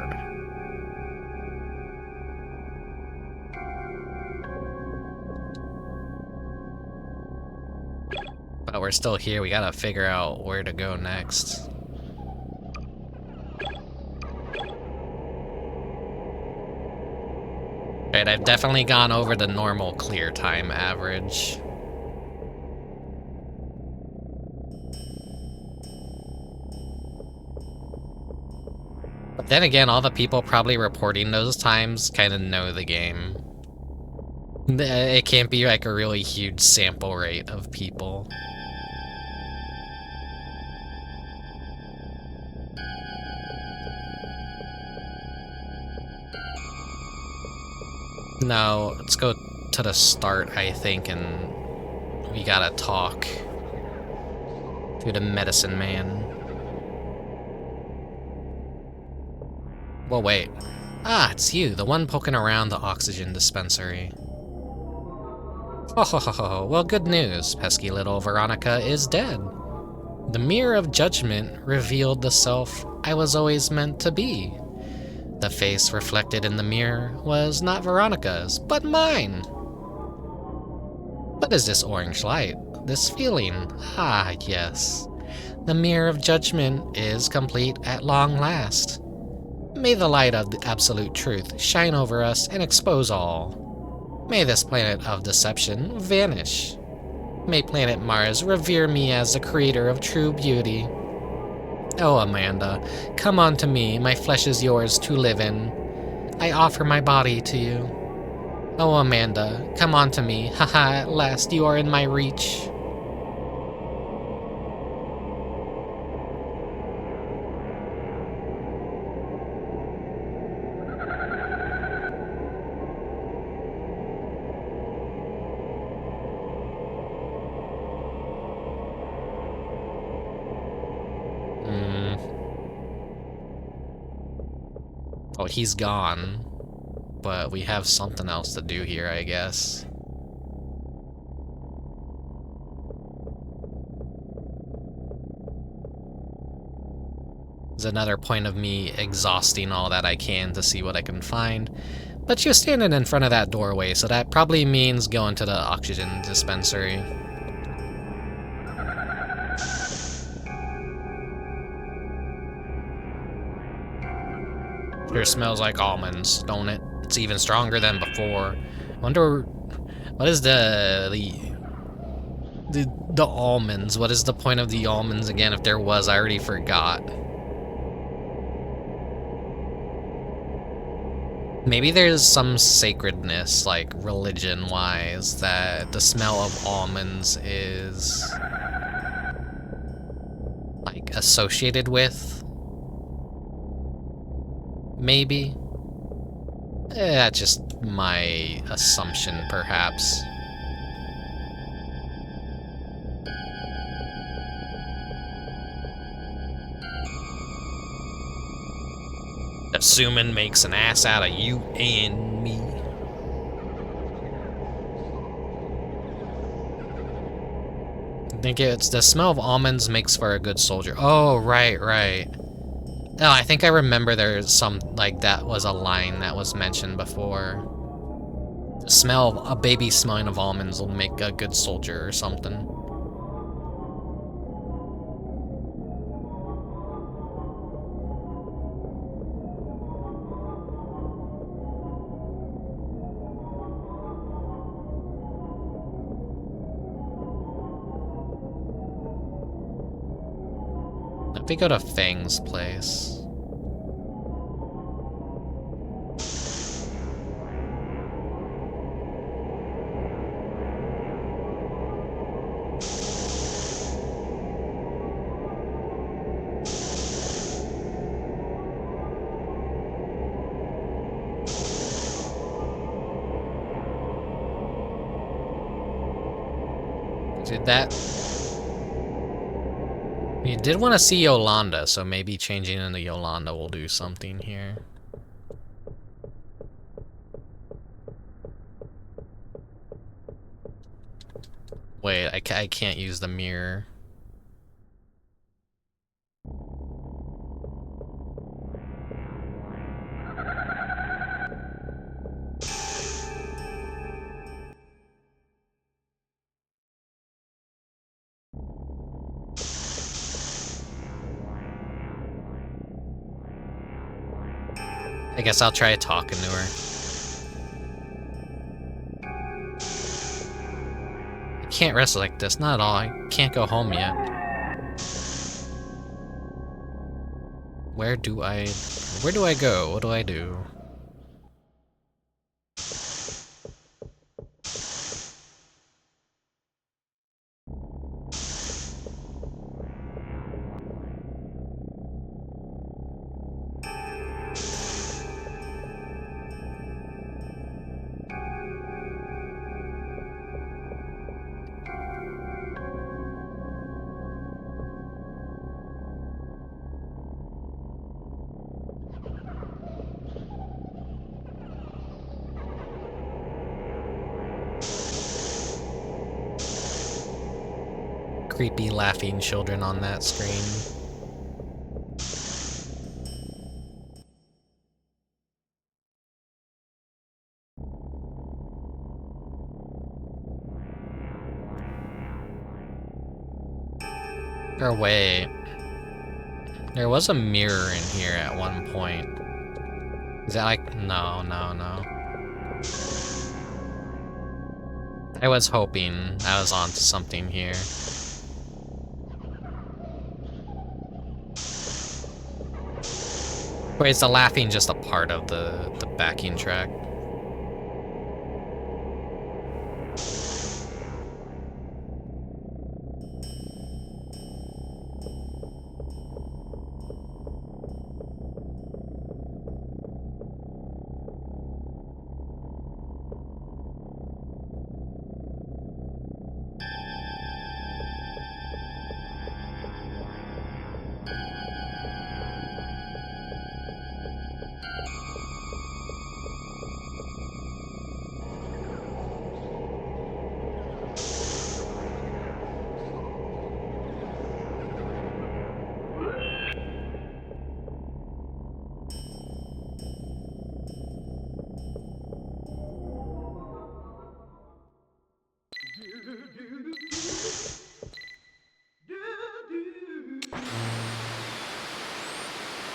But we're still here, we gotta figure out where to go next. Right, I've definitely gone over the normal clear time average. But then again, all the people probably reporting those times kind of know the game. It can't be like a really huge sample rate of people. No, let's go to the start, I think, and we gotta talk to the medicine man. Well, wait. Ah, it's you, the one poking around the oxygen dispensary. Oh, well, good news. Pesky little Veronica is dead. The mirror of judgment revealed the self I was always meant to be. The face reflected in the mirror was not Veronica's, but mine. What is this orange light? This feeling? Ah, yes. The mirror of judgment is complete at long last. May the light of the absolute truth shine over us and expose all. May this planet of deception vanish. May planet Mars revere me as the creator of true beauty. Oh, Amanda, come on to me, my flesh is yours to live in. I offer my body to you. Oh, Amanda, come on to me, haha, at last you are in my reach. Oh, he's gone. But we have something else to do here, I guess. There's another point of me exhausting all that I can to see what I can find. But she was standing in front of that doorway, so that probably means going to the oxygen dispensary. Sure smells like almonds, don't it? It's even stronger than before. Wonder what is the almonds? What is the point of the almonds again? If there was, I already forgot. Maybe there's some sacredness, like religion-wise, that the smell of almonds is like associated with. Maybe. That's just my assumption, perhaps. Assuming makes an ass out of you and me. I think it's the smell of almonds makes for a good soldier. Oh, right. No, I think I remember there's some, like, that was a line that was mentioned before. The smell of a baby smelling of almonds will make a good soldier or something. If we go to Fang's place. Did that? You did want to see Yolanda, so maybe changing into Yolanda will do something here. Wait, I can't use the mirror. I guess I'll try talking to her. I can't rest like this, not at all. I can't go home yet. Where do I go? What do I do? Creepy laughing children on that screen. Or wait. There was a mirror in here at one point. Is that like... No. I was hoping I was onto something here. Wait, is the laughing just a part of the backing track?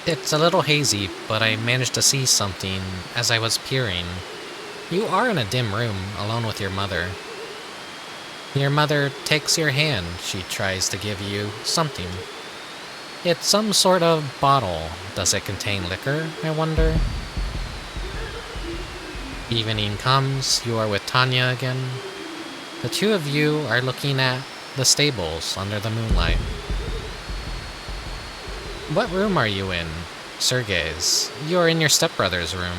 It's a little hazy, but I managed to see something as I was peering. You are in a dim room, alone with your mother. Your mother takes your hand. She tries to give you something. It's some sort of bottle. Does it contain liquor, I wonder? Evening comes, you are with Tanya again. The two of you are looking at the stables under the moonlight. What room are you in? Sergei's. You're in your stepbrother's room.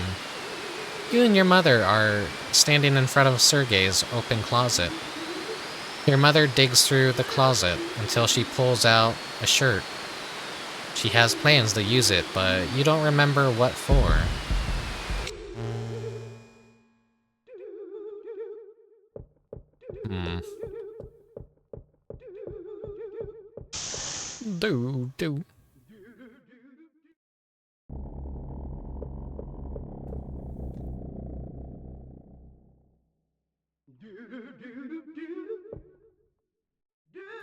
You and your mother are standing in front of Sergei's open closet. Your mother digs through the closet until she pulls out a shirt. She has plans to use it, but you don't remember what for. Do.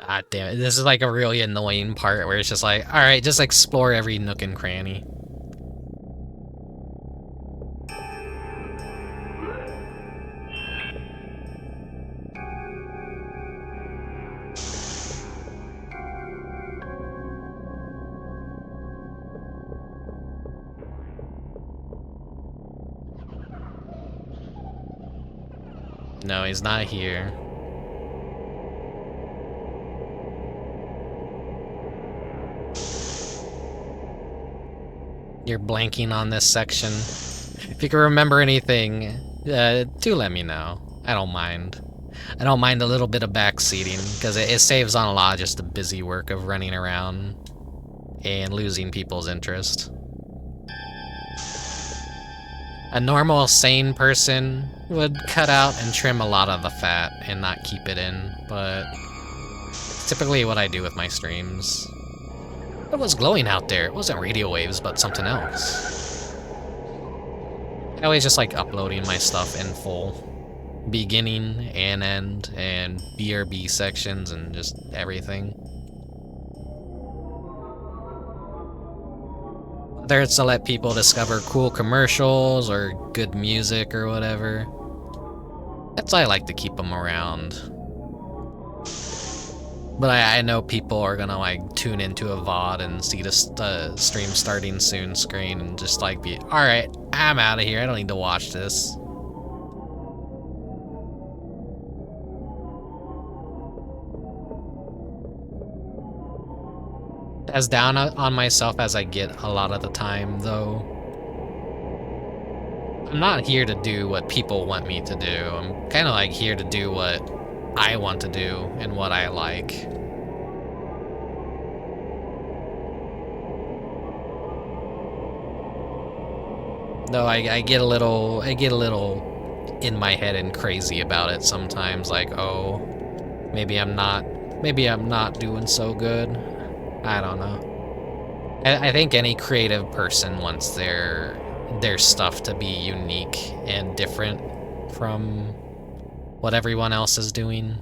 God damn it. This is like a really annoying part where it's just like, alright, just explore every nook and cranny. No, he's not here. You're blanking on this section. If you can remember anything, do let me know. I don't mind. I don't mind a little bit of backseating, because it saves on a lot of just the busy work of running around and losing people's interest. A normal, sane person would cut out and trim a lot of the fat and not keep it in, but it's typically what I do with my streams. What was glowing out there? It wasn't radio waves, but something else. I always just like uploading my stuff in full. Beginning and end, and BRB sections, and just everything. Whether it's to let people discover cool commercials or good music or whatever. That's why I like to keep them around. But I know people are gonna like tune into a VOD and see the stream starting soon screen and just like be, alright, I'm out of here, I don't need to watch this. As down on myself as I get a lot of the time, though, I'm not here to do what people want me to do. I'm kind of like here to do what I want to do and what I like. Though I get a little in my head and crazy about it sometimes, like, oh, maybe I'm not doing so good. I don't know. I think any creative person wants their stuff to be unique and different from what everyone else is doing.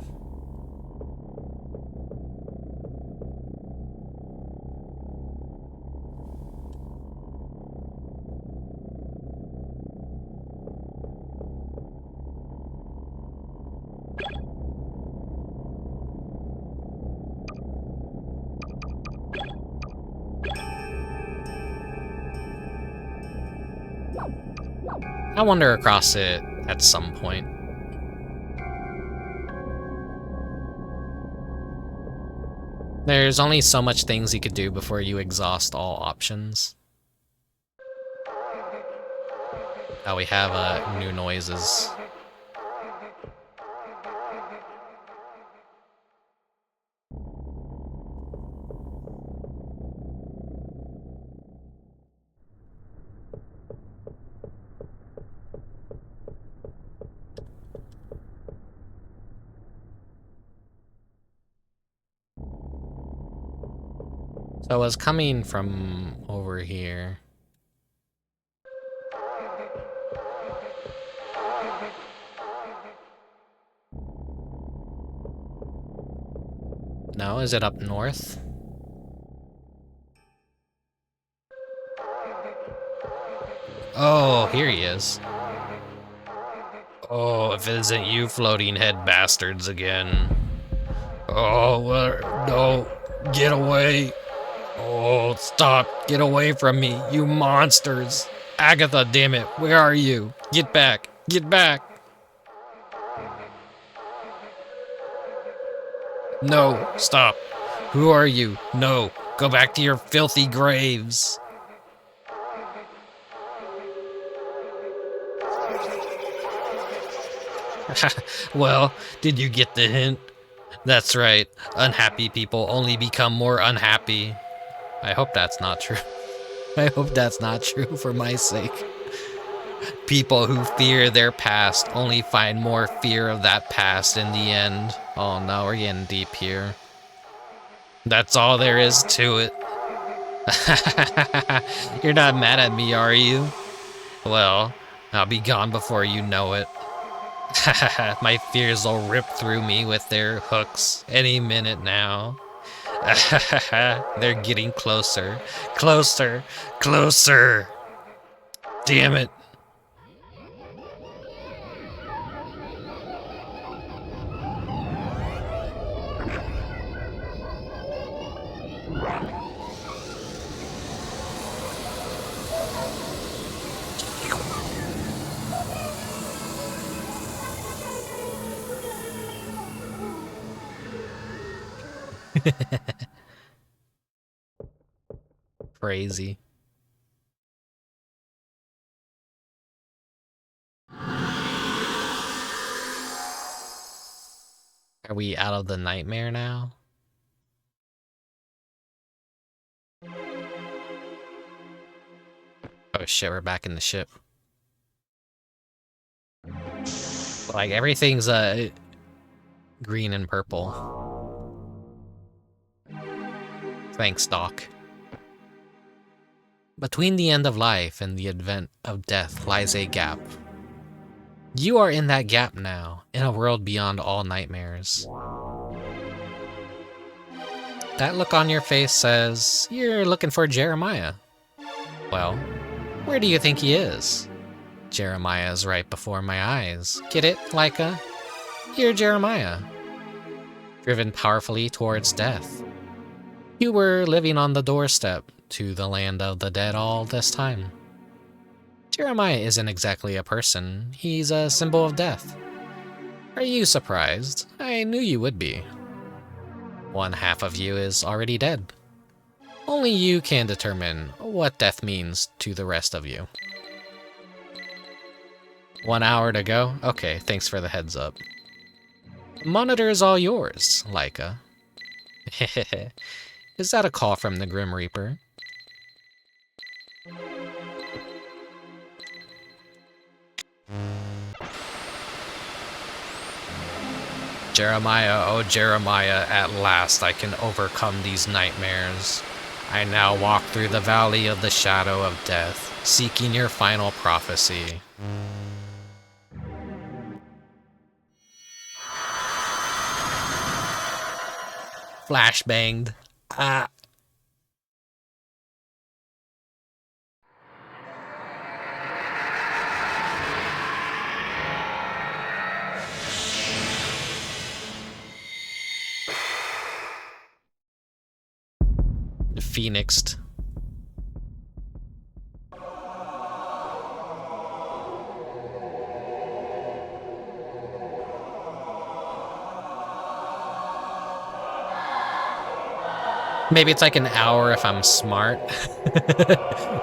I'll wander across it at some point. There's only so much things you could do before you exhaust all options. Oh, we have new noises. So I was coming from over here. No, is it up north? Oh, here he is. Oh, if it isn't you floating head bastards again. Oh, no, get away. Oh, stop, get away from me, you monsters. Agatha, damn it, where are you? Get back, get back. No, stop. Who are you? No, go back to your filthy graves. Well, did you get the hint? That's right. Unhappy people only become more unhappy. I hope that's not true. I hope that's not true for my sake. People who fear their past only find more fear of that past in the end. Oh no, we're getting deep here. That's all there is to it. You're not mad at me, are you? Well, I'll be gone before you know it. My fears will rip through me with their hooks any minute now. They're getting closer, closer, closer. Damn it. Crazy. Are we out of the nightmare now? Oh shit, we're back in the ship. Like, everything's green and purple. Thanks, Doc. Between the end of life and the advent of death lies a gap. You are in that gap now, in a world beyond all nightmares. That look on your face says, you're looking for Jeremiah. Well, where do you think he is? Jeremiah is right before my eyes. Get it, Laika? You're Jeremiah. Driven powerfully towards death. You were living on the doorstep to the land of the dead all this time. Jeremiah isn't exactly a person, he's a symbol of death. Are you surprised? I knew you would be. One half of you is already dead. Only you can determine what death means to the rest of you. 1 hour to go? Okay, thanks for the heads up. The monitor is all yours, Laika. Is that a call from the Grim Reaper? Jeremiah, oh Jeremiah, at last I can overcome these nightmares. I now walk through the valley of the shadow of death, seeking your final prophecy. Flashbanged. Ah. Phoenixed. Maybe it's like an hour if I'm smart.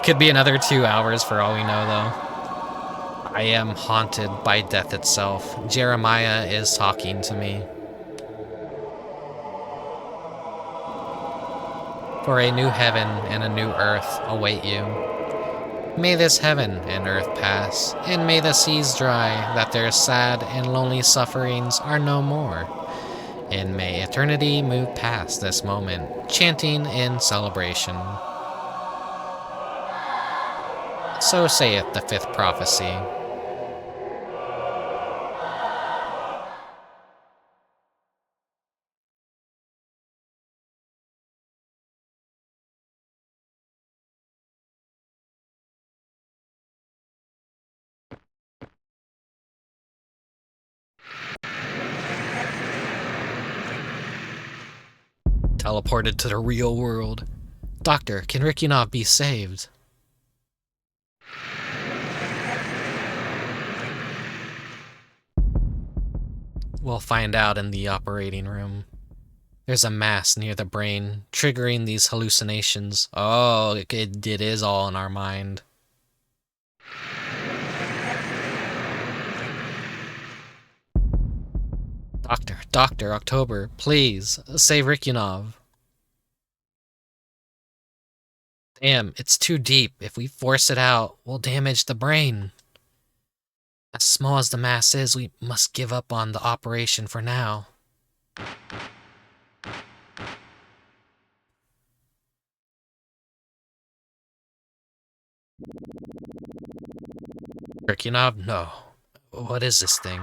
Could be another 2 hours for all we know, though. I am haunted by death itself. Jeremiah is talking to me. For a new heaven and a new earth await you. May this heaven and earth pass, and may the seas dry, that their sad and lonely sufferings are no more. And may eternity move past this moment, chanting in celebration. So saith the fifth prophecy. Teleported to the real world. Doctor, can Rickubus be saved? We'll find out in the operating room. There's a mass near the brain, triggering these hallucinations. Oh, it is all in our mind. Doctor, October, please, save Rickubus. Damn, it's too deep. If we force it out, we'll damage the brain. As small as the mass is, we must give up on the operation for now. Rickubus? No. What is this thing?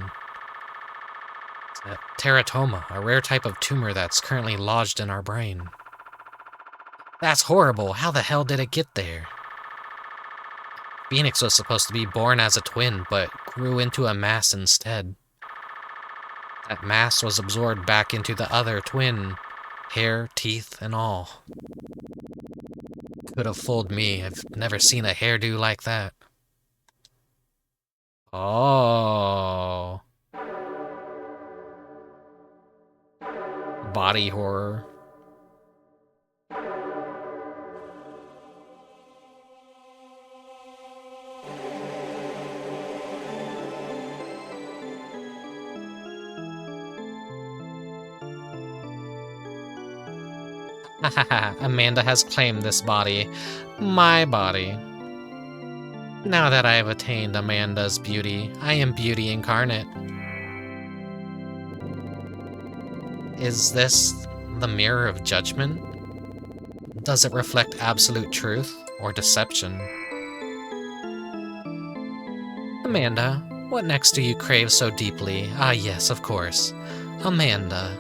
It's a teratoma, a rare type of tumor that's currently lodged in our brain. That's horrible. How the hell did it get there? Phoenix was supposed to be born as a twin, but grew into a mass instead. That mass was absorbed back into the other twin, hair, teeth, and all. Could have fooled me. I've never seen a hairdo like that. Oh. Body horror. Amanda has claimed this body. My body. Now that I have attained Amanda's beauty, I am beauty incarnate. Is this the mirror of judgment? Does it reflect absolute truth or deception? Amanda, what next do you crave so deeply? Ah yes, of course. Amanda.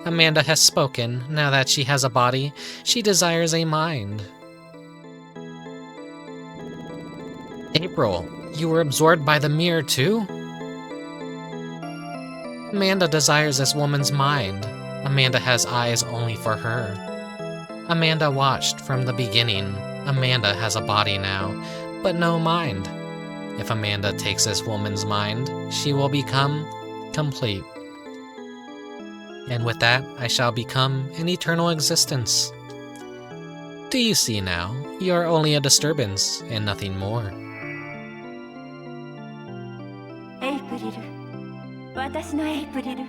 Amanda has spoken. Now that she has a body, she desires a mind. April, you were absorbed by the mirror too? Amanda desires this woman's mind. Amanda has eyes only for her. Amanda watched from the beginning. Amanda has a body now, but no mind. If Amanda takes this woman's mind, she will become complete. And with that, I shall become an eternal existence. Do you see now? You are only a disturbance, and nothing more. エイプリル、私のエイプリル。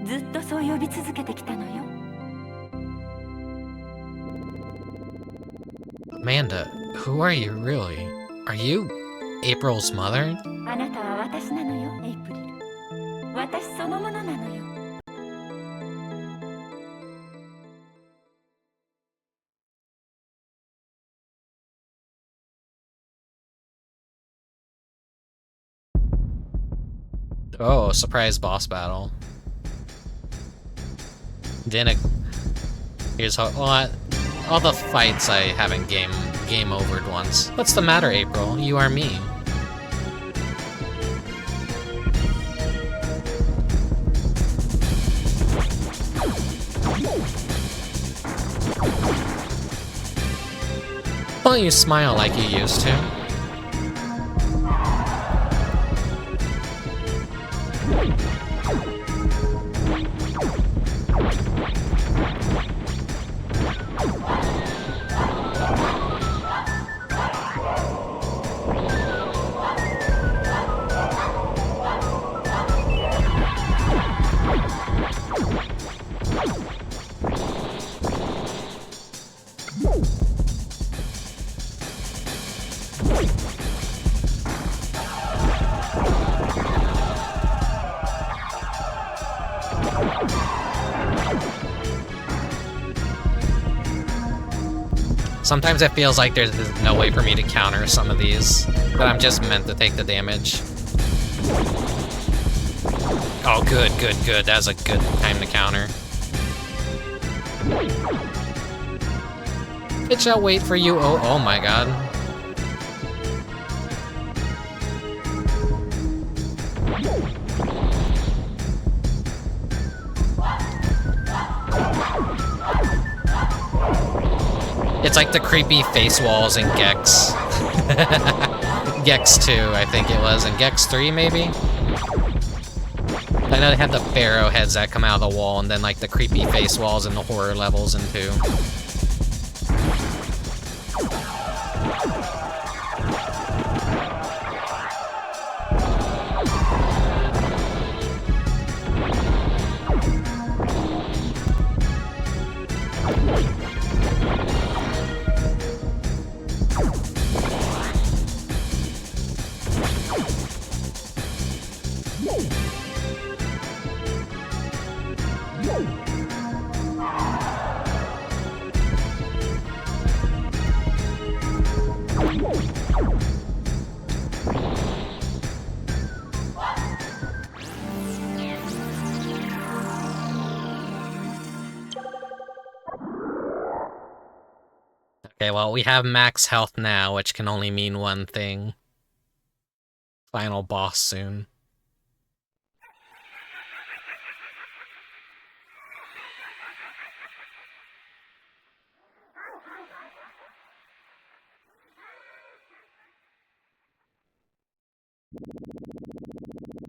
ずっとそう呼び続けてきたのよ。Amanda, who are you really? Are you April's mother? あなたは私なのよ、エイプリル。私そのものなのよ。Oh, surprise boss battle. Here's how all the fights I haven't game overed once. What's the matter, April? You are me. Why don't you smile like you used to? Sometimes it feels like there's no way for me to counter some of these, that I'm just meant to take the damage. Oh, good. That's a good time to counter. It shall wait for you. Oh my god. It's like the creepy face walls in Gex. Gex 2, I think it was, and Gex 3 maybe? I know they had the pharaoh heads that come out of the wall, and then like the creepy face walls and the horror levels in 2. Okay, well, we have max health now, which can only mean one thing. Final boss soon.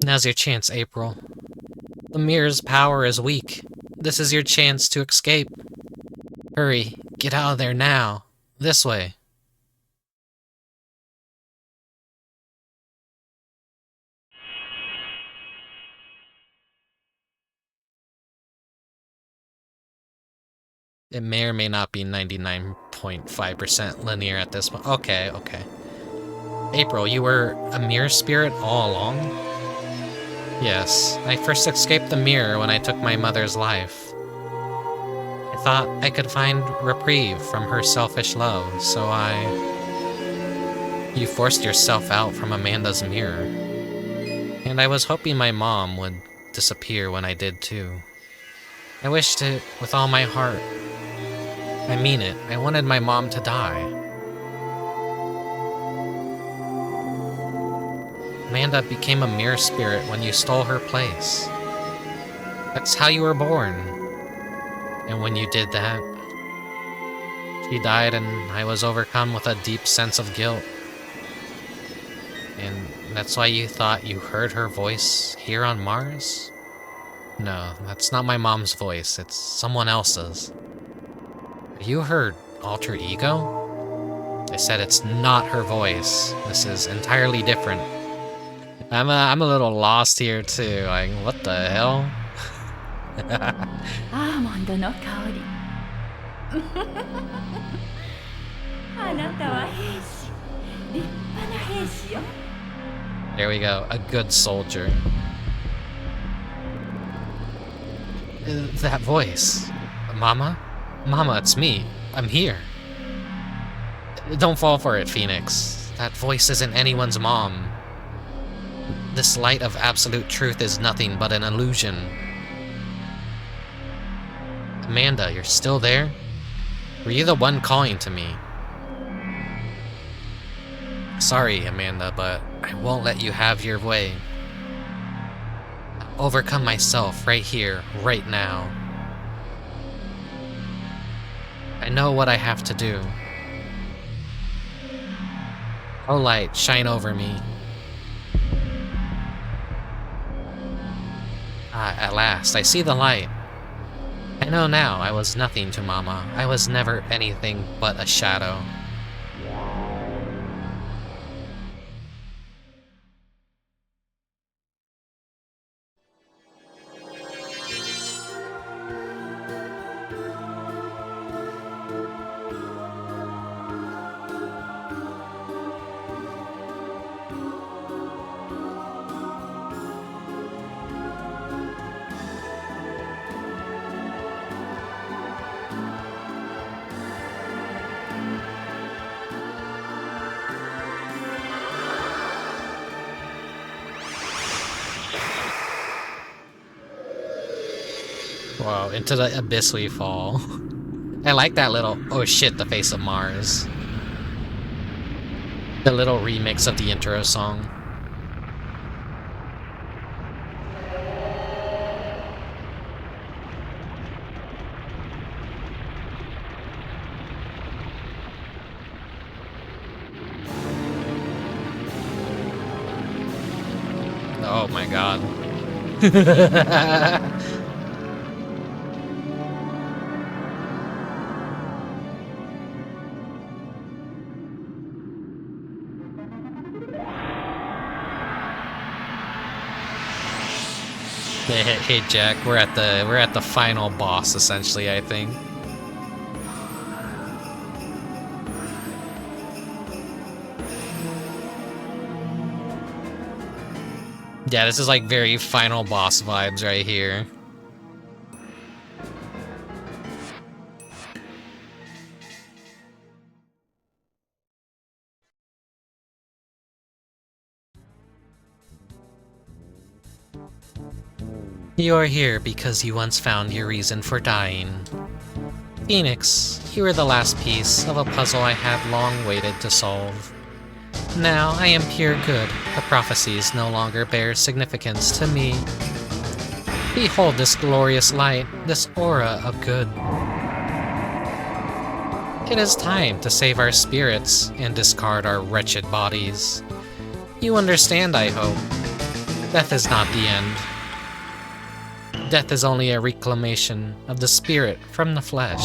Now's your chance, April. The mirror's power is weak. This is your chance to escape. Hurry, get out of there now. This way. It may or may not be 99.5% linear at this point. Okay, okay. April, you were a mirror spirit all along? Yes, I first escaped the mirror when I took my mother's life. I thought I could find reprieve from her selfish love, so You forced yourself out from Amanda's mirror. And I was hoping my mom would disappear when I did too. I wished it with all my heart. I mean it, I wanted my mom to die. Amanda became a mirror spirit when you stole her place. That's how you were born. And when you did that, she died and I was overcome with a deep sense of guilt. And that's why you thought you heard her voice here on Mars? No, that's not my mom's voice, it's someone else's. You heard alter ego? I said it's not her voice. This is entirely different. I'm a little lost here too. Like, what the hell? アーモンドの香り。あなたは兵士。立派な兵士よ。 There we go, a good soldier. That voice. Mama? Mama, it's me. I'm here. Don't fall for it, Phoenix. That voice isn't anyone's mom. This light of absolute truth is nothing but an illusion. Amanda, you're still there? Were you the one calling to me? Sorry, Amanda, but I won't let you have your way. I'll overcome myself right here, right now. I know what I have to do. Oh light, shine over me. At last, I see the light. I know now I was nothing to Mama. I was never anything but a shadow. Whoa, into the abyss we fall. I like that little, oh shit, the face of Mars. The little remix of the intro song. Oh my god. Hey Jack, we're at the final boss essentially, I think. Yeah, this is like very final boss vibes right here. You are here because you once found your reason for dying. Phoenix, you are the last piece of a puzzle I have long waited to solve. Now I am pure good. The prophecies no longer bear significance to me. Behold this glorious light, this aura of good. It is time to save our spirits and discard our wretched bodies. You understand, I hope. Death is not the end. Death is only a reclamation of the spirit from the flesh.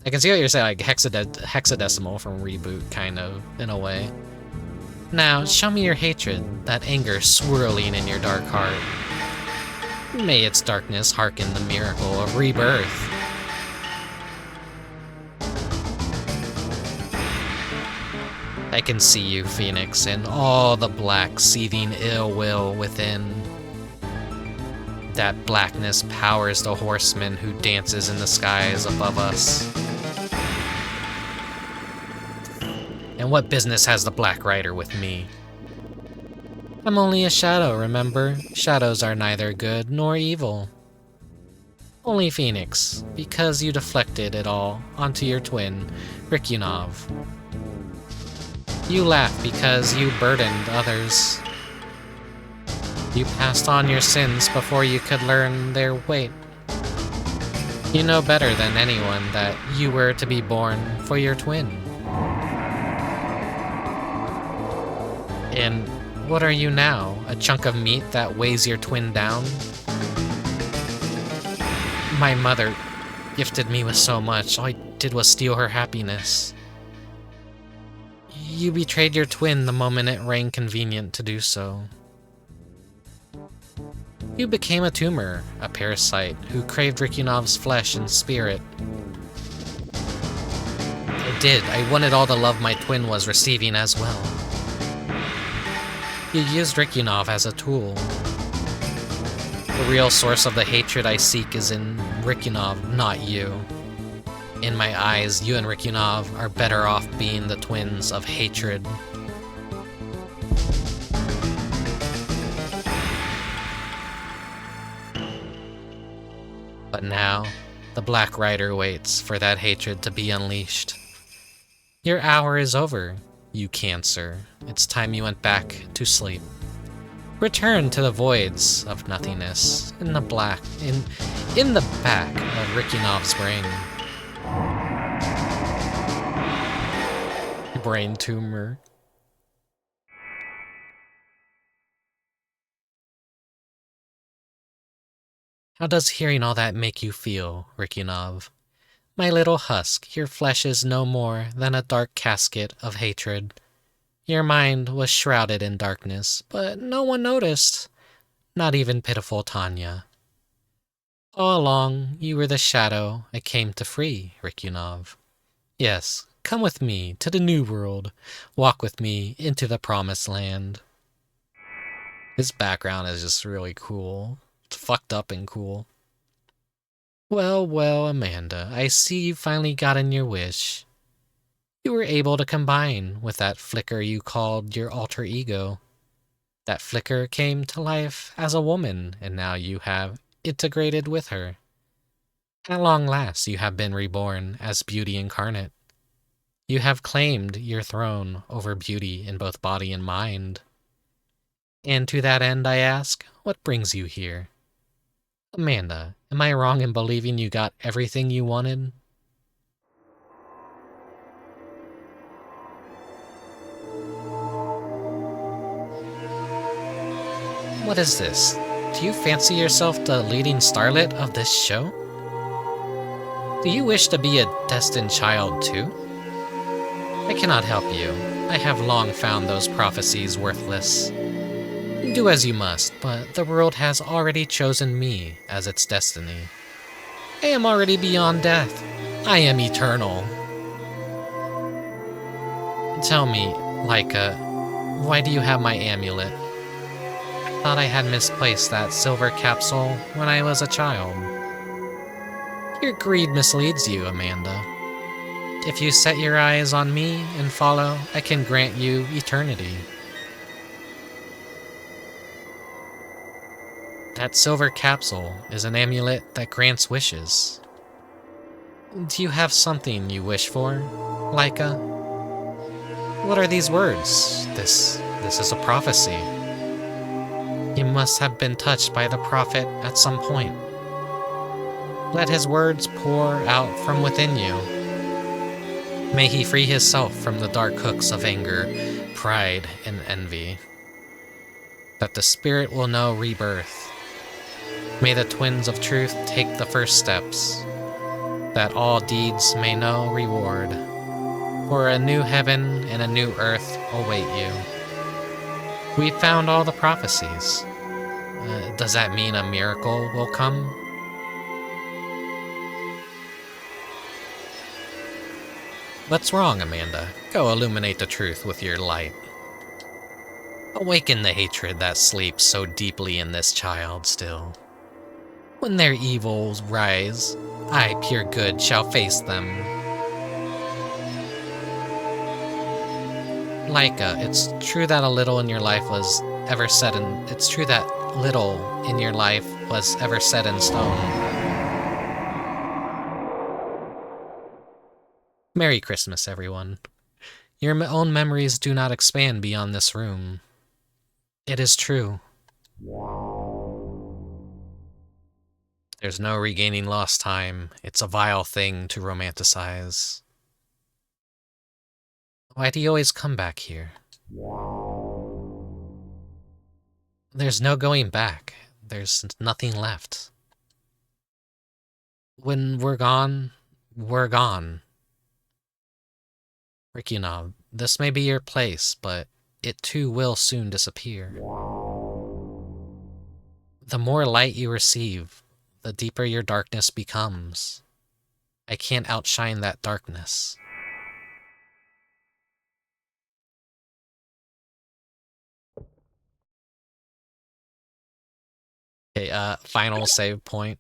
I can see what you're saying, like hexadecimal from Reboot, kind of, in a way. Now, show me your hatred, that anger swirling in your dark heart. May its darkness hearken the miracle of rebirth. I can see you, Phoenix, and all the black, seething ill will within. That blackness powers the horseman who dances in the skies above us. And what business has the Black Rider with me? I'm only a shadow, remember? Shadows are neither good nor evil. Only Phoenix, because you deflected it all onto your twin, Rickubus. You laugh because you burdened others. You passed on your sins before you could learn their weight. You know better than anyone that you were to be born for your twin. And what are you now? A chunk of meat that weighs your twin down? My mother gifted me with so much. All I did was steal her happiness. You betrayed your twin the moment it rang convenient to do so. You became a tumor, a parasite, who craved Rickubus' flesh and spirit. I did. I wanted all the love my twin was receiving as well. You used Rickubus as a tool. The real source of the hatred I seek is in Rickubus, not you. In my eyes, you and Rickubus are better off being the twins of hatred. But now, the Black Rider waits for that hatred to be unleashed. Your hour is over, you Cancer. It's time you went back to sleep. Return to the voids of nothingness in the back of Rickubus' brain. Brain tumor. How does hearing all that make you feel, Rickubus? My little husk, your flesh is no more than a dark casket of hatred. Your mind was shrouded in darkness, but no one noticed, not even pitiful Tanya. All along, you were the shadow I came to free, Rickubus. Yes, come with me to the new world. Walk with me into the promised land. His background is just really cool. It's fucked up and cool. Well, well, Amanda, I see you finally gotten your wish. You were able to combine with that flicker you called your alter ego. That flicker came to life as a woman, and now you have integrated with her. At long last, you have been reborn as beauty incarnate. You have claimed your throne over beauty in both body and mind. And to that end, I ask, what brings you here? Amanda, am I wrong in believing you got everything you wanted? What is this? Do you fancy yourself the leading starlet of this show? Do you wish to be a destined child too? I cannot help you. I have long found those prophecies worthless. Do as you must, but the world has already chosen me as its destiny. I am already beyond death. I am eternal. Tell me, Laika, why do you have my amulet? I thought I had misplaced that silver capsule when I was a child. Your greed misleads you, Amanda. If you set your eyes on me and follow, I can grant you eternity. That silver capsule is an amulet that grants wishes. Do you have something you wish for, Laika? What are these words? This is a prophecy. You must have been touched by the prophet at some point. Let his words pour out from within you. May he free himself from the dark hooks of anger, pride, and envy. That the spirit will know rebirth. May the twins of truth take the first steps. That all deeds may know reward. For a new heaven and a new earth await you. We found all the prophecies. Does that mean a miracle will come? What's wrong, Amanda? Go illuminate the truth with your light. Awaken the hatred that sleeps so deeply in this child still. When their evils rise, I, pure good, shall face them. Laika, it's true that little in your life was ever set in stone. Merry Christmas, everyone. Your own memories do not expand beyond this room. It is true. There's no regaining lost time. It's a vile thing to romanticize. Why do you always come back here? There's no going back. There's nothing left. When we're gone, we're gone. Rickubus, this may be your place, but it too will soon disappear. The more light you receive, the deeper your darkness becomes. I can't outshine that darkness. Okay, final save point.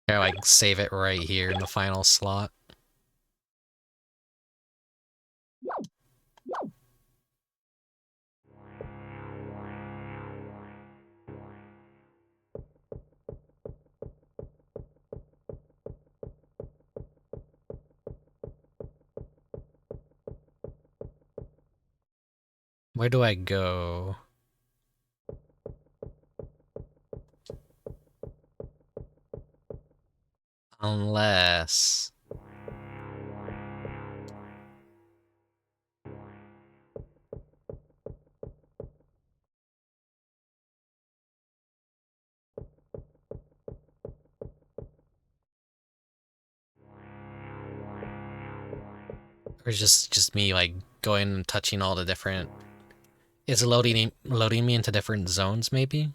Here, I can save it right here in the final slot. Where do I go? Unless... Or just me, like, going and touching all the different... Is it loading me into different zones, maybe?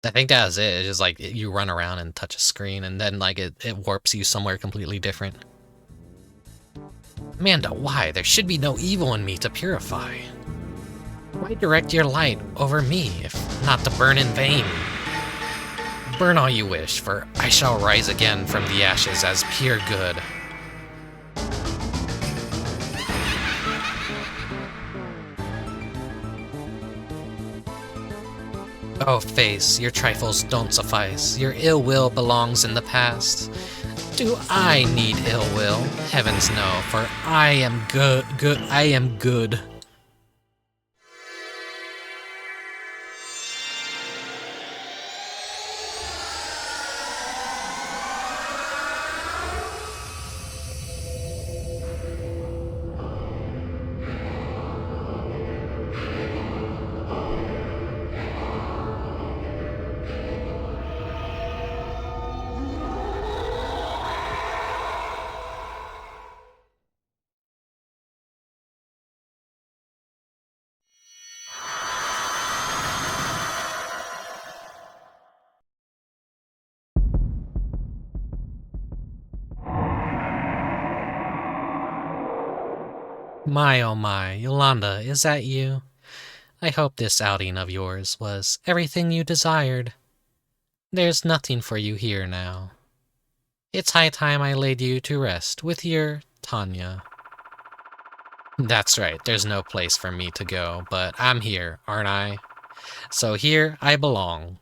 I think that was it. It's just like, you run around and touch a screen, and then, like, it warps you somewhere completely different. Amanda, why? There should be no evil in me to purify. Why direct your light over me, if not to burn in vain? Burn all you wish, for I shall rise again from the ashes as pure good. Oh, face, your trifles don't suffice. Your ill will belongs in the past. Do I need ill will? Heavens no, for I am I am good. My oh my, Yolanda, is that you? I hope this outing of yours was everything you desired. There's nothing for you here now. It's high time I laid you to rest with your Tanya. That's right, there's no place for me to go, but I'm here, aren't I? So here I belong.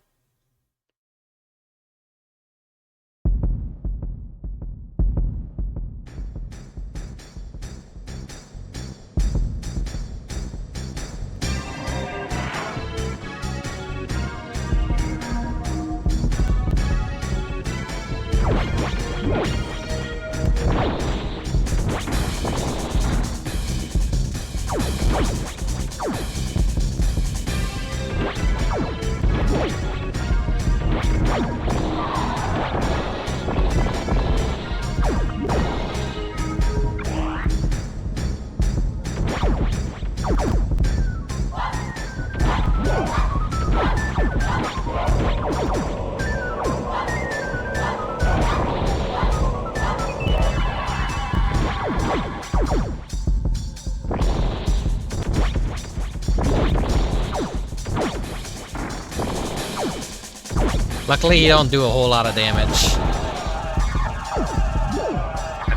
Luckily, you don't do a whole lot of damage.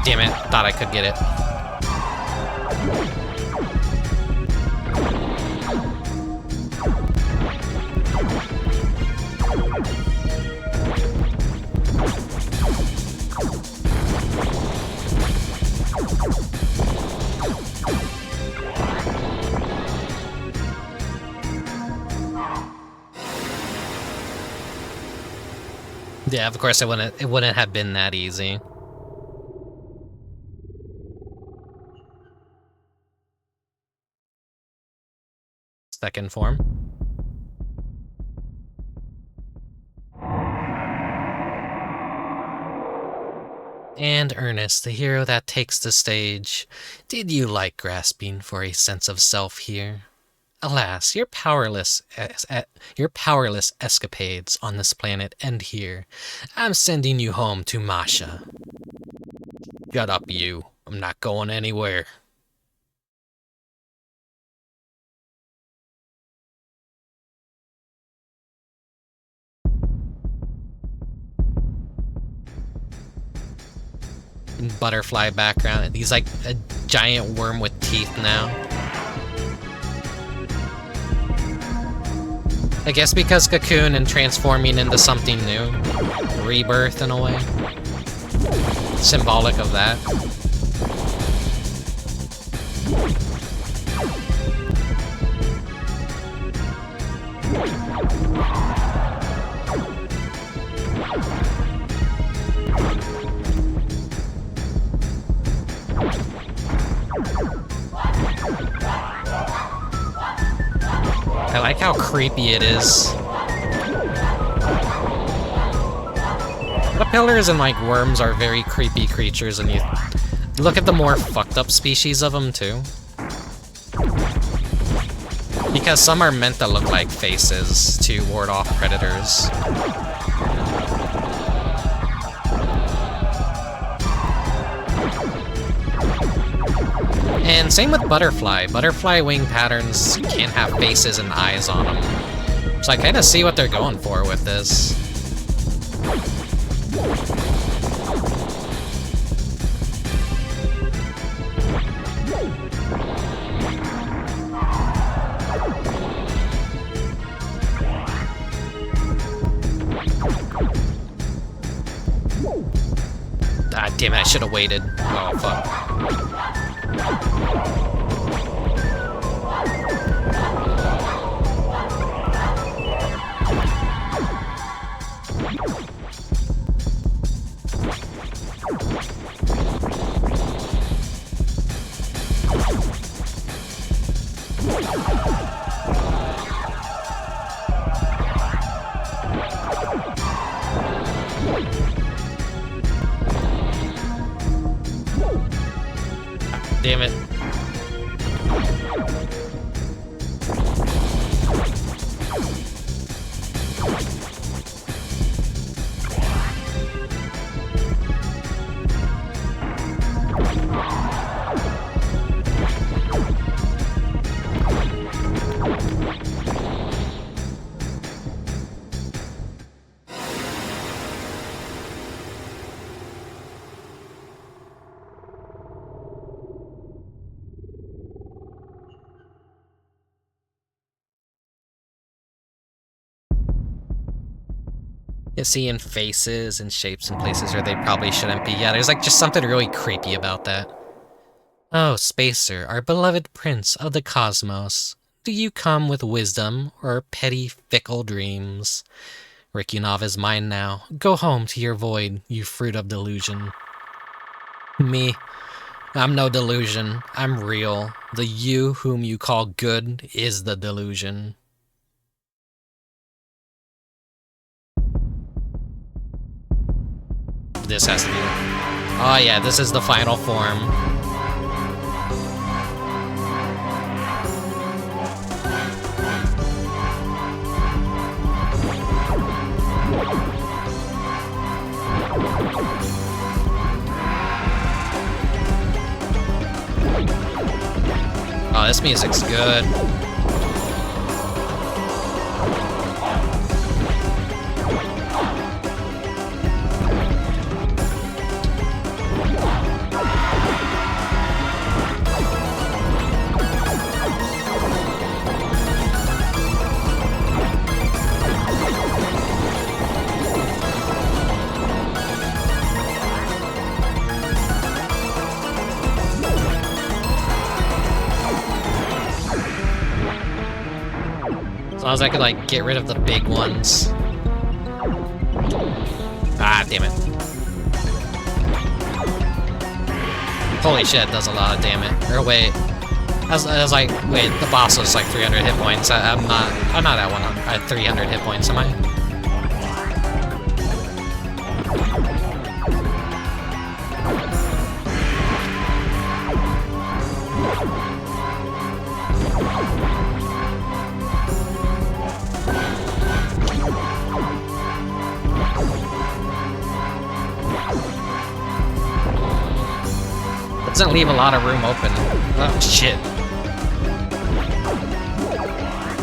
Damn it, thought I could get it. Yeah, of course it wouldn't have been that easy. Second form. And Ernest, the hero that takes the stage. Did you like grasping for a sense of self here? Alas, your powerless escapades on this planet end here. I'm sending you home to Masha. Shut up, you. I'm not going anywhere. Butterfly background. He's like a giant worm with teeth now. I guess because cocoon and transforming into something new. Rebirth in a way. Symbolic of that. I like how creepy it is. Caterpillars and like worms are very creepy creatures, and you look at the more fucked up species of them too. Because some are meant to look like faces to ward off predators. And same with butterfly. Butterfly wing patterns can't have faces and eyes on them. So I kind of see what they're going for with this. Ah, damn it, I should have waited. Oh, fuck. Damn it. You see in faces and shapes and places where they probably shouldn't be. Yeah, there's like just something really creepy about that. Oh, Spacer, our beloved prince of the cosmos, do you come with wisdom or petty, fickle dreams? Rickubus is mine now. Go home to your void, you fruit of delusion. Me, I'm no delusion. I'm real. The you whom you call good is the delusion. This has to be it. Oh yeah, this is the final form. Oh, this music's good. As long as I could, like, get rid of the big ones. Ah, damn it. Holy shit, does a lot of damage. Or wait. I was like, wait, the boss was like 300 hit points. I'm not at 100, at 300 hit points, am I? Doesn't leave a lot of room open. Oh, shit.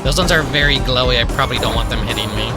Those ones are very glowy. I probably don't want them hitting me.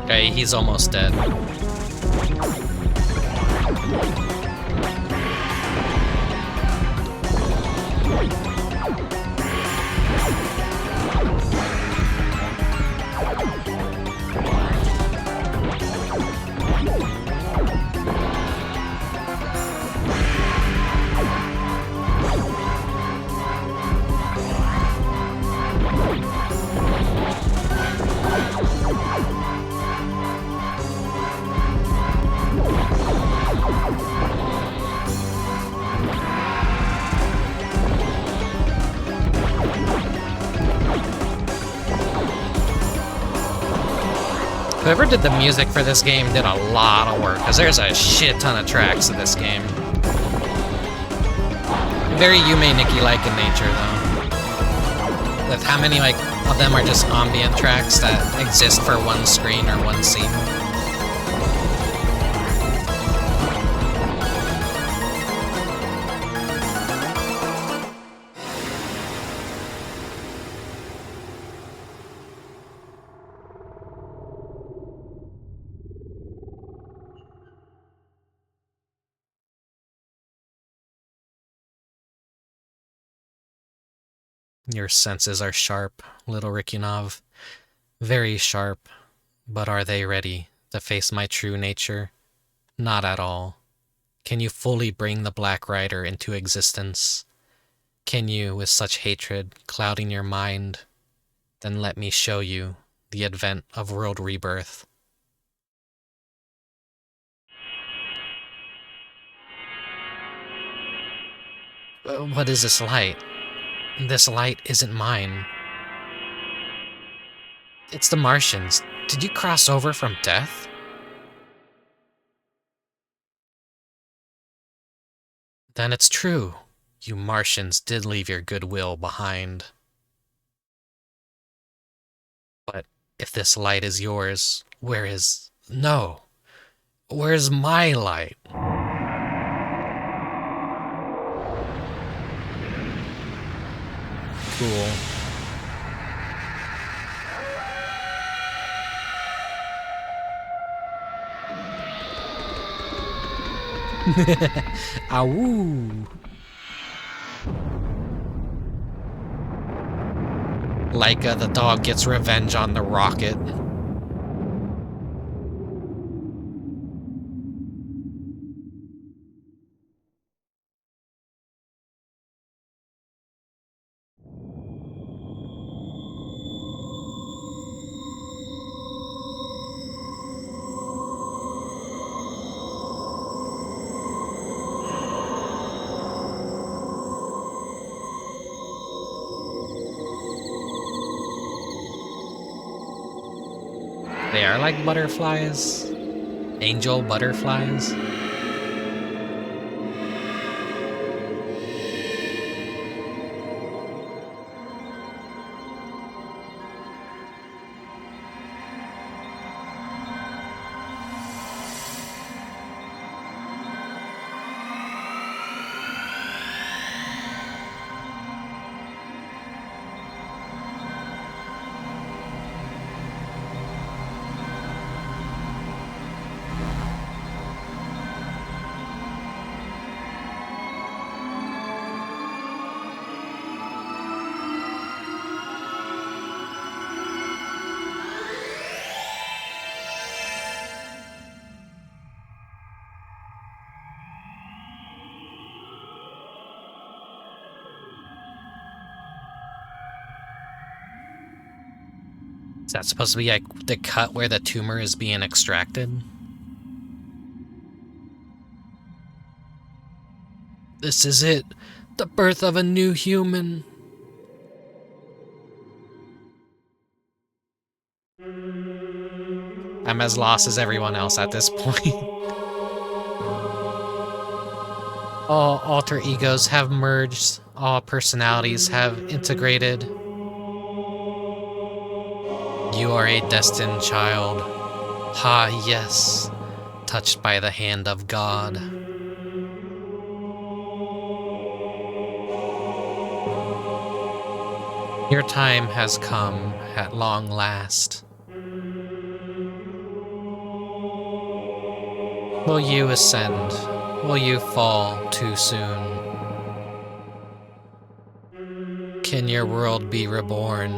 Okay, he's almost dead. Whoever did the music for this game did a lot of work, because there's a shit ton of tracks in this game. Very Yume Nikki-like in nature, though. With how many, like, of them are just ambient tracks that exist for one screen or one scene. Your senses are sharp, little Rickubus. Very sharp. But are they ready to face my true nature? Not at all. Can you fully bring the Black Rider into existence? Can you, with such hatred clouding your mind? Then let me show you the advent of world rebirth. What is this light? This light isn't mine. It's the Martians. Did you cross over from death? Then it's true. You Martians did leave your goodwill behind. But If this light is yours, where is... No. Where's my light? Cool. Awoo! Laika the dog gets revenge on the rocket. They are like butterflies. Angel butterflies. Is that supposed to be like the cut where the tumor is being extracted? This is it. The birth of a new human. I'm as lost as everyone else at this point. All alter egos have merged. All personalities have integrated. You are a destined child. Ha, yes. Touched by the hand of God. Your time has come at long last. Will you ascend? Will you fall too soon? Can your world be reborn?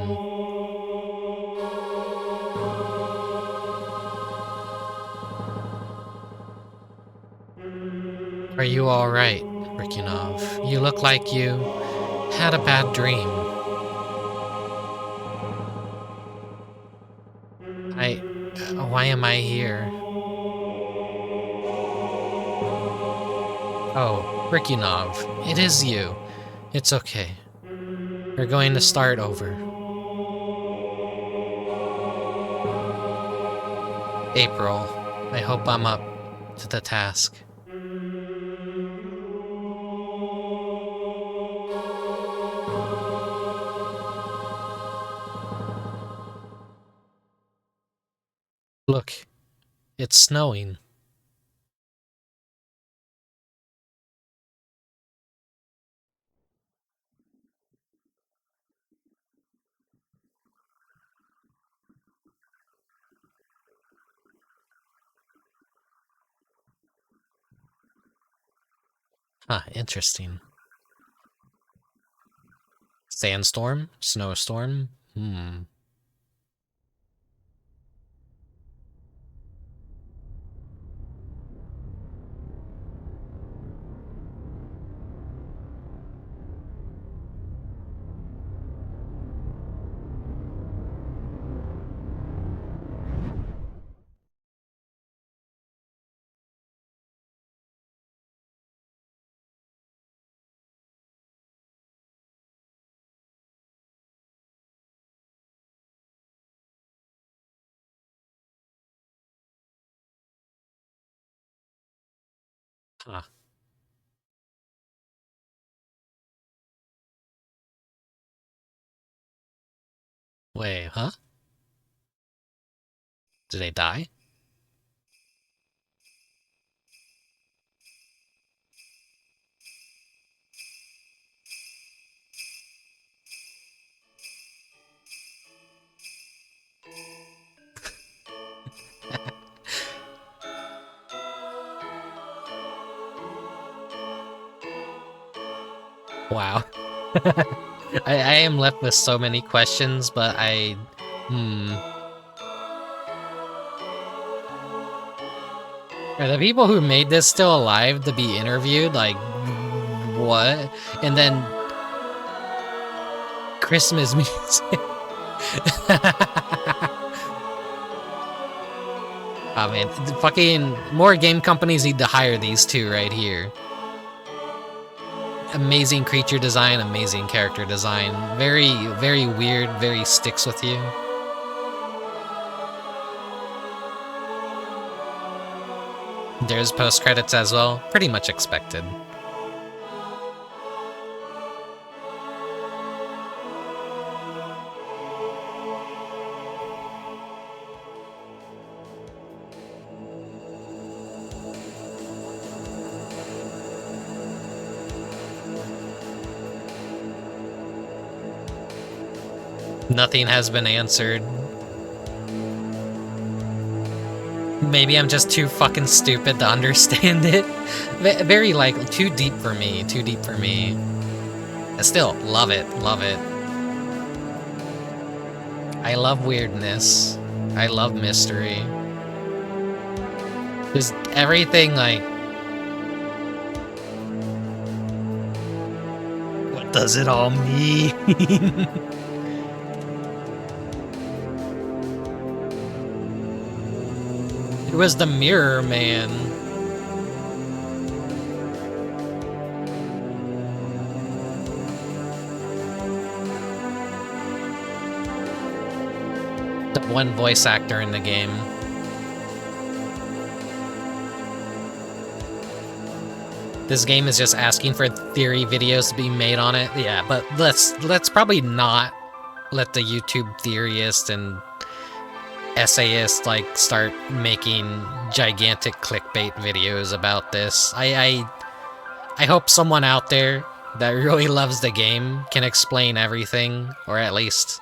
Are you alright, Rickubus? You look like you had a bad dream. Why am I here? Oh, Rickubus, it is you. It's okay. We're going to start over. April, I hope I'm up to the task. Look, it's snowing. Huh, interesting. Sandstorm? Snowstorm? Huh. Wait, huh? Did they die? Wow. I am left with so many questions, but Are the people who made this still alive to be interviewed? Like, what? And then Christmas music. Oh man, fucking more game companies need to hire these two right here. Amazing creature design, amazing character design. Very, very weird, very sticks with you. There's post-credits as well. Pretty much expected. Nothing has been answered. Maybe I'm just too fucking stupid to understand it. Very, like, too deep for me, too deep for me. I still love it, love it. I love weirdness. I love mystery. Just everything, like... What does it all mean? It was the Mirror Man. The one voice actor in the game. This game is just asking for theory videos to be made on it. Yeah, but let's probably not let the YouTube theorists and essayists like start making gigantic clickbait videos about this. I hope someone out there that really loves the game can explain everything, or at least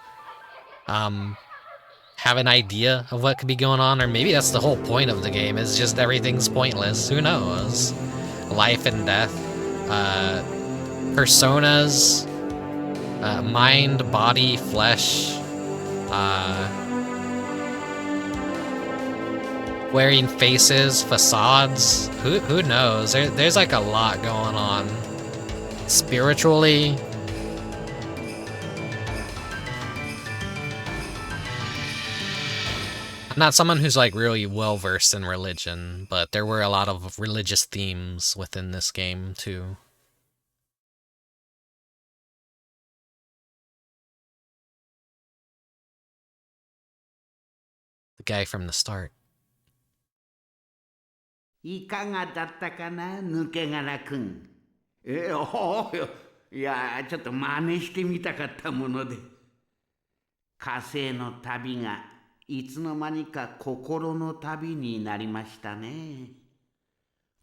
have an idea of what could be going on, or maybe that's the whole point of the game, is just everything's pointless. Who knows? Life and death, personas, mind, body, flesh, wearing faces, facades. Who knows? There's like a lot going on. Spiritually. I'm not someone who's like really well versed in religion, but there were a lot of religious themes within this game too. The guy from the start. いかがだったかな、抜け殻くん。いや、ちょっと真似してみたかったもので。火星の旅がいつの間にか心の旅になりましたね。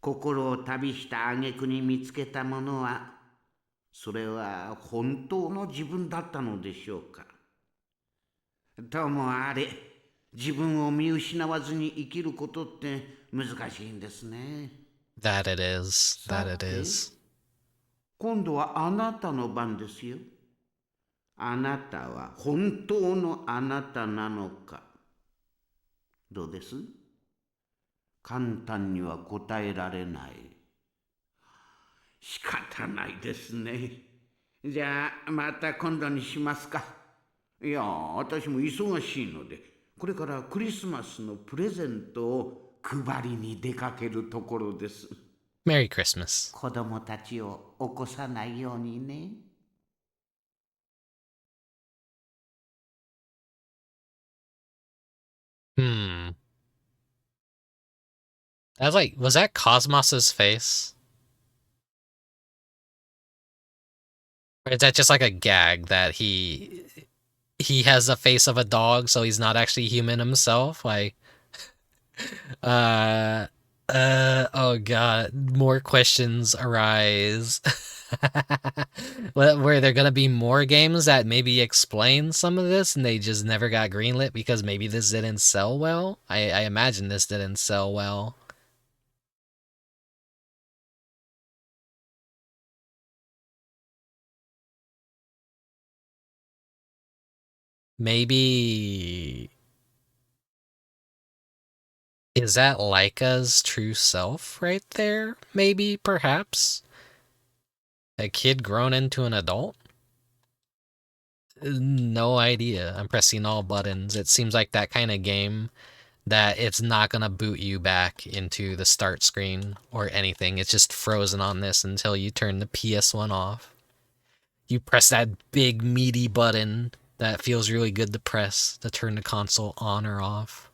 心を旅した挙句に見つけたものは、それは本当の自分だったのでしょうか。ともあれ、自分を見失わずに生きることって難しいんですね。That it is. That it is. 今度はあなたの番ですよ。あなたは本当のあなたなのか。どうです？簡単には答えられない。仕方ないですね。じゃあまた今度にしますか。いや、私も忙しいので、これからクリスマスのプレゼントを配りに出かけるところです。Merry Christmas. 子供たちを起こさないようにね。Was that Cosmos's face? Or is that just like a gag that he has the face of a dog, so he's not actually human himself? Like, Oh god, more questions arise. Were there gonna be more games that maybe explain some of this and they just never got greenlit because maybe this didn't sell well? I imagine this didn't sell well. Maybe... Is that Laika's true self right there? Maybe, perhaps? A kid grown into an adult? No idea. I'm pressing all buttons. It seems like that kind of game that it's not gonna boot you back into the start screen or anything. It's just frozen on this until you turn the PS1 off. You press that big meaty button that feels really good to press to turn the console on or off.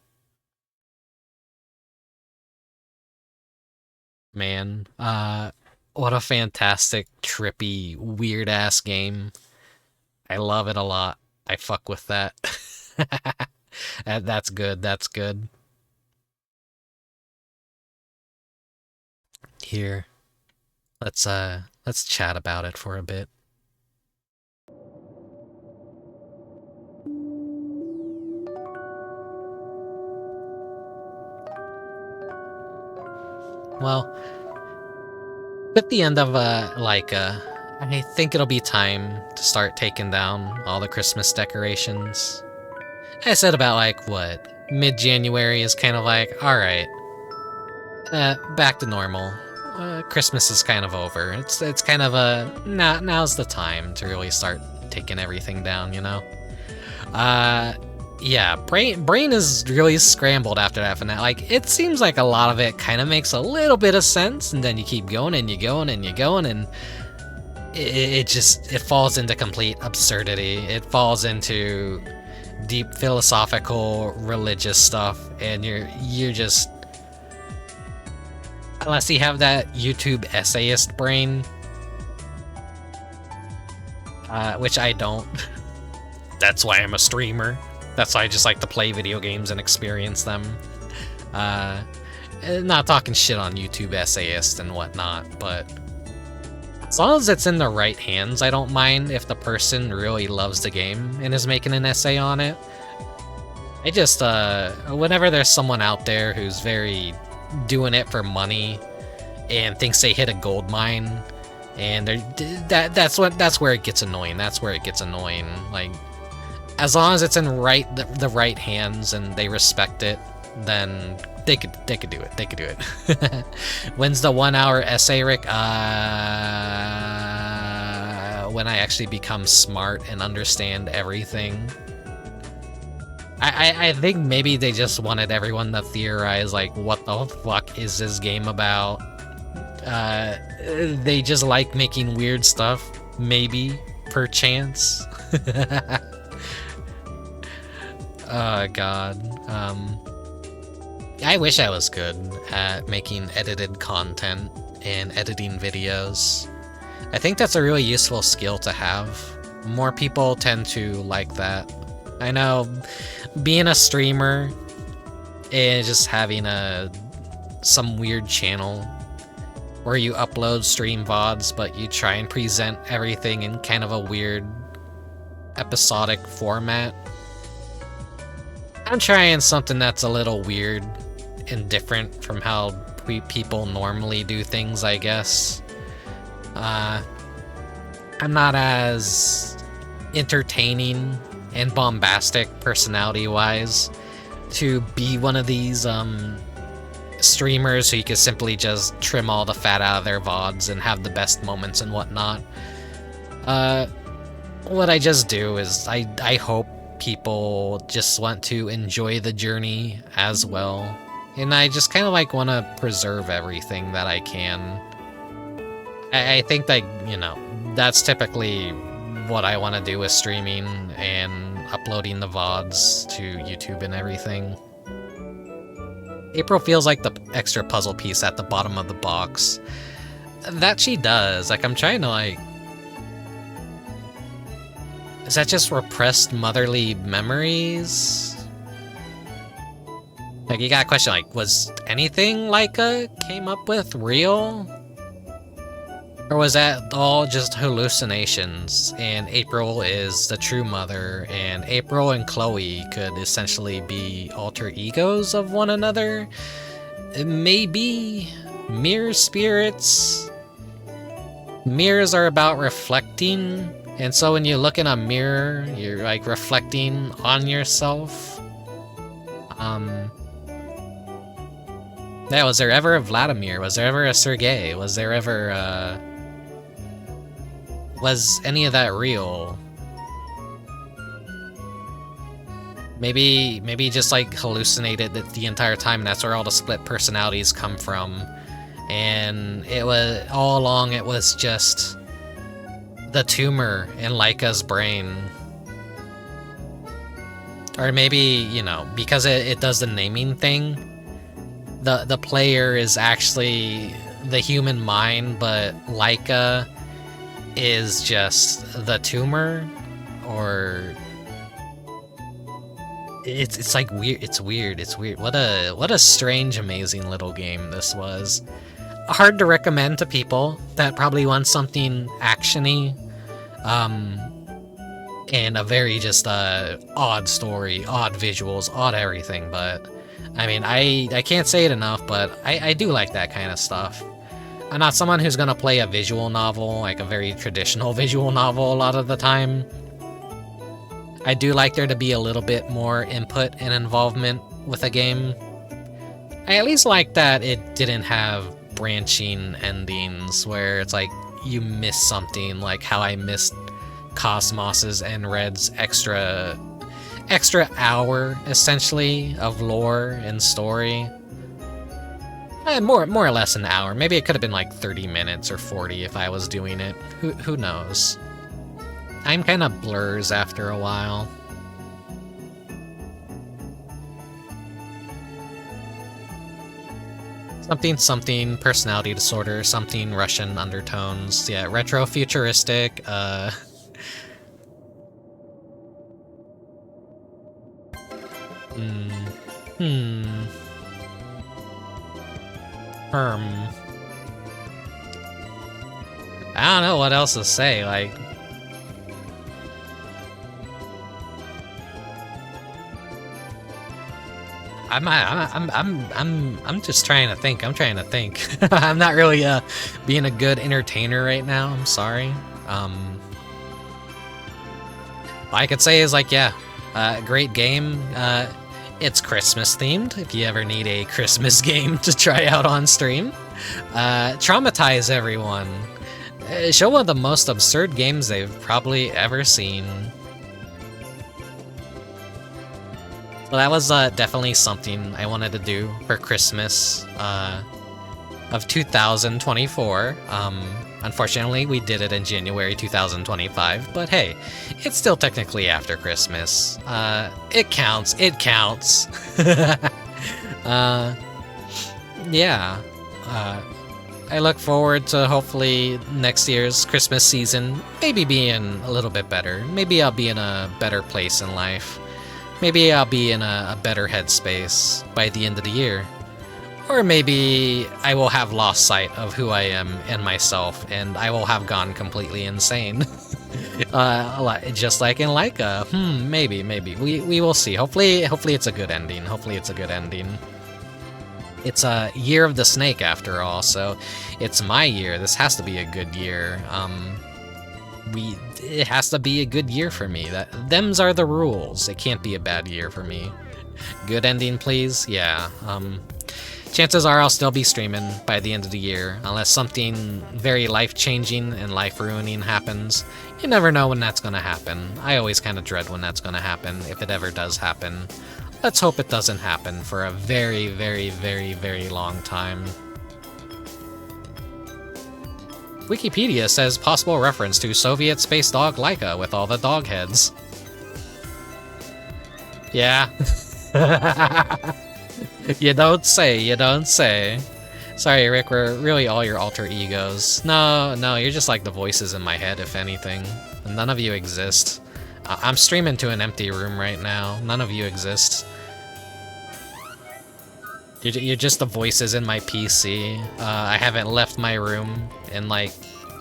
Man, what a fantastic, trippy, weird-ass game. I love it a lot. I fuck with that. That's good, that's good. Here. Let's chat about it for a bit. Well, with the end of Laika, I think it'll be time to start taking down all the Christmas decorations. I said about, like, what, mid-January is kind of like, alright, back to normal. Christmas is kind of over. It's kind of a, now's the time to really start taking everything down, you know? Yeah, brain is really scrambled after that finale. Like, it seems like a lot of it kind of makes a little bit of sense, and then you keep going, and you're going, and you're going, and it falls into complete absurdity. It falls into deep philosophical, religious stuff, and you're just... Unless you have that YouTube essayist brain, which I don't. That's why I'm a streamer. That's why I just like to play video games and experience them. Not talking shit on YouTube essayists and whatnot, but as long as it's in the right hands, I don't mind if the person really loves the game and is making an essay on it. I just, whenever there's someone out there who's very doing it for money and thinks they hit a gold mine, and that's where it gets annoying. That's where it gets annoying. Like, as long as it's in the right hands and they respect it, then they could do it. They could do it. When's the 1 hour essay, Rick? When I actually become smart and understand everything. I think maybe they just wanted everyone to theorize, like, what the fuck is this game about? They just like making weird stuff, maybe, perchance. Oh god. I wish I was good at making edited content and editing videos. I think that's a really useful skill to have. More people tend to like that. I know being a streamer and just having some weird channel where you upload stream VODs, but you try and present everything in kind of a weird episodic format. I'm trying something that's a little weird and different from how people normally do things, I guess. I'm not as entertaining and bombastic personality-wise to be one of these streamers who you could simply just trim all the fat out of their VODs and have the best moments and whatnot. What I just do is I hope people just want to enjoy the journey as well. And I just kind of like want to preserve everything that I can. I think that, you know, that's typically what I want to do with streaming and uploading the VODs to YouTube and everything. April feels like the extra puzzle piece at the bottom of the box. That she does. Like, I'm trying to, like... Is that just repressed motherly memories? Like, you got a question, like, was anything Laika came up with real? Or was that all just hallucinations, and April is the true mother, and April and Chloe could essentially be alter egos of one another? Maybe mirror spirits? Mirrors are about reflecting, and so when you look in a mirror, you're like reflecting on yourself. Yeah, was there ever a Vladimir? Was there ever a Sergei? Was there ever, was any of that real? Maybe just like hallucinated that the entire time, and that's where all the split personalities come from. And it was, all along, it was just the tumor in Laika's brain. Or maybe, you know, because it does the naming thing, the player is actually the human mind, but Laika is just the tumor, or it's like weird. It's weird. What a strange, amazing little game this was. Hard to recommend to people that probably want something actiony, and a very just odd story, odd visuals, odd everything. But I mean, I can't say it enough, but I do like that kind of stuff. I'm not someone who's gonna play a visual novel, like a very traditional visual novel a lot of the time. I do like there to be a little bit more input and involvement with a game. I at least like that it didn't have branching endings where it's like you miss something, like how I missed Cosmos's and Red's extra hour, essentially, of lore and story. More or less an hour. Maybe it could have been like 30 minutes or 40 if I was doing it. Who knows? Time kind of blurs after a while. Something, personality disorder, something Russian undertones. Yeah, retro futuristic, I don't know what else to say, like... I'm just trying to think. I'm trying to think. I'm not really being a good entertainer right now. I'm sorry. All I could say is like, yeah, great game. It's Christmas themed. If you ever need a Christmas game to try out on stream, traumatize everyone. Show one of the most absurd games they've probably ever seen. Well, that was definitely something I wanted to do for Christmas of 2024. Unfortunately, we did it in January 2025, but hey, it's still technically after Christmas. It counts. It counts. Yeah. I look forward to hopefully next year's Christmas season maybe being a little bit better. Maybe I'll be in a better place in life. Maybe I'll be in a better headspace by the end of the year. Or maybe I will have lost sight of who I am and myself, and I will have gone completely insane. Just like in Laika. Maybe. We will see. Hopefully it's a good ending. It's a year of the snake after all, so it's my year. This has to be a good year. It has to be a good year for me. Them's are the rules. It can't be a bad year for me. Good ending, please? Yeah. Chances are I'll still be streaming by the end of the year, unless something very life-changing and life-ruining happens. You never know when that's gonna happen. I always kind of dread when that's gonna happen, if it ever does happen. Let's hope it doesn't happen for a very, very, very, very long time. Wikipedia says possible reference to Soviet space dog Laika with all the dog heads. Yeah. You don't say. Sorry, Rick, we're really all your alter egos. No, you're just like the voices in my head, if anything. None of you exist. I'm streaming to an empty room right now. None of you exist. You're just the voices in my PC. I haven't left my room in like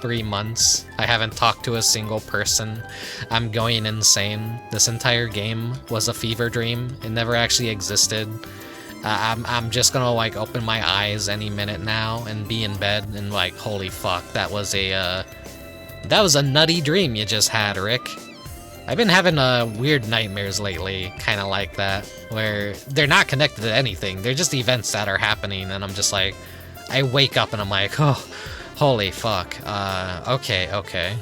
3 months. I haven't talked to a single person. I'm going insane. This entire game was a fever dream. It never actually existed. I'm just gonna like open my eyes any minute now and be in bed and like, holy fuck, that was a nutty dream you just had, Rick. I've been having weird nightmares lately, kind of like that, where they're not connected to anything. They're just events that are happening, and I'm just like, I wake up and I'm like, oh, holy fuck. Okay.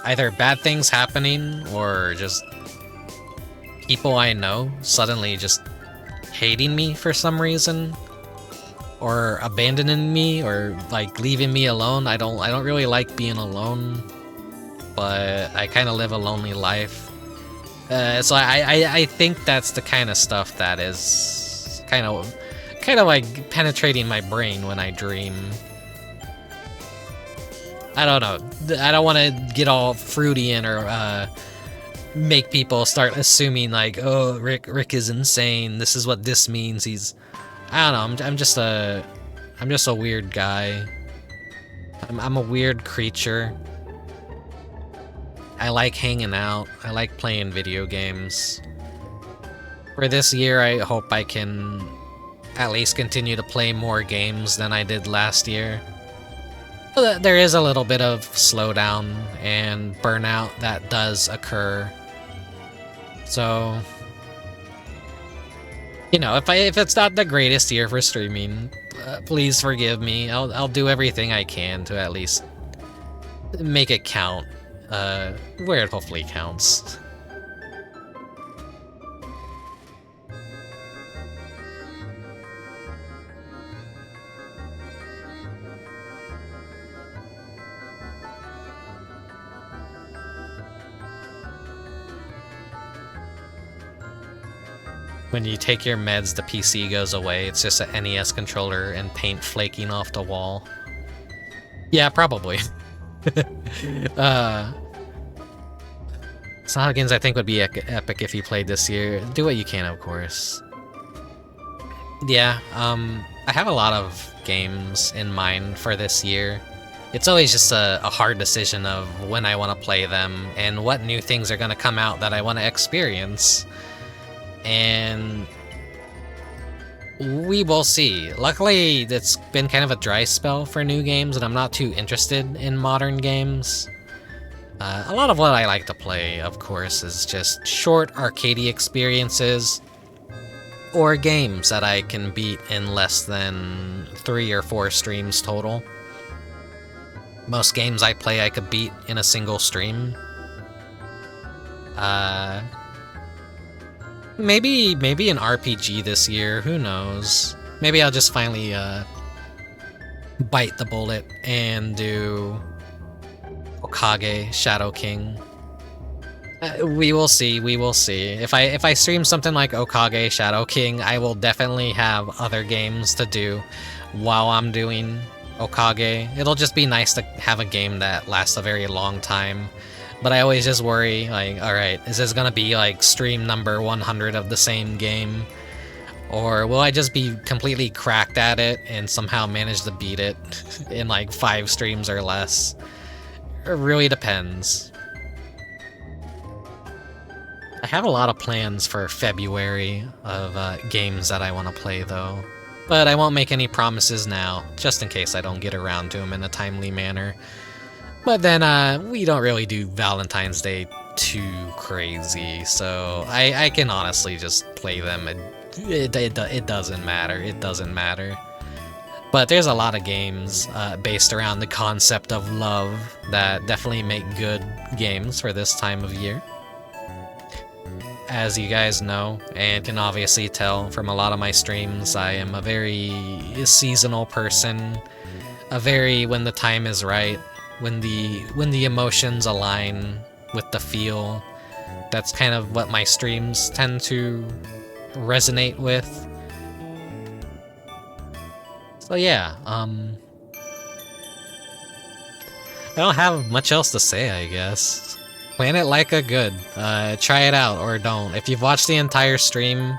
Either bad things happening or just people I know suddenly just hating me for some reason, or abandoning me, or like leaving me alone. I don't really like being alone, but I kind of live a lonely life. So I think that's the kind of stuff that is kind of like penetrating my brain when I dream. I don't know. I don't want to get all fruity or make people start assuming like, oh, Rick is insane. This is what this means. I don't know. I'm just a weird guy. I'm a weird creature. I like hanging out. I like playing video games. For this year, I hope I can at least continue to play more games than I did last year. There is a little bit of slowdown and burnout that does occur. So, you know, if it's not the greatest year for streaming, please forgive me. I'll do everything I can to at least make it count. Where it hopefully counts. When you take your meds, the PC goes away. It's just an NES controller and paint flaking off the wall. Yeah, probably. Snoggins, I think, would be epic if you played this year. Do what you can, of course. Yeah, I have a lot of games in mind for this year. It's always just a hard decision of when I want to play them and what new things are going to come out that I want to experience. And we will see. Luckily, it's been kind of a dry spell for new games, and I'm not too interested in modern games. A lot of what I like to play, of course, is just short arcadey experiences or games that I can beat in less than 3 or 4 streams total. Most games I play I could beat in a single stream. Maybe an RPG this year, who knows? Maybe I'll just finally bite the bullet and do Okage Shadow King. We will see, we will see. If I stream something like Okage Shadow King, I will definitely have other games to do while I'm doing Okage. It'll just be nice to have a game that lasts a very long time. But I always just worry, like, alright, is this gonna be like stream number 100 of the same game? Or will I just be completely cracked at it and somehow manage to beat it in like 5 streams or less? It really depends. I have a lot of plans for February of games that I want to play though. But I won't make any promises now, just in case I don't get around to them in a timely manner. But then, we don't really do Valentine's Day too crazy, so I can honestly just play them. It doesn't matter. It doesn't matter. But there's a lot of games based around the concept of love that definitely make good games for this time of year. As you guys know, and can obviously tell from a lot of my streams, I am a very seasonal person. A very when the time is right. When the emotions align with the feel, that's kind of what my streams tend to resonate with. So yeah, I don't have much else to say, I guess. Planet Laika, good. Try it out or don't. If you've watched the entire stream,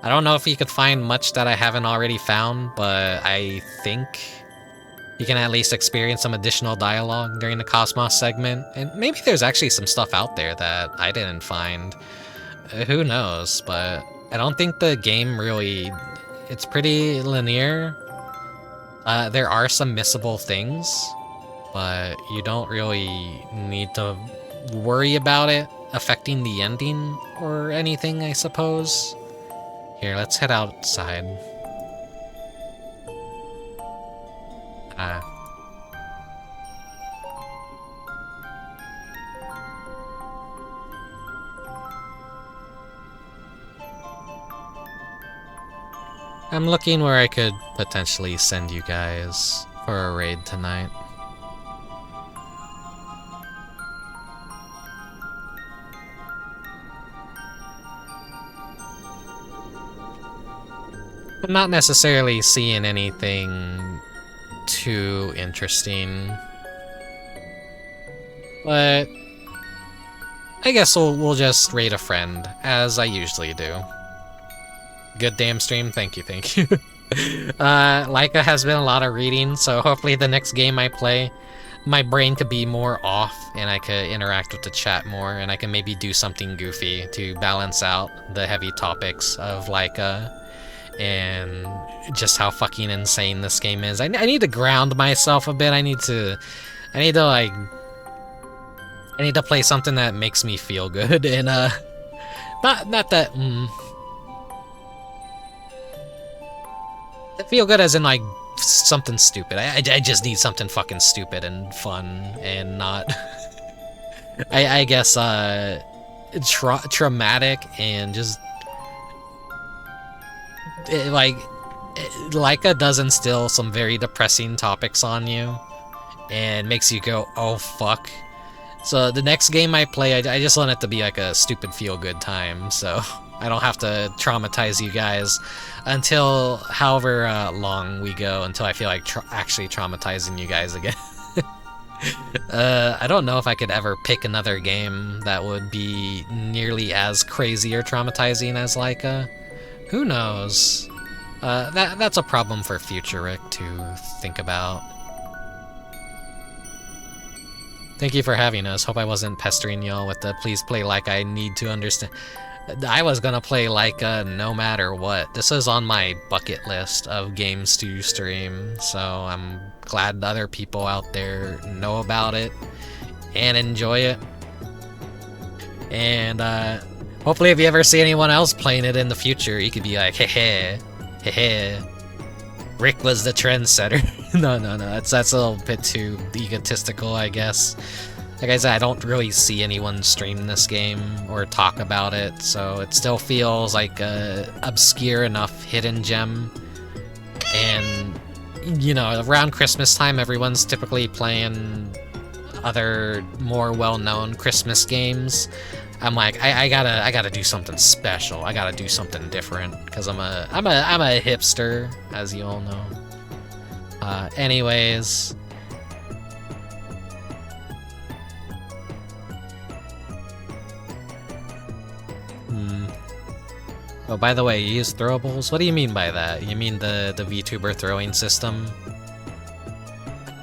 I don't know if you could find much that I haven't already found, but I think you can at least experience some additional dialogue during the Cosmos segment. And maybe there's actually some stuff out there that I didn't find. Who knows, but I don't think the game really... It's pretty linear. There are some missable things, but you don't really need to worry about it affecting the ending or anything, I suppose. Here, let's head outside. I'm looking where I could potentially send you guys for a raid tonight. I'm not necessarily seeing anything too interesting, but I guess we'll just raid a friend, as I usually do. Good damn stream, thank you. Laika has been a lot of reading, so hopefully the next game I play, my brain could be more off, and I could interact with the chat more, and I can maybe do something goofy to balance out the heavy topics of Laika, and just how fucking insane this game is. I need to ground myself a bit. I need to play something that makes me feel good, and not that feel good as in like something stupid. I just need something fucking stupid and fun and not I guess traumatic and just Laika does instill some very depressing topics on you and makes you go, oh fuck. So the next game I play, I just want it to be like a stupid feel-good time, so I don't have to traumatize you guys until however long we go, until I feel like actually traumatizing you guys again. I don't know if I could ever pick another game that would be nearly as crazy or traumatizing as Laika. Who knows? That's a problem for future Rick to think about. Thank you for having us. Hope I wasn't pestering y'all with the please play Laika. I need to understand. I was gonna play Laika no matter what. This is on my bucket list of games to stream, so I'm glad other people out there know about it and enjoy it. And hopefully if you ever see anyone else playing it in the future, you could be like, heh, Rick was the trendsetter. No, that's a little bit too egotistical, I guess. Like I said, I don't really see anyone stream this game or talk about it, so it still feels like a obscure enough hidden gem. And, you know, around Christmas time, everyone's typically playing other more well-known Christmas games. I'm like, I gotta do something special. I gotta do something different because I'm a hipster, as you all know. Anyways. Oh, by the way, you use throwables? What do you mean by that? You mean the Vtuber throwing system?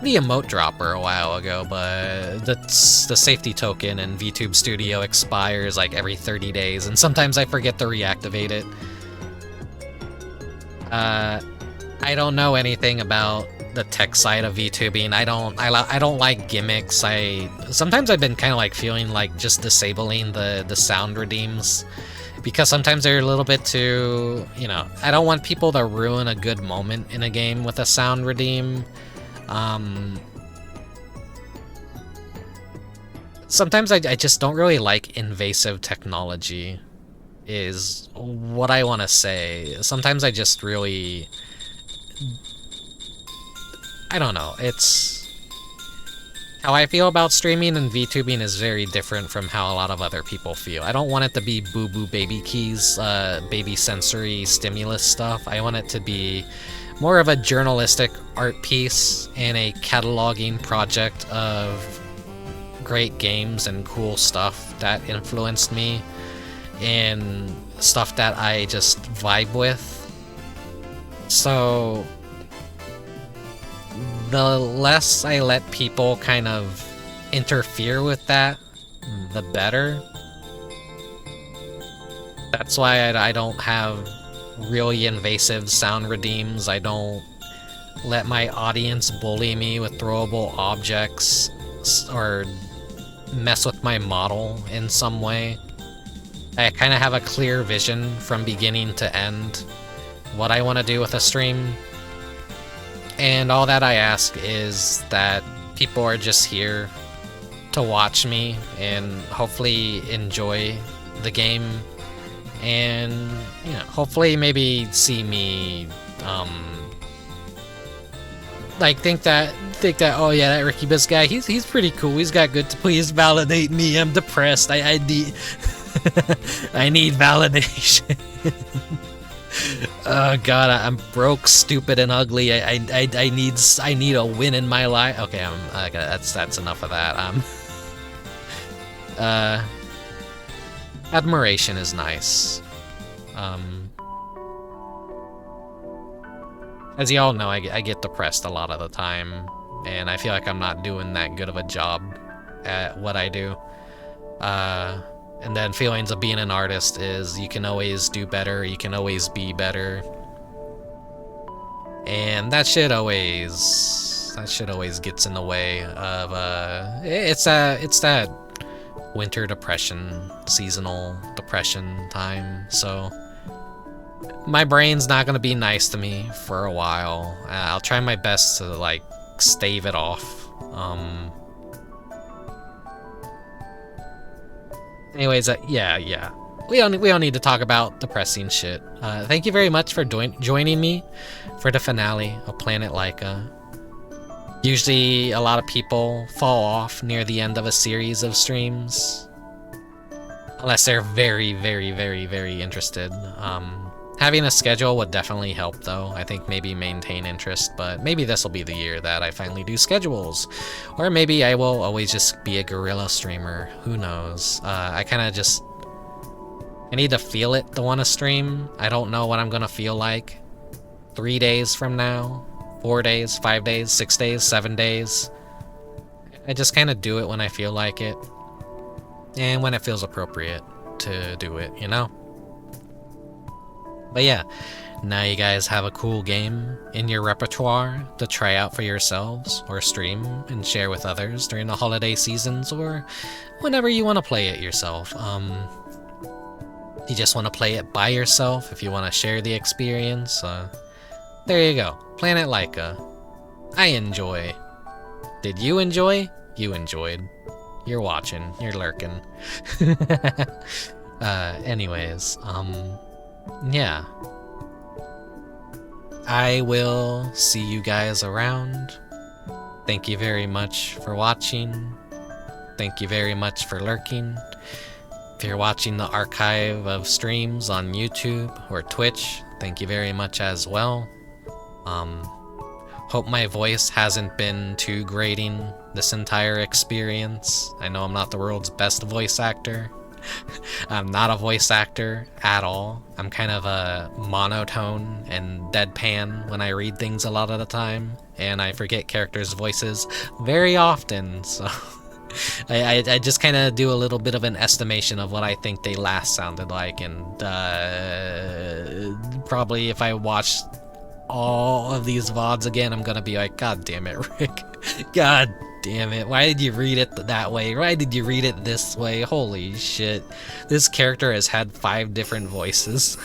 The emote dropper a while ago, but that's the safety token in VTube Studio expires like every 30 days, and sometimes I forget to reactivate it. I don't know anything about the tech side of VTubing. I don't like gimmicks. Sometimes I've been kind of like feeling like just disabling the sound redeems, because sometimes they're a little bit too, you know, I don't want people to ruin a good moment in a game with a sound redeem. Sometimes I just don't really like invasive technology, is what I want to say. Sometimes I just really... I don't know, it's... How I feel about streaming and VTubing is very different from how a lot of other people feel. I don't want it to be boo-boo baby keys, baby sensory stimulus stuff. I want it to be more of a journalistic art piece and a cataloging project of great games and cool stuff that influenced me. and stuff that I just vibe with. So the less I let people kind of interfere with that, the better. That's why I don't have really invasive sound redeems. I don't let my audience bully me with throwable objects or mess with my model in some way. I kind of have a clear vision from beginning to end what I want to do with a stream. And all that I ask is that people are just here to watch me and hopefully enjoy the game, and you know, hopefully maybe see me like think that oh yeah, that Rickubus guy, he's pretty cool, he's got good, please validate me, I'm depressed, I need I need validation. Oh god, I'm broke, stupid, and ugly. I need a win in my life. Okay, that's enough of that. Admiration is nice. As y'all know, I get depressed a lot of the time, and I feel like I'm not doing that good of a job at what I do. And then feelings of being an artist is you can always do better, you can always be better. And that shit always gets in the way of it's that winter depression, seasonal depression time. So my brain's not gonna be nice to me for a while. I'll try my best to like stave it off. Anyways, yeah. We don't need to talk about depressing shit. Thank you very much for joining me for the finale of Planet Laika. Usually, a lot of people fall off near the end of a series of streams, unless they're very, very, very, very interested. Having a schedule would definitely help, though. I think maybe maintain interest, but maybe this will be the year that I finally do schedules. Or maybe I will always just be a guerrilla streamer. Who knows? I need to feel it to want to stream. I don't know what I'm gonna feel like 3 days from now, 4 days, 5 days, 6 days, 7 days. I just kind of do it when I feel like it, and when it feels appropriate to do it, you know? But yeah, now you guys have a cool game in your repertoire to try out for yourselves, or stream and share with others during the holiday seasons, or whenever you want to play it yourself. You just want to play it by yourself, if you want to share the experience, there you go. Planet Laika. I enjoy. Did you enjoy? You enjoyed. You're watching. You're lurking. Anyways, yeah. I will see you guys around. Thank you very much for watching. Thank you very much for lurking. If you're watching the archive of streams on YouTube or Twitch, thank you very much as well. Hope my voice hasn't been too grating this entire experience. I know I'm not the world's best voice actor. I'm not a voice actor at all. I'm kind of a monotone and deadpan when I read things a lot of the time, and I forget characters' voices very often, so I just kind of do a little bit of an estimation of what I think they last sounded like, and probably if I watch all of these VODs again, I'm gonna be like, God damn it, Rick. God damn it, why did you read it that way? Why did you read it this way? Holy shit. This character has had 5 different voices.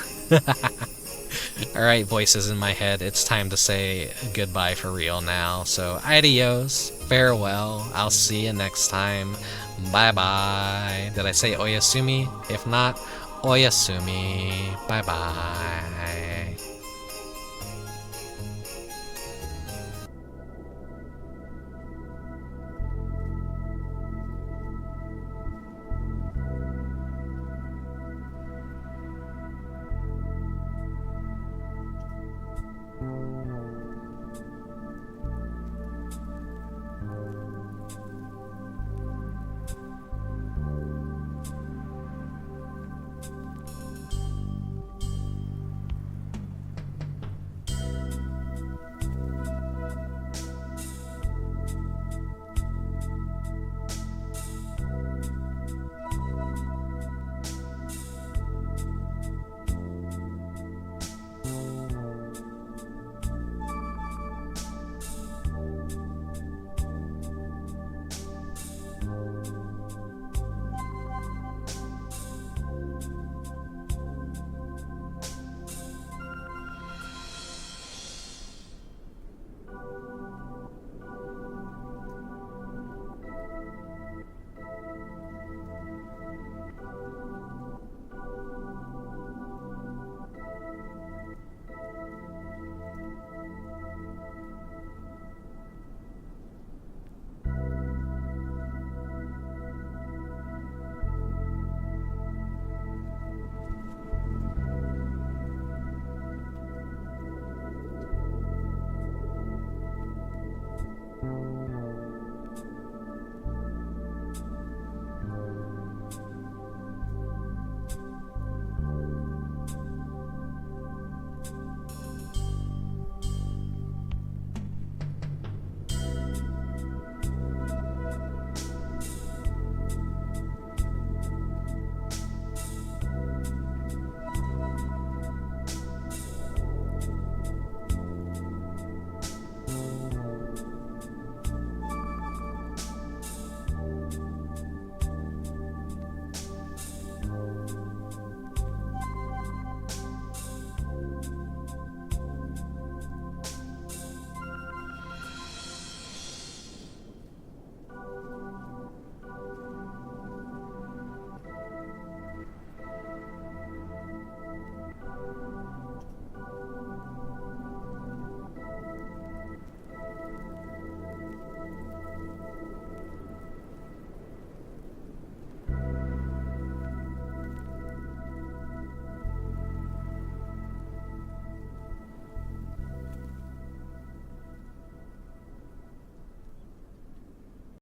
Alright, voices in my head, it's time to say goodbye for real now. So, adios, farewell, I'll see you next time. Bye bye. Did I say oyasumi? If not, oyasumi. Bye bye.